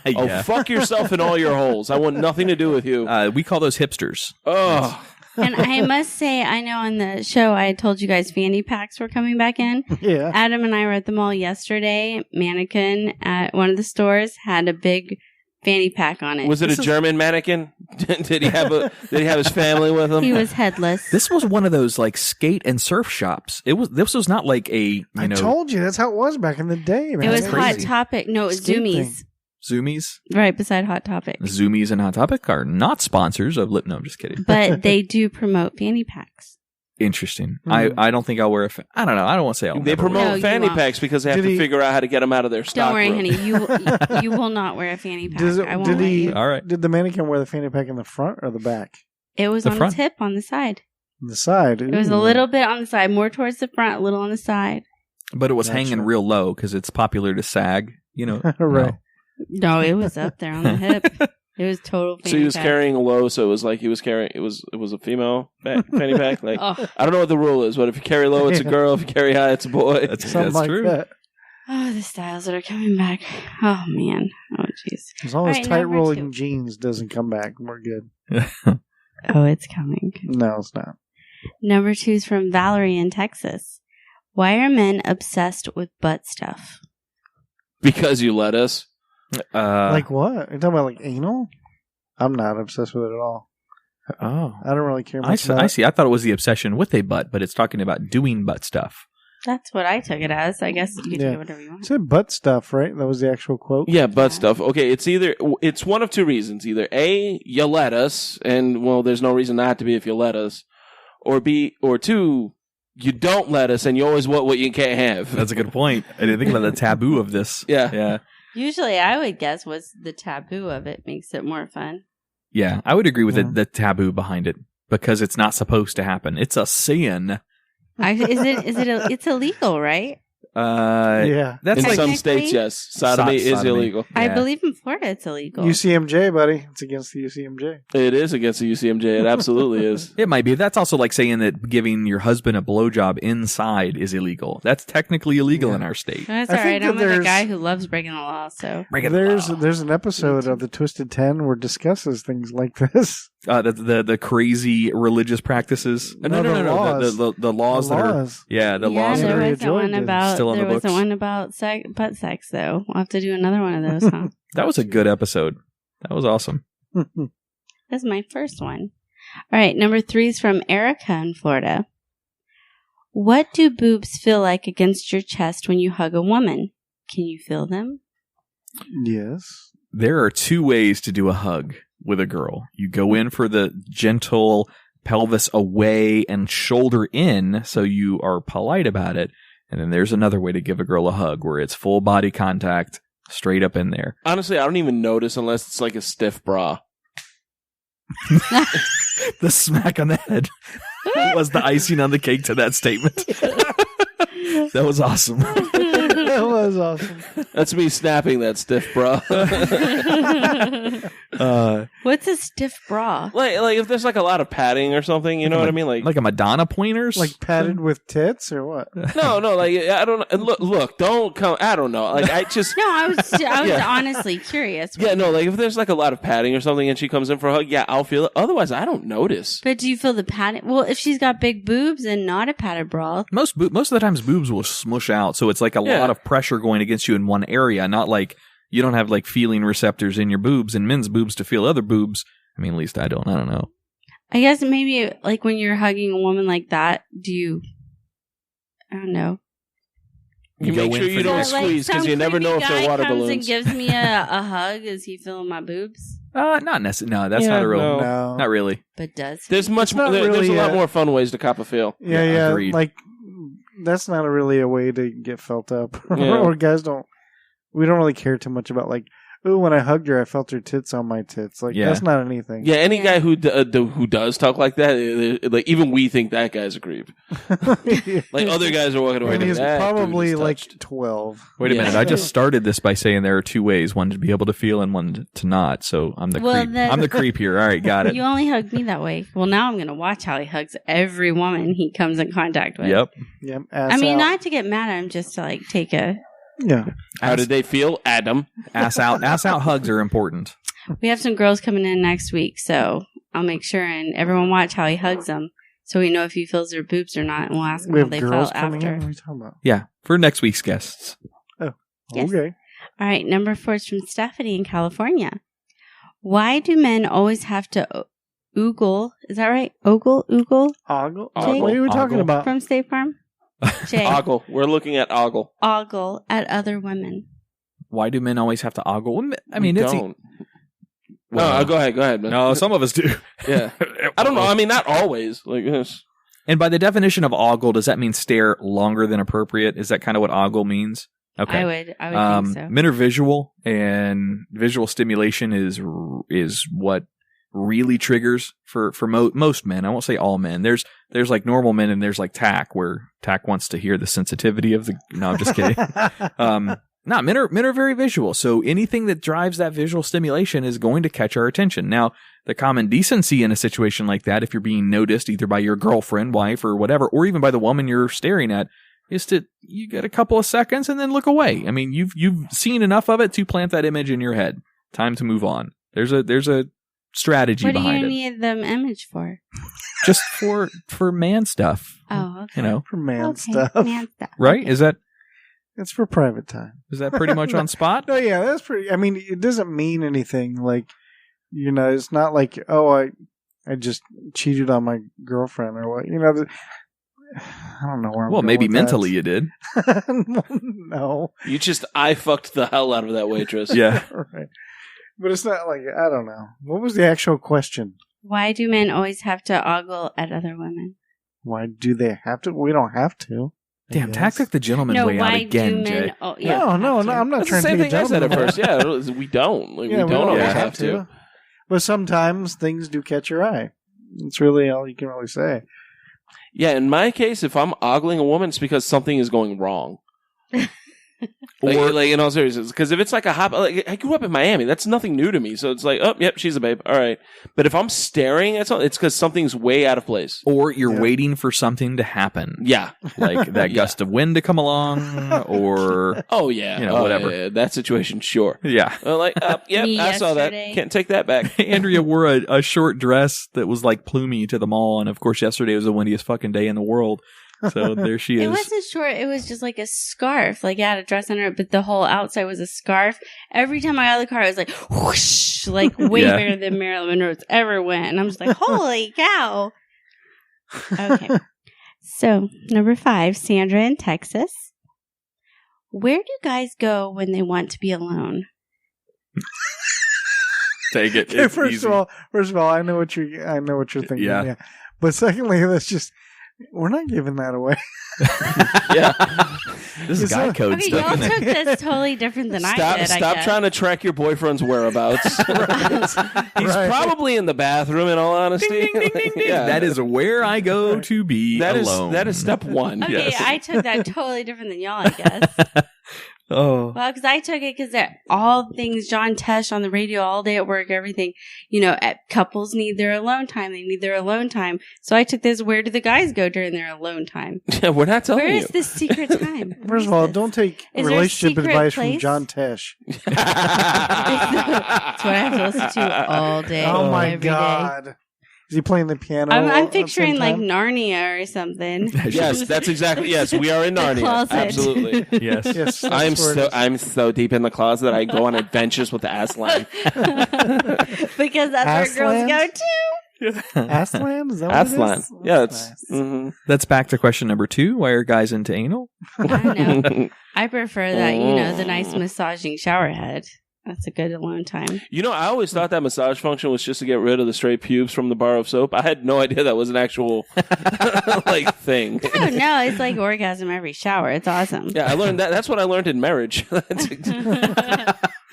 Oh, Yeah. fuck yourself in all your holes. I want nothing to do with you. We call those hipsters. Oh, And I must say, I know on the show I told you guys fanny packs were coming back in. Yeah. Adam and I were at the mall yesterday. Mannequin at one of the stores had a big fanny pack on it. was it a German mannequin? Did he have his family with him? He was headless. This was one of those like skate and surf shops. This was not like a I told you that's how it was back in the day, man. it was That's Hot crazy. Topic. No, it was Skate Zoomies. thing. Zoomies. Right beside Hot Topic. Zoomies and Hot Topic are not sponsors of Lip. No, I'm just kidding. But they do promote fanny packs. Interesting. Hmm. I don't think I'll wear I don't know. I don't want to say I'll They never wear promote No, you fanny won't. packs because they have Did to he- figure out how to get them out of their stock Don't worry, room. honey. You will not wear a fanny pack. I won't did let he? you. it. All right. Did the mannequin wear the fanny pack in the front or the back? It was The on front. its hip on the side. The side. It was a little bit on the side, more towards the front, a little on the side. But it was Gotcha. hanging real low because it's popular to sag. You know. Right. No, it was up there on the hip. It was total fanny So he was pack. carrying low, so it was like he was carrying. It was a female fanny pack. Like Oh. I don't know what the rule is, but if you carry low, it's a girl. If you carry high, it's a boy. That's Something like true. that. Oh, the styles that are coming back. Oh, man. Oh, jeez. As long as All right, tight number rolling 2. jeans doesn't come back, we're good. Oh, it's coming. No, it's not. Number 2 is from Valerie in Texas. Why are men obsessed with butt stuff? Because you let us. Like what? You're talking about like anal? I'm not obsessed with it at all. oh. I don't really care I much see, about I it. see. I thought it was the obsession with a butt, but it's talking about doing butt stuff. That's what I took it as. I guess you can Yeah. take it whatever you It want. said butt stuff, right? That was the actual quote. Yeah, butt Yeah. stuff. Okay, it's one of two reasons. Either A, you let us, and well, there's no reason not to be if you let us, or B, or two, you don't let us, and you always want what you can't have. That's a good point. I didn't think about the taboo of this. Yeah. Yeah. Usually, I would guess what's the taboo of it makes it more fun. Yeah. I would agree with Yeah. the taboo behind it because it's not supposed to happen. It's a sin. It's illegal, right? Yeah. That's In like some Technically- states, yes, sodomy is Sodomy. illegal. I Yeah. believe in Florida it's illegal. UCMJ, buddy. It's against the UCMJ. It is against the UCMJ. It absolutely is. It might be. That's also like saying that giving your husband a blowjob inside is illegal. That's technically illegal Yeah. in our state. That's I all think right. I'm that with a there's- guy who loves breaking the law, so There's an episode of the Twisted 10 where it discusses things like this. The crazy religious practices. No, the laws. The laws that are laws. the yeah, laws that there are Andrea wasn't Joy one did. about Still on there the wasn't books? one about butt sex though. We'll have to do another one of those, huh? that was a good episode. That was awesome. That's my first one. All right, number 3 is from Erica in Florida. What do boobs feel like against your chest when you hug a woman? Can you feel them? Yes. There are 2 ways to do a hug with a girl. You go in for the gentle pelvis away and shoulder in, so you are polite about it. And then there's another way to give a girl a hug where it's full body contact, straight up in there. Honestly, I don't even notice unless it's like a stiff bra. The smack on the head was the icing on the cake to that statement. That was awesome. That was awesome. That's me snapping that stiff bra. What's a stiff bra? like if there's like a lot of padding or something, you know what I mean? Like a Madonna pointers? Like padded with tits or what? No, like I don't look. Don't come. I don't know. Like I just. No, I was honestly curious. Yeah, no, like if there's like a lot of padding or something and she comes in for a hug, yeah, I'll feel it. Otherwise, I don't notice. But do you feel the padding? Well, if she's got big boobs and not a padded bra. Most of the times boobs will smush out, so it's like a lot of pressure going against you in one area, not like you don't have like feeling receptors in your boobs and men's boobs to feel other boobs. I mean, at least I don't know. I guess maybe like when you're hugging a woman like that, I don't know. You make sure you don't squeeze because you never know if they're water balloons. Comes and gives me a hug. Is he feeling my boobs? Not necessarily. No, that's not a real. No. Not really. But does he? There's much more. Really There's a lot more fun ways to cop a feel. Yeah. Agreed. Like that's not really a way to get felt up. Yeah. Or guys don't. We don't really care too much about like. Ooh, when I hugged her, I felt her tits on my tits. Like that's not anything. Yeah, any guy who does talk like that, like even we think that guy's a creep. Like other guys are walking away. And he's that probably dude is like touched. 12. Wait a minute. I just started this by saying there are two ways: one to be able to feel and one to not. So I'm the creep. I'm the creep here. All right, got it. You only hugged me that way. Well, now I'm going to watch how he hugs every woman he comes in contact with. Yep. Ass I mean, out. not to get mad at him, just to like take a. Yeah. How did they feel, Adam? Ass out hugs are important. We have some girls coming in next week, so I'll make sure and everyone watch how he hugs them, so we know if he feels their boobs or not, and we'll ask them We how have they girls felt coming after. in. What are you talking about? Yeah, for next week's guests. Oh, Yes. okay. All right, number 4 is from Stephanie in California. Why do men always have to oogle? Is that right? Oogle? Ogle? Jake? What are we talking Ogle. about? From State Farm? Jay. Ogle. We're looking at ogle. Ogle at other women. Why do men always have to ogle? I mean, We it's don't. No, go ahead, man. no. Some of us do. Yeah, I don't know. I mean, not always. Like this. And by the definition of ogle, does that mean stare longer than appropriate? Is that kind of what ogle means? Okay. I would think so. Men are visual, and visual stimulation is what really triggers for most men. I won't say all men. There's like normal men, and there's like Tack, where Tack wants to hear the sensitivity of the. No, I'm just kidding. No, men are very visual. So anything that drives that visual stimulation is going to catch our attention. Now, the common decency in a situation like that, if you're being noticed either by your girlfriend, wife, or whatever, or even by the woman you're staring at, is to you get a couple of seconds and then look away. I mean, you've seen enough of it to plant that image in your head. Time to move on. There's a strategy What do behind you it. need the image for? Just for man stuff. Oh, okay. You know, For man Okay, stuff. Man stuff. right? Okay. It's for private time. Is that pretty much on spot? No, yeah, that's pretty. I mean, it doesn't mean anything. Like, you know, it's not like, oh, I just cheated on my girlfriend or what. You know, I don't know where I'm Well, going maybe with mentally you did. that. No. You just I fucked the hell out of that waitress. Yeah. Right. But it's not like, I don't know. What was the actual question? Why do men always have to ogle at other women? Why do they have to? We don't have to. I Damn, guess. Tack took the gentleman No, way out why again, do men? Jay. Oh, yeah, No, have to. I'm not That's the trying to same take a thing I said at gentleman. first. Yeah, we don't. Like, Yeah, we don't always Yeah. have to. But sometimes things do catch your eye. It's really all you can really say. Yeah, in my case, if I'm ogling a woman, it's because something is going wrong. Like in all seriousness, because if it's like a hop, like I grew up in Miami, that's nothing new to me. So it's like, oh, yep, she's a babe. All right, but if I'm staring at something, it's because something's way out of place. Or you're Yeah. waiting for something to happen. Yeah. Like that gust of wind to come along, or Oh yeah. You know, Oh, whatever. yeah, that situation, sure. yeah. Like, yep, Me I saw that. yesterday. Can't take that back. Andrea wore a short dress that was like plumey to the mall, and of course, yesterday was the windiest fucking day in the world. So there she is. It wasn't short. It was just like a scarf. Like, I had a dress under it, but the whole outside was a scarf. Every time I got out of the car, it was like, whoosh, like way Yeah. bigger than Marilyn Monroe's ever went. And I'm just like, holy cow. Okay. So, number 5, Sandra in Texas. Where do guys go when they want to be alone? Take it. Okay, It's first easy. of all, I know what you're thinking. Yeah. Yeah. But secondly, that's just We're not giving that away. Yeah. This is guy code Okay, stuff. y'all Isn't it? took this totally different than I did. Stop trying to track your boyfriend's whereabouts. He's probably in the bathroom, in all honesty. Ding, ding, ding, ding. Yeah. That is where I go to be alone. That is step one. Okay, Yes. I took that totally different than y'all, I guess. Oh. Well, because I took it because they're all things John Tesh on the radio all day at work, everything. Couples need their alone time. They need their alone time. So I took this, where do the guys go during their alone time? Yeah, we're not telling Where you. is the secret time? First of all, don't take Is there a relationship secret advice place? from John Tesh. That's what I have to listen to all day. Oh my every day. God. Is he playing the piano? I'm at the picturing same like time? Narnia or something. Yes, that's exactly. Yes, we are in Narnia. closet. Absolutely. Yes. Yes, that's I'm so deep in the closet. I go on adventures with Aslan. Because that's where girls go too. Aslan? Is that what Aslan. it is? Yeah, That's it's. nice. Mhm. That's back to question number 2. Why are guys into anal? I know. I prefer that, the nice massaging shower head. That's a good alone time. I always thought that massage function was just to get rid of the stray pubes from the bar of soap. I had no idea that was an actual thing. Oh no, it's like orgasm every shower. It's awesome. Yeah, I learned that. That's what I learned in marriage.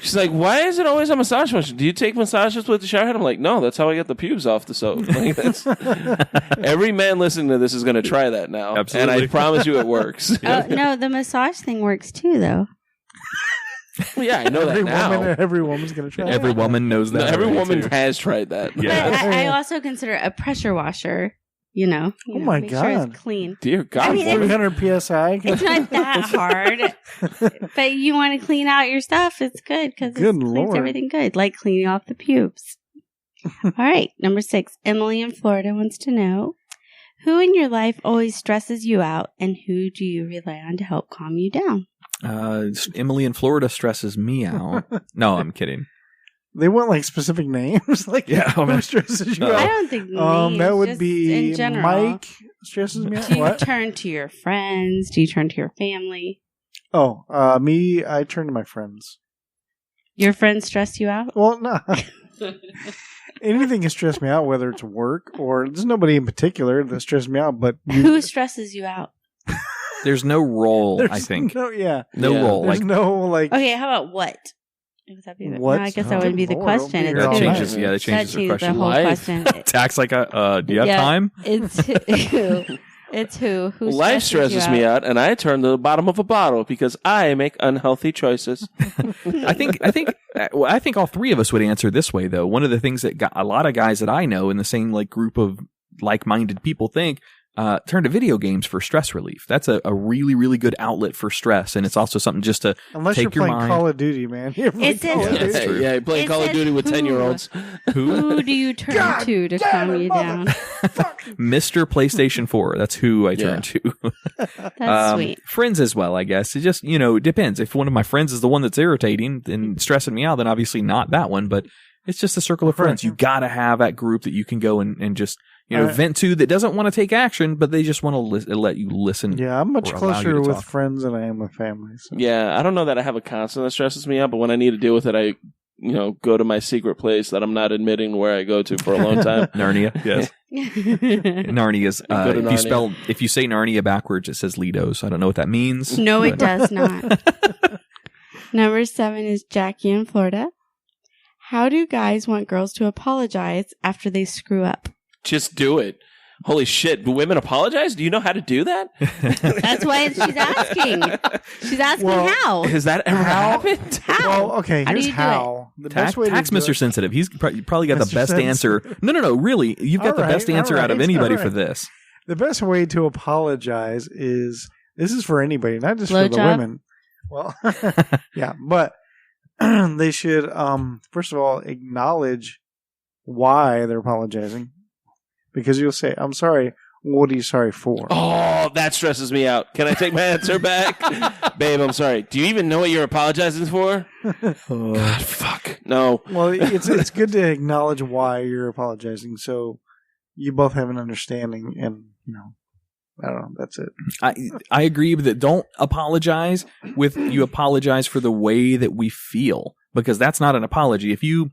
She's like, "Why is it always a massage function? Do you take massages with the shower head?" I'm like, "No, that's how I get the pubes off the soap." Like, every man listening to this is going to try that now, Absolutely. and I promise you, it works. No, the massage thing works too, though. Well, yeah, I know that now. Every woman's going to try Every that. woman knows that. Every already, woman too. has tried that. Yeah. But I also consider a pressure washer. Oh my make sure God. it's clean. Dear God, I mean, woman. 300 PSI. It's not that hard, but you want to clean out your stuff. It's good because it Good cleans Lord. everything good, like cleaning off the pubes. All right, number 6. Emily in Florida wants to know, who in your life always stresses you out, and who do you rely on to help calm you down? Emily in Florida stresses me out. No, I'm kidding. They want like specific names. Like, Yeah, who stresses you No. I out? don't think names, That would just be in general. Mike stresses me out. Do you What? turn to your friends? Do you turn to your family? Oh, me, I turn to my friends. Your friends stress you out? Well, no. Anything can stress me out, whether it's work or there's nobody in particular that stresses me out, but Who stresses you out? There's no role, there's I think. no, Yeah. role. there's Like, no like. Okay, how about what? Would that be What? No, I guess that Oh, wouldn't be the Lord, question. it'll be It's all that who. night. changes. Yeah, that That changes the changes question. the whole Life. question. Tax like a. Do you have Yeah. time? It's who. It's who. Who Life stresses stresses you me out, and I turn to the bottom of a bottle because I make unhealthy choices. I think all 3 of us would answer this way though. One of the things that a lot of guys that I know in the same group of like-minded people think turn to video games for stress relief. That's a really, really good outlet for stress, and it's also something just to Unless take you're your playing mind. Call of Duty, man. You're playing It says- Call of Yeah, Duty. that's true. Yeah, playing It Call of says Duty with who. 10-year-olds. Who do you turn God to damn calm it, you mother- down? Mr. PlayStation 4. That's who I turn to. That's sweet. Friends as well, I guess. It just, it depends. If one of my friends is the one that's irritating and stressing me out, then obviously not that one, but it's just a circle of friends. You got to have that group that you can go and just, vent to that doesn't want to take action, but they just want to let you listen. Yeah, I'm much or allow you closer to with talk. friends than I am with family. So. Yeah, I don't know that I have a constant that stresses me out, but when I need to deal with it, I, go to my secret place that I'm not admitting where I go to for a long time. Narnia, yes. Narnia is, Go to Narnia. if you say Narnia backwards, it says Lidos. I don't know what that means. No, it but- does not. Number 7 is Jackie in Florida. How do guys want girls to apologize after they screw up? Just do it. Holy shit. Do women apologize? Do you know how to do that? That's why she's asking. She's asking Well, how. Has that ever happened? How? Well, okay, How do here's you do how. The best way Tax to do Mr. it- Sensitive. He's probably got the Mr. best answer. Sensitive. No, really. You've got All the right, best answer all out of right, anybody all for right. this. The best way to apologize is this is for anybody, not just for the Blowjob? women. Well, yeah, but they should first of all acknowledge why they're apologizing, because you'll say, "I'm sorry." What are you sorry for? Oh, that stresses me out. Can I take my answer back? Babe, I'm sorry. Do you even know what you're apologizing for? God, fuck. No. Well, it's good to acknowledge why you're apologizing, so you both have an understanding, and I don't know. That's it. I agree that don't apologize with you apologize for the way that we feel, because that's not an apology. If you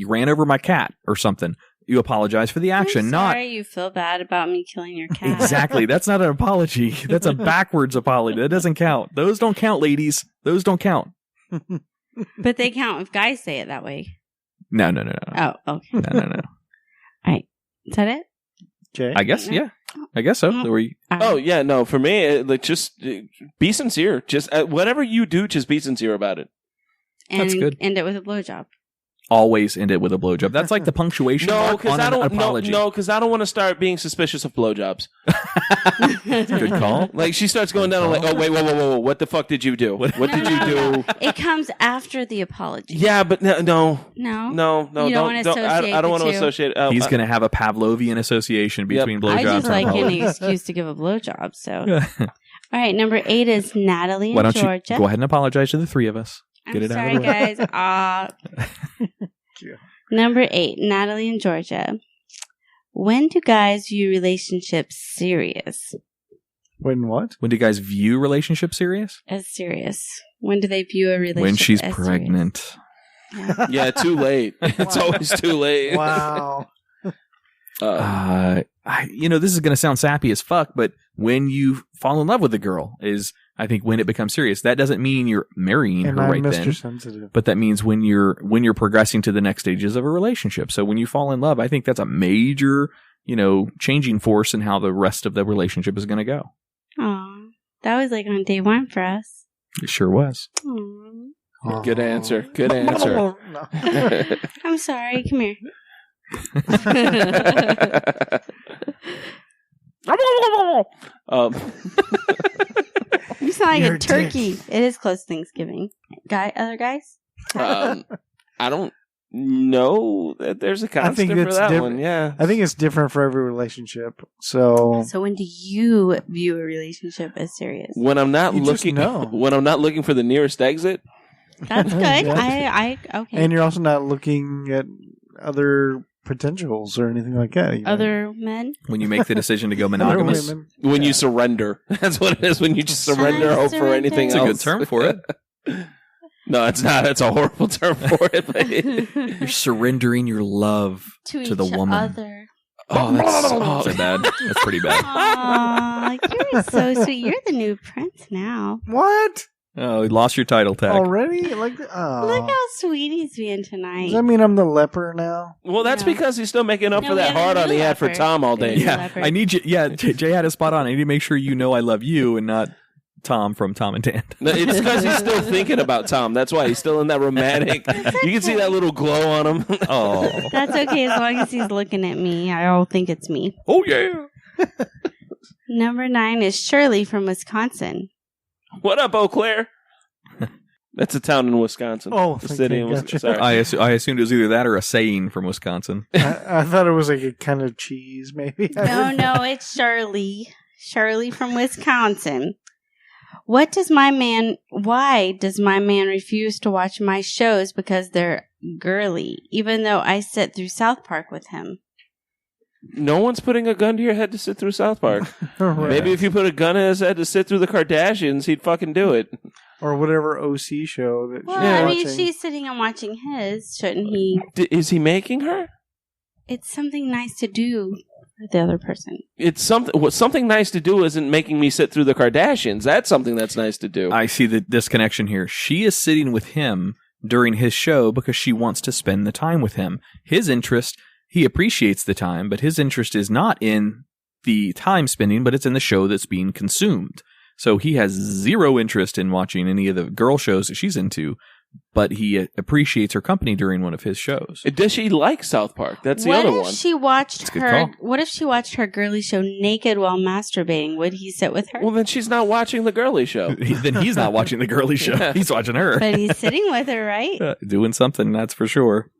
ran over my cat or something, You apologize for the action, I'm not sorry you feel bad about me killing your cat. exactly. That's not an apology. That's a backwards apology. That doesn't count. Those don't count, ladies. Those don't count. But they count if guys say it that way. No. Oh, okay. No. All right. Is that it? Okay. I guess, yeah. I guess so. Mm. Were you- Oh yeah, no. For me, like just be sincere. Just whatever you do, just be sincere about it. And That's good. end it with a blowjob. always end it with a blowjob. That's like the punctuation No, mark because on I an don't. apology. No, because I don't want to start being suspicious of blowjobs. Good call. Like she starts going down. I'm like, oh wait, whoa! What the fuck did you do? What did you do? It comes after the apology. Yeah, but no. No. You don't don't. wanna associate I don't the want to two? associate. He's going to have a Pavlovian association between blowjobs I just and like apologies. any excuse to give a blowjob. So, all right, number 8 is Natalie Why in don't Georgia. you go ahead and apologize to the three of us? I'm Get it sorry, out of the way. guys. Number 8, Natalie in Georgia. When do guys view relationships serious? When what? When do guys view relationships serious? As serious. When do they view a relationship When she's as pregnant. serious? Yeah. Yeah, too late. It's always too late. Wow. This is going to sound sappy as fuck, but when you fall in love with a girl is, I think, when it becomes serious. That doesn't mean you're marrying And her I'm right Mr. then, Sensitive. but that means when you're progressing to the next stages of a relationship. So when you fall in love, I think that's a major, changing force in how the rest of the relationship is going to go. Aw. That was like on day 1 for us. It sure was. Aw. Good answer. Good answer. No. I'm sorry. Come here. You sound like You're a a turkey. It is close to Thanksgiving. Other guys? I don't know that there's a I think constant for it's that different. one. Yeah. I think it's different for every relationship. So So when do you view a relationship as serious? When I'm not You just looking, know. when I'm not looking for the nearest exit. That's good. Yeah. Okay. and you're also not looking at other potentials or anything like that. Other men? When you make the decision to go Other monogamous. women. When you surrender, that's what it is. When you just surrender I over surrender. anything It's a else. good term for it. No, it's not. It's a horrible term for it. But You're surrendering your love to to the each woman. other. oh, that's That's so bad. That's pretty bad. Aw, you're so sweet. You're the new prince now. What? Oh, you lost your title tag. Already? Like, oh. Look how sweet he's being tonight. Does that mean I'm the leper now? well, that's No. because he's still making up No, for we that have a hard on new he had for leopard. Tom all day. Yeah. Yeah, Leopard. I need you. Yeah, Jay had a spot on. I need to make sure you know I love you and not Tom from Tom and Dan. No, it's because he's still thinking about Tom. That's why he's still in that romantic. You can see that little glow on him. Oh, That's okay as long as he's looking at me. I don't think it's me. oh yeah. Number 9 is Shirley from Wisconsin. What up, Eau Claire? That's a town in Wisconsin. Oh, the okay, city in gotcha. Wisconsin. Sorry. I assumed it was either that or a saying from Wisconsin. I thought it was like a kind of cheese, maybe. No, it's Shirley. Shirley from Wisconsin. Why does my man refuse to watch my shows because they're girly, even though I sit through South Park with him? No one's putting a gun to your head to sit through South Park. Right. Maybe if you put a gun in his head to sit through the Kardashians, he'd fucking do it. Or whatever OC show that Well, she's I mean, watching. she's sitting and watching his. Shouldn't he? Is he making her? It's something nice to do for the other person. It's something. What something nice to do isn't making me sit through the Kardashians. That's something that's nice to do. I see the disconnection here. She is sitting with him during his show because she wants to spend the time with him. His interest, he appreciates the time, but his interest is not in the time spending, but it's in the show that's being consumed. So he has zero interest in watching any of the girl shows that she's into, but he appreciates her company during one of his shows. Does she like South Park? That's the What other if one. she watched That's a good her? call. What if she watched her girly show naked while masturbating? Would he sit with her? Well, then she's not watching the girly show. Then he's not watching the girly show. He's watching her. But he's sitting with her, right? Doing something, that's for sure.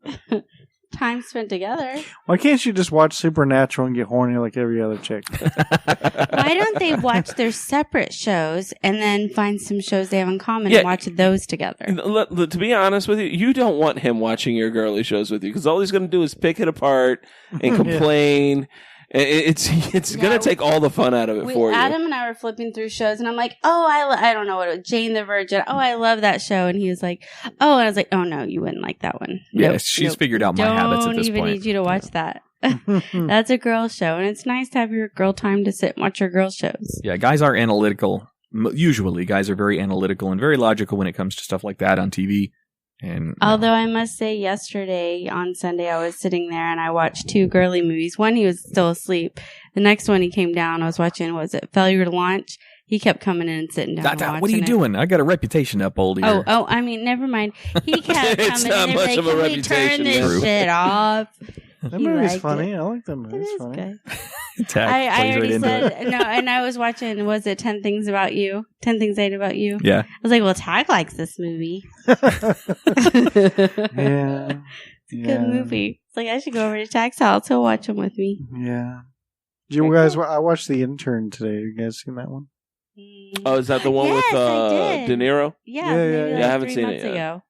Time spent together. Why can't you just watch Supernatural and get horny like every other chick? Why don't they watch their separate shows and then find some shows they have in common Yeah. and watch those together? To be honest with you, you don't want him watching your girly shows with you because all he's going to do is pick it apart and complain. It's going Yeah. to take all the fun out of it for you. Adam and I were flipping through shows, and I'm like, "Oh, I don't know what it was, Jane the Virgin. Oh, I love that show." And he was like, "Oh," and I was like, "Oh no, you wouldn't like that one." Yeah, Nope, she's nope. figured out my habits at this Don't even point. need you to watch that. That's a girl show, and it's nice to have your girl time to sit and watch your girl shows. Yeah, guys are analytical. Usually, guys are very analytical and very logical when it comes to stuff like that on TV. And although I must say, yesterday on Sunday, I was sitting there and I watched 2 girly movies. One, he was still asleep. The next one, he came down. I was watching, was it Failure to Launch? He kept coming in and sitting down. What are you doing? I got a reputation to uphold here. Oh, I mean, never mind. He kept It's coming not in and much like, of a can we reputation, turn this True. shit off? That He movie's liked funny. it. I like that movie. It It's is funny. good. Tag I plays already right into it. said, no, and I was watching, was it 10 Things About You? 10 Things I Hate About You? Yeah. I was like, well, Tag likes this movie. Yeah. It's a good movie. It's like, I should go over to Tag's house. He'll watch them with me. Yeah. Did you guys? I watched The Intern today. You guys seen that one? Oh, is that the one Yes, with I did. De Niro? Yeah, Yeah, maybe yeah, like yeah. I haven't 3 seen it months yet. ago.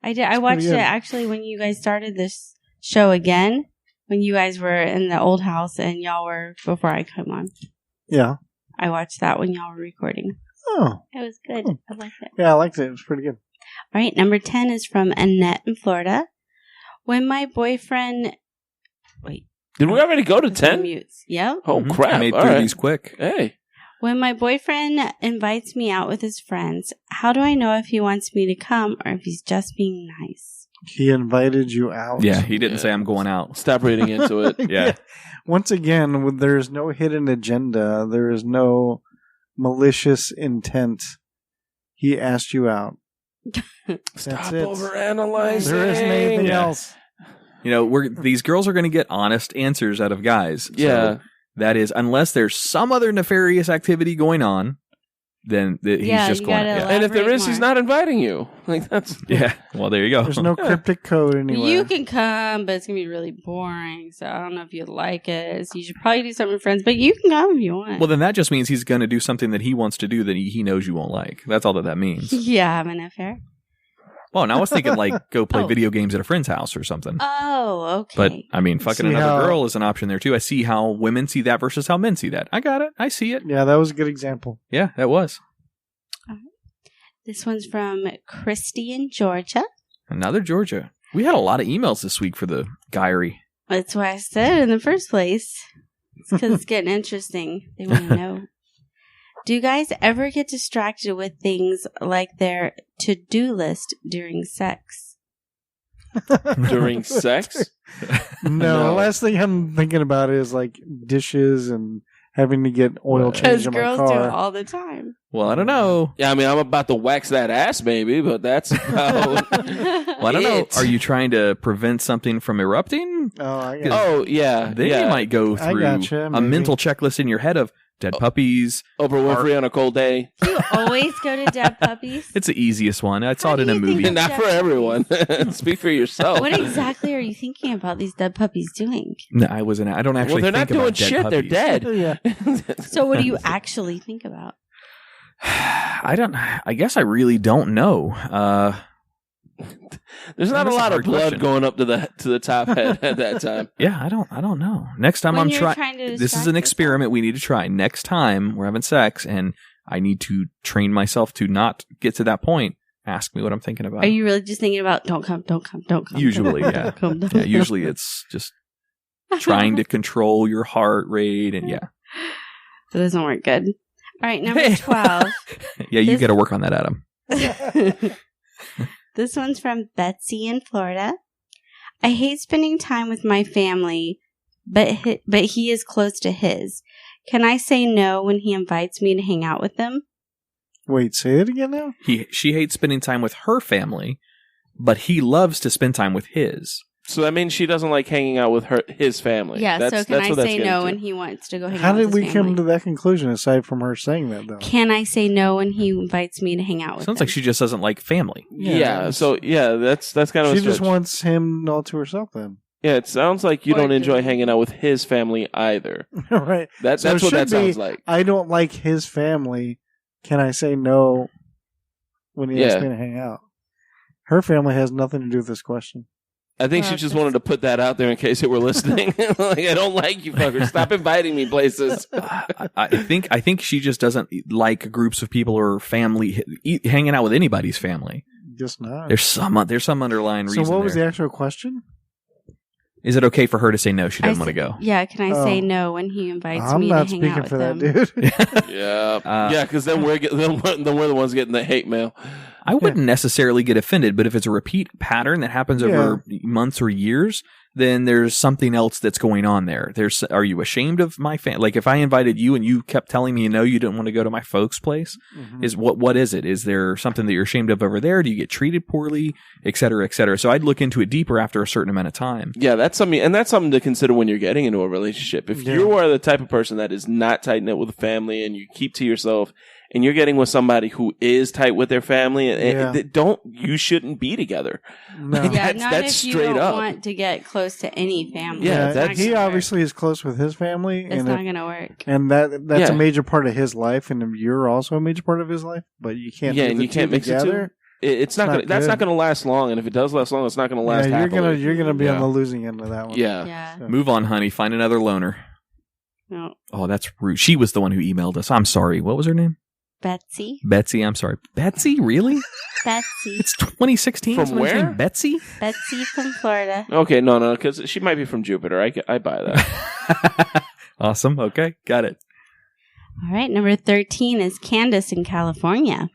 I did. I watched pretty it good. actually when you guys started this show again. When you guys were in the old house and y'all were before I come on. Yeah. I watched that when y'all were recording. Oh. It was good. Hmm. I liked it. Yeah, I liked it. It was pretty good. All right, number 10 is from Annette in Florida. When my boyfriend... Wait. Did we already go to it's on 10? Mutes. Yep. Oh, Mhm. crap. I made All through right. these quick. Hey. When my boyfriend invites me out with his friends, how do I know if he wants me to come or if he's just being nice? He invited you out. Yeah, he didn't Yeah. say I'm going out. Stop reading into it. Yeah. Once again, there is no hidden agenda. There is no malicious intent. He asked you out. Stop it. overanalyzing. There isn't anything Yeah. else. You know, these girls are going to get honest answers out of guys. So Yeah. that is, unless there's some other nefarious activity going on, then he's Yeah, just you going. gotta Yeah. And if there Elaborate is, he's more. not inviting you. Like, that's... Yeah. Well, there you go. There's no cryptic code anywhere. You can come, but it's going to be really boring. So I don't know if you'd like it. So you should probably do something with friends, but you can come if you want. Well, then that just means he's going to do something that he wants to do that he knows you won't like. That's all that means. yeah, have an affair. Well, now I was thinking like go play Oh. video games at a friend's house or something. Oh, okay. But I mean, fucking See another how- girl is an option there too. I see how women see that versus how men see that. I got it. I see it. Yeah, that was a good example. Yeah, that was. This one's from Christy in Georgia. Another Georgia. We had a lot of emails this week for the Guyry. That's why I said in the first place. It's because it's getting interesting. They want to know. Do you guys ever get distracted with things like their to-do list during sex? During sex? No, No. the last thing I'm thinking about is like dishes and having to get oil Because changed in my girls do it car. all the time. Well, I don't know. Yeah, I mean, I'm about to wax that ass, maybe, but that's about... Well, I don't know. It. Are you trying to prevent something from erupting? Oh, I got Oh, yeah. Then yeah. you might go I through gotcha, a maybe. mental checklist in your head of dead puppies. Oprah Winfrey on a cold day. Do you always go to dead puppies? It's the easiest one. I saw How it in do a you think movie. that- Not for everyone. Speak for yourself. What exactly are you thinking about these dead puppies doing? No, I wasn't. I don't Well, actually they're not think about doing dead shit. puppies. They're dead. Yeah. So what do you actually think about? I guess I really don't know. There's not a That's a lot of hard blood question. going up to the top head at that time. Yeah, I don't know. Next time When I'm you're trying. trying to This is distract an yourself. experiment we need to try. Next time we're having sex and I need to train myself to not get to that point. Ask me what I'm thinking about. Are you really just thinking about don't come, don't come, don't come? Usually, don't yeah. come, don't Yeah, come. usually it's just trying to control your heart rate and yeah. That doesn't work good. All right, number 12. Yeah, you This- got to work on that, Adam. This one's from Betsy in Florida. I hate spending time with my family, but he is close to his. Can I say no when he invites me to hang out with them? Wait, say it again now? She hates spending time with her family, but he loves to spend time with his. So that means she doesn't like hanging out with his family. Yeah, That's, so can that's I what that's say getting no to. when he wants to go hang How out with did his we family? come to that conclusion aside from her saying that, though? Can I say no when he invites me to hang out with Sounds them? like she just doesn't like family. Yeah. So yeah, that's kind of. She a just stretch. wants him all to herself then. Yeah, it sounds like you Or don't enjoy do- hanging out with his family either. Right. That's So it what that should be, sounds like. I don't like his family. Can I say no when he asks Yeah. me to hang out? Her family has nothing to do with this question. I think she just wanted to put that out there in case it were listening. Like, I don't like you fuckers. Stop inviting me places. I think she just doesn't like groups of people or family hanging out with anybody's family. Just not. There's some underlying reason. So what was there. the actual question? Is it okay for her to say no? She doesn't want to go. Yeah, can I say no when he invites I'm me not to hang out speaking with for him? that, dude. Yeah, because then we're the ones getting the hate mail. I wouldn't necessarily get offended, but if it's a repeat pattern that happens over months or years, then there's something else that's going on there. Are you ashamed of my family? Like if I invited you and you kept telling me, you didn't want to go to my folks' place, what is it? Is there something that you're ashamed of over there? Do you get treated poorly, et cetera, et cetera? So I'd look into it deeper after a certain amount of time. Yeah, that's something to consider when you're getting into a relationship. If you are the type of person that is not tight knit with a family and you keep to yourself, and you're getting with somebody who is tight with their family, you shouldn't be together. No. Yeah, that's not if straight you don't up. want to get close to any family. Yeah, It's not he gonna obviously is close with his family. work. It's and not going to work. And that's a major part of his life, and you're also a major part of his life, but you can't and you can't mix together. it two. It's not gonna, that's not going to last long, and if it does last long, it's not going to last happily. You're gonna be on the losing end of that one. Yeah. So. Move on, honey. Find another loner. No. Oh, that's rude. She was the one who emailed us. I'm sorry. What was her name? Betsy, I'm sorry. Betsy, really? Betsy. It's 2016. From Someone's where? named Betsy? Betsy from Florida. Okay, no, because she might be from Jupiter. I buy that. Awesome. Okay, got it. All right, number 13 is Candace in California.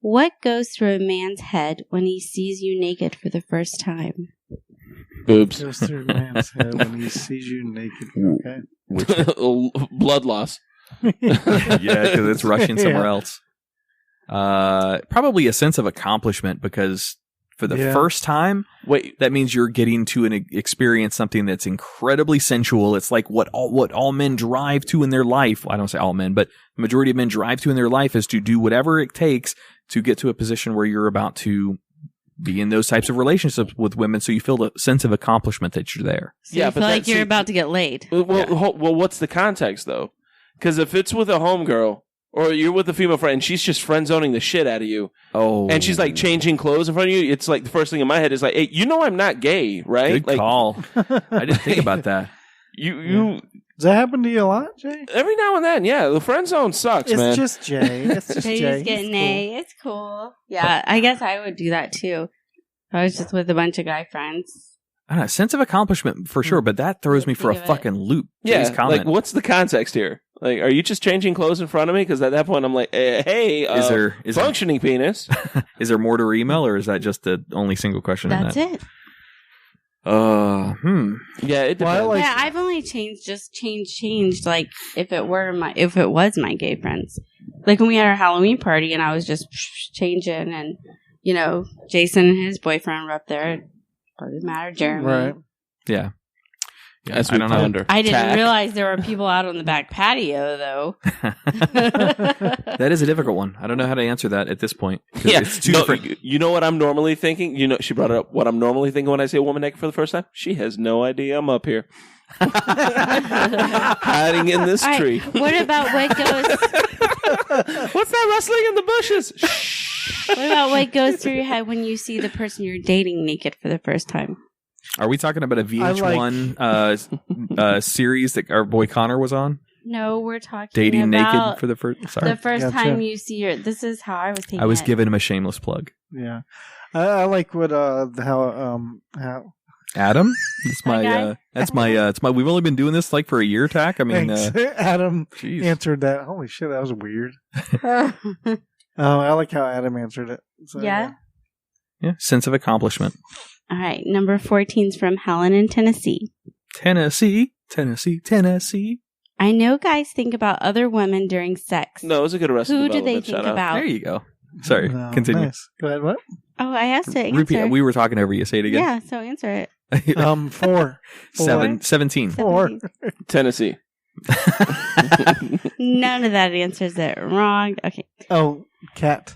What goes through a man's head when he sees you naked for the first time? Boobs. Goes through a man's head when he sees you naked. Okay. Blood loss. Yeah, because it's rushing somewhere else. Probably a sense of accomplishment because for the first time, that means you're getting to experience something that's incredibly sensual. It's like what all men drive to in their life. Well, I don't say all men, but the majority of men drive to in their life is to do whatever it takes to get to a position where you're about to be in those types of relationships with women, so you feel the sense of accomplishment that you're there. So you feel like you're about to get laid. Well, what's the context though? Because if it's with a homegirl, or you're with a female friend, and she's just friend zoning the shit out of you, and she's like changing clothes in front of you, it's like the first thing in my head is like, hey, I'm not gay, right? Good call. I didn't think about that. You Does that happen to you a lot, Jay? every now and then, yeah. The friend zone sucks, man. It's just Jay. It's just Jay's Jay. getting A. It's cool. Yeah, I guess I would do that too. I was just with a bunch of guy friends. I don't know, sense of accomplishment for sure, but that throws me for a fucking loop. Jay's comment. Like what's the context here? Like, are you just changing clothes in front of me? Because at that point, I'm like, hey, is functioning penis. Is there more to her email, or is that just the only single question? That's it. Yeah, it depends. Yeah, I've only changed. Like if it was my gay friends, like when we had our Halloween party, and I was just changing, and Jason and his boyfriend were up there. It doesn't matter, Jeremy. Right. Yeah. As we ponder. I didn't realize there were people out on the back patio, though. That is a difficult one. I don't know how to answer that at this point. Yeah, it's too different. You know what I'm normally thinking? She brought it up. What I'm normally thinking when I see a woman naked for the first time? She has no idea I'm up here. Hiding in this tree. What about what goes... What's that rustling in the bushes? What about what goes through your head when you see the person you're dating naked for the first time? Are we talking about a VH1 series that our boy Connor was on? No, we're talking dating about naked for the first. Sorry, the first time you see your. This is how I was taking. I was giving him a shameless plug. Yeah, I like what how Adam. It's my. That's my. It's my. We've only been doing this like for a year, Tack. I mean, Adam answered that. Holy shit, that was weird. I like how Adam answered it. So, yeah. Sense of accomplishment. All right, number 14 is from Helen in Tennessee. Tennessee. I know guys think about other women during sex. No, it was a good Arrested Who Development. do they think about? There you go. Sorry, continue. Nice. Go ahead. What? Oh, I asked to answer. Repeat. We were talking over you. Say it again. Yeah, so answer it. 4. 17. 4. Tennessee. None of that answers it. Wrong. Okay. Oh, cat.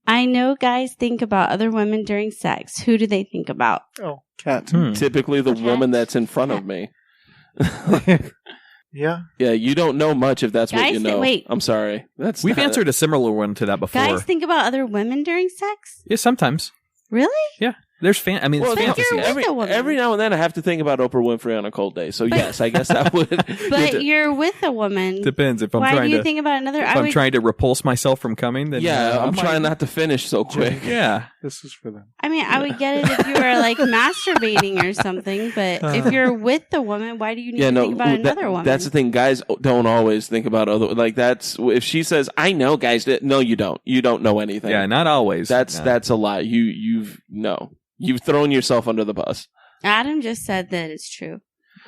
I know guys think about other women during sex. Who do they think about? Oh, cat. Typically the woman that's in front of me. Yeah. Yeah, you don't know much if that's guys what you know. Wait. I'm sorry. We've answered a similar one to that before. Guys think about other women during sex? Yeah, sometimes. Really? Yeah. There's I mean, Well, it's fantasy. you're with a woman. every now and then I have to think about Oprah Winfrey on a cold day. So yes, I guess that would. But you're with a woman. Depends if I'm Why trying do you to. think about another? If I'm trying to repulse myself from coming, then I'm I trying might- not to finish so quick. Yeah, This is for them. I mean, I would get it if you were like masturbating or something. But if you're with the woman, why do you need to think about another woman? That's the thing. Guys don't always think about other. Like that's if she says, "I know, guys." No, you don't. You don't know anything. yeah, not always. That's a lie. You've thrown yourself under the bus. Adam just said that it's true.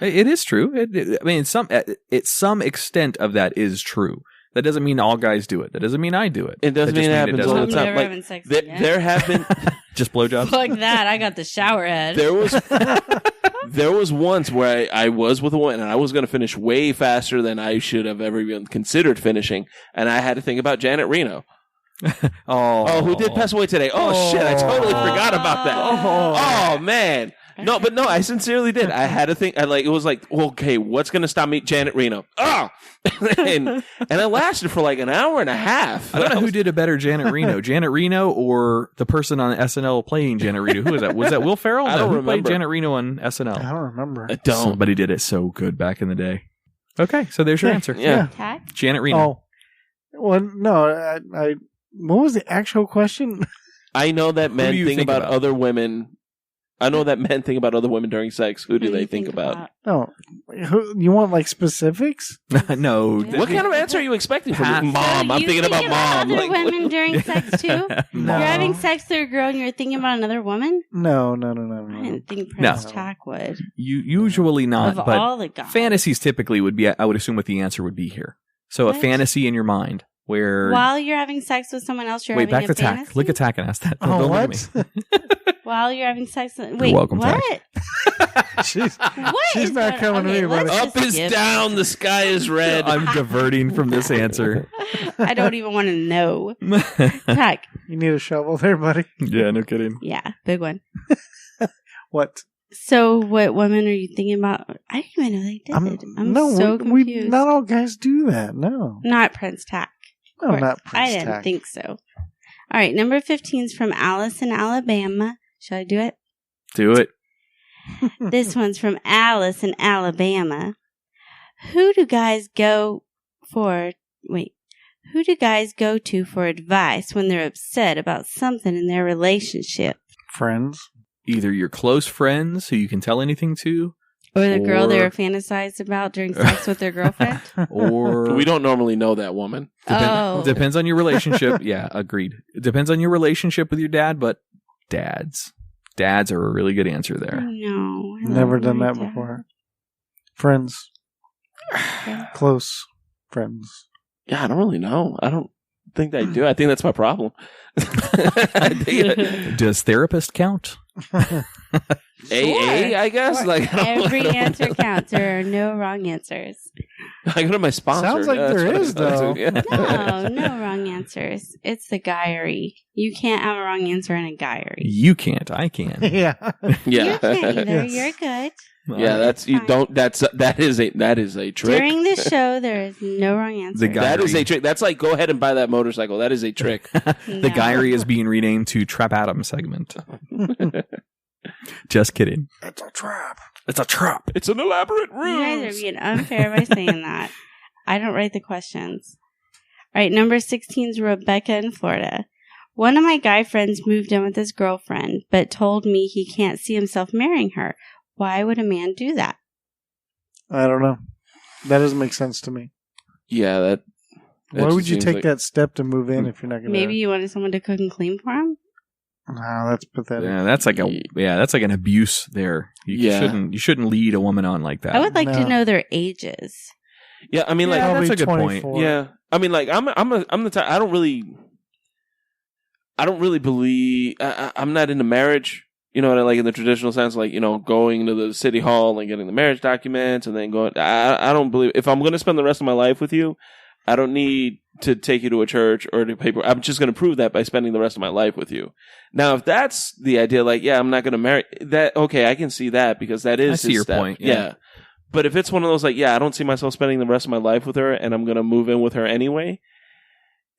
It is true. I mean, some extent of that is true. That doesn't mean all guys do it. That doesn't mean I do it. It doesn't That just mean it happens all the I'm time. never having sex again. There have been just blowjobs. Fuck that! I got the shower head. there was once where I was with a woman and I was going to finish way faster than I should have ever even considered finishing, and I had to think about Janet Reno. Who did pass away today? Oh, shit, I totally forgot about that. Oh, man. No, I sincerely did. I had to think. It was like, okay, what's going to stop me? Janet Reno. And I lasted for like an hour and a half. I don't know who did a better Janet Reno or the person on SNL playing Janet Reno. Who was that? Was that Will Ferrell? I don't who played remember. Janet Reno on SNL? I don't remember. I don't. Somebody did it so good back in the day. Okay, so there's your answer. Yeah. Cat? Janet Reno. Oh, well, no. I what was the actual question? I know that do men you think think about about? other women. I know that men think about other women during sex. Who do they think about? No, you want like specifics? No. Yeah. What kind of answer are you expecting from Pat. me? Mom. So I'm you thinking about mom. other Like, women during sex too? No. You're having sex with a girl and you're thinking about another woman? No. I didn't think Prince No. Tack would. You usually not, Of but all the guys. fantasies typically would be. I would assume what the answer would be here. So a What? fantasy in your mind where. While you're having sex with someone else, you're Wait, having back to a Tack. fantasy? Look at Tack and ask that. Oh, Don't what? look at me. While you're having sex with... Wait, welcome, what? she's What she's is not going on? coming to me Okay, about it. let's up just is skip. down, the sky is red. I'm diverting from this answer. I don't even want to know. Tack. You need a shovel there, buddy. Yeah, no kidding. Yeah, big one. What? So what women are you thinking about? I didn't even know they did it. I'm no, so we confused. not all guys do that. No, Not Prince Tack. no, not Prince I didn't Tack. think so. All right, number 15 is from Alice in Alabama. Should I do it? Do it. This one's from Alice in Alabama. Who do guys go for? Wait. Who do guys go to for advice when they're upset about something in their relationship? Friends. Either your close friends who you can tell anything to, Or the girl they Or- were fantasized about during sex with their girlfriend? or We don't normally know that woman. Oh. Depends on your relationship. Yeah, agreed. It depends on your relationship with your dad, but dads are a really good answer there. No. I Never love done my that dad. before. Friends. Close friends. Yeah, I don't really know. I don't think I do. I think that's my problem. I think Does therapist count? AA, I guess. Like I don't- Every I don't answer know. counts. There are no wrong answers. I go to my sponsor. Sounds like That's there what I is, go to. though. Yeah. No, no wrong answers. It's the guyary. You can't have a wrong answer in a guyary. You can't. I can. Yeah. Yeah. You can't either. Yes. You're good. Yeah, that's you Fine. don't. That is a trick. During the show, there is no wrong answer. The guy- That is a trick. That's like go ahead and buy that motorcycle. That is a trick. The No. Guyry is being renamed to Trap Adam segment. Just kidding. It's a trap. It's a trap. It's an elaborate You guys are ruse. being unfair by saying that. I don't write the questions. All right, number 16 is Rebecca in Florida. One of my guy friends moved in with his girlfriend, but told me he can't see himself marrying her. Why would a man do that? I don't know. That doesn't make sense to me. Yeah, that. Why just would you seems take like- that step to move in if you're not going to? Maybe you wanted someone to cook and clean for him? No, that's pathetic. Yeah, that's like an abuse there. You shouldn't lead a woman on like that. I would like to No. know their ages. Yeah, I mean, like, Yeah, that's Probably a good point. 24. yeah, I mean, like, I'm the type. I don't really believe. I'm not into marriage. You know what I like in the traditional sense, like, you know, going to the city hall and getting the marriage documents and then going. I don't believe if I'm going to spend the rest of my life with you, I don't need to take you to a church or to paper. I'm just going to prove that by spending the rest of my life with you. Now, if that's the idea, like, yeah, I'm not going to marry that. Okay, I can see that because that is I see his your step. point, yeah. But if it's one of those, like, yeah, I don't see myself spending the rest of my life with her and I'm going to move in with her anyway,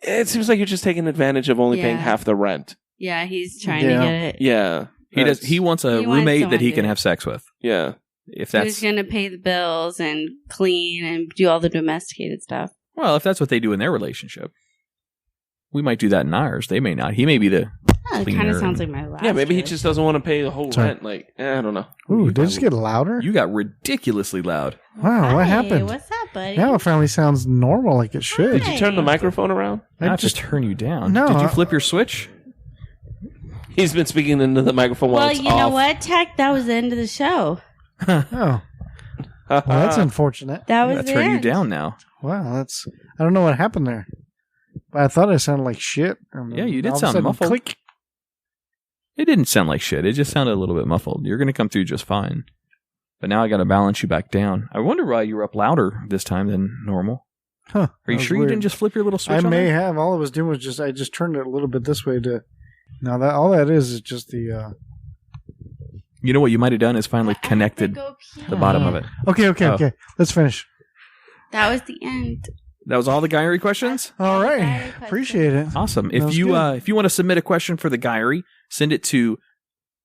it seems like you're just taking advantage of only paying Yeah. half the rent. Yeah, he's trying Yeah. to get it. Yeah. He wants a He wants roommate that he someone can to- have sex with. Yeah. If Who's that's going to pay the bills and clean and do all the domesticated stuff? well, if that's what they do in their relationship, we might do that in ours. They may not. He may be the Oh, it kind cleaner of sounds and- like my last. Yeah, maybe he choice. just doesn't want to pay the whole Sorry. rent. Like, I don't know. Ooh, did it just get louder? You got ridiculously loud. Wow, what Hey, happened? What's up, buddy? Now it finally sounds normal like it should. Did you turn the microphone around? I have just- to turn you down. No, Did you I- flip your switch? He's been speaking into the microphone while Well, it's you know off. what, Tech? That was the end of the show. Oh, well, that's unfortunate. That I'm was gonna the turn you end. down now. Wow, that's. I don't know what happened there, but I thought I sounded like shit. And Yeah, you did all of a sound sudden, muffled. Click. It didn't sound like shit. It just sounded a little bit muffled. You're going to come through just fine. But now I got to balance you back down. I wonder why you were up louder this time than normal. Huh? Are you that was sure you weird. didn't just flip your little switch I on may there? have. All I was doing was just I just turned it a little bit this way to. Now that all that is just the. You know what you might have done is finally I have to connected go pee. the bottom of it. Okay, Oh. okay. Let's finish. That was the end. That was all the Guyry questions? All Very right, question. appreciate it. Awesome. That If was you good. if you want to submit a question for the Guyry, send it to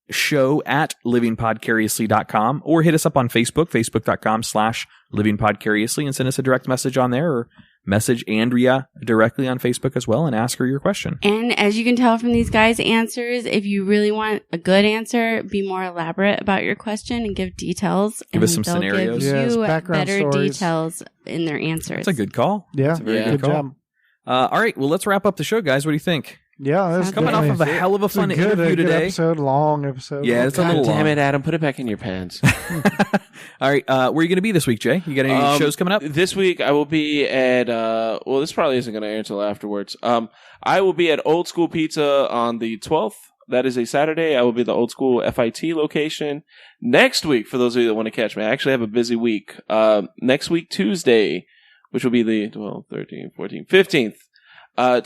show@livingpodcariously.com or hit us up on Facebook, facebook.com/livingpodcariously, and send us a direct message on there, or message Andrea directly on Facebook as well and ask her your question. And as you can tell from these guys' answers, if you really want a good answer, be more elaborate about your question and give details. Give us some they'll scenarios. Give Yes, you background better stories. details in their answers. That's a good call. Yeah, That's a very Yeah. good good call. job. All right, well, let's wrap up the show, guys. What do you think? Yeah, that's Sounds Coming off of a definitely- hell of a it's fun good, interview good today. Episode, long episode. Yeah, it's a God little damn long. it, Adam. Put it back in your pants. All right, where are you going to be this week, Jay? You got any shows coming up? This week I will be at well, this probably isn't going to air until afterwards. I will be at Old School Pizza on the 12th. That is a Saturday. I will be at the Old School FIT location. Next week, for those of you that want to catch me, I actually have a busy week. Next week, Tuesday, which will be the 12th, 13th, 14th, 15th.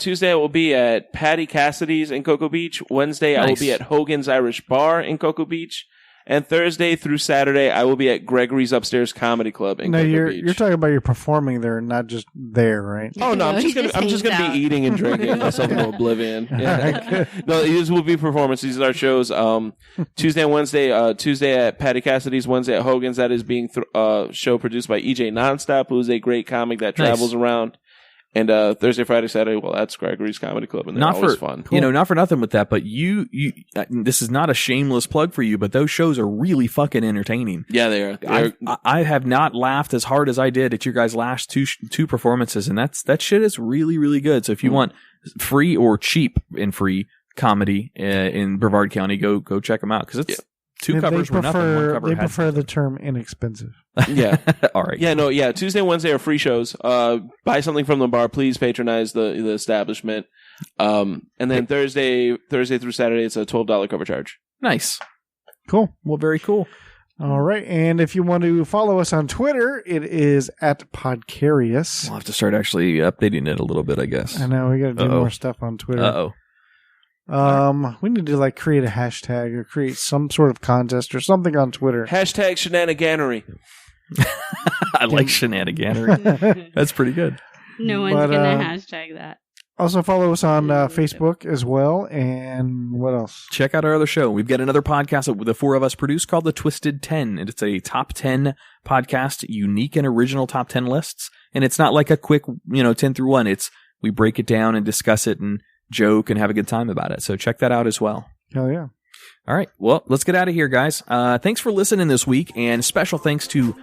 Tuesday I will be at Patty Cassidy's in Cocoa Beach. Wednesday I will Nice. be at Hogan's Irish Bar in Cocoa Beach. And Thursday through Saturday I will be at Gregory's Upstairs Comedy Club in No, Cocoa you're Beach. talking about you're performing there, not just there, right? Oh no, No, I'm he just hangs gonna out. be eating and drinking myself into oblivion. Yeah. No, these will be performances. These are our shows. Tuesday and Wednesday. Tuesday at Patty Cassidy's. Wednesday at Hogan's. That is being show produced by EJ Nonstop, who is a great comic that Nice. travels around. And Thursday, Friday, Saturday. Well, that's Gregory's Comedy Club, and they're Not always for fun. you know, not for nothing with that, but you this is not a shameless plug for you, but those shows are really fucking entertaining. Yeah, they are. They're- I have not laughed as hard as I did at your guys' last two performances, and that shit is really, really good. So if you want free or cheap and free comedy in Brevard County, go check them out, because it's two They covers were nothing. One cover They had prefer the term inexpensive. yeah. all right. Yeah, no, yeah. Tuesday and Wednesday are free shows. Buy something from the bar. Please patronize the establishment. And then Thursday through Saturday, it's a $12 cover charge. Nice. Cool. Well, very cool. All right. And if you want to follow us on Twitter, it is at Podcarious. We'll have to start actually updating it a little bit, I guess. I know we got to do Uh-oh. more stuff on Twitter. Uh-oh. We need to like create a hashtag or create some sort of contest or something on Twitter. Hashtag shenaniganery. I like shenaniganery. That's pretty good. No one's But, going to hashtag that. Also follow us on Facebook as well. And what else? Check out our other show. We've got another podcast that the four of us produce called The Twisted 10. And it's a top 10 podcast, unique and original top 10 lists. And it's not like a quick, 10 through 1. We break it down and discuss it and joke and have a good time about it. So check that out as well. Hell yeah. All right. Well, let's get out of here, guys. Thanks for listening this week, and special thanks to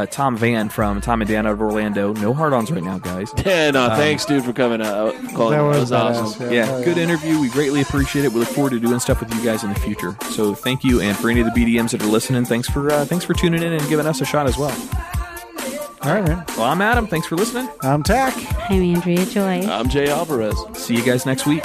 Tom Vann from Tom and Dan out of Orlando. No hard-ons right now, guys. Yeah, no, thanks, dude, for coming out. Calling That me. was awesome. badass, Yeah, good interview. We greatly appreciate it. We look forward to doing stuff with you guys in the future. So thank you, and for any of the BDMs that are listening, thanks for tuning in and giving us a shot as well. All right, man. Well, I'm Adam. Thanks for listening. I'm Tack. I'm Andrea Joy. I'm Jay Alvarez. See you guys next week.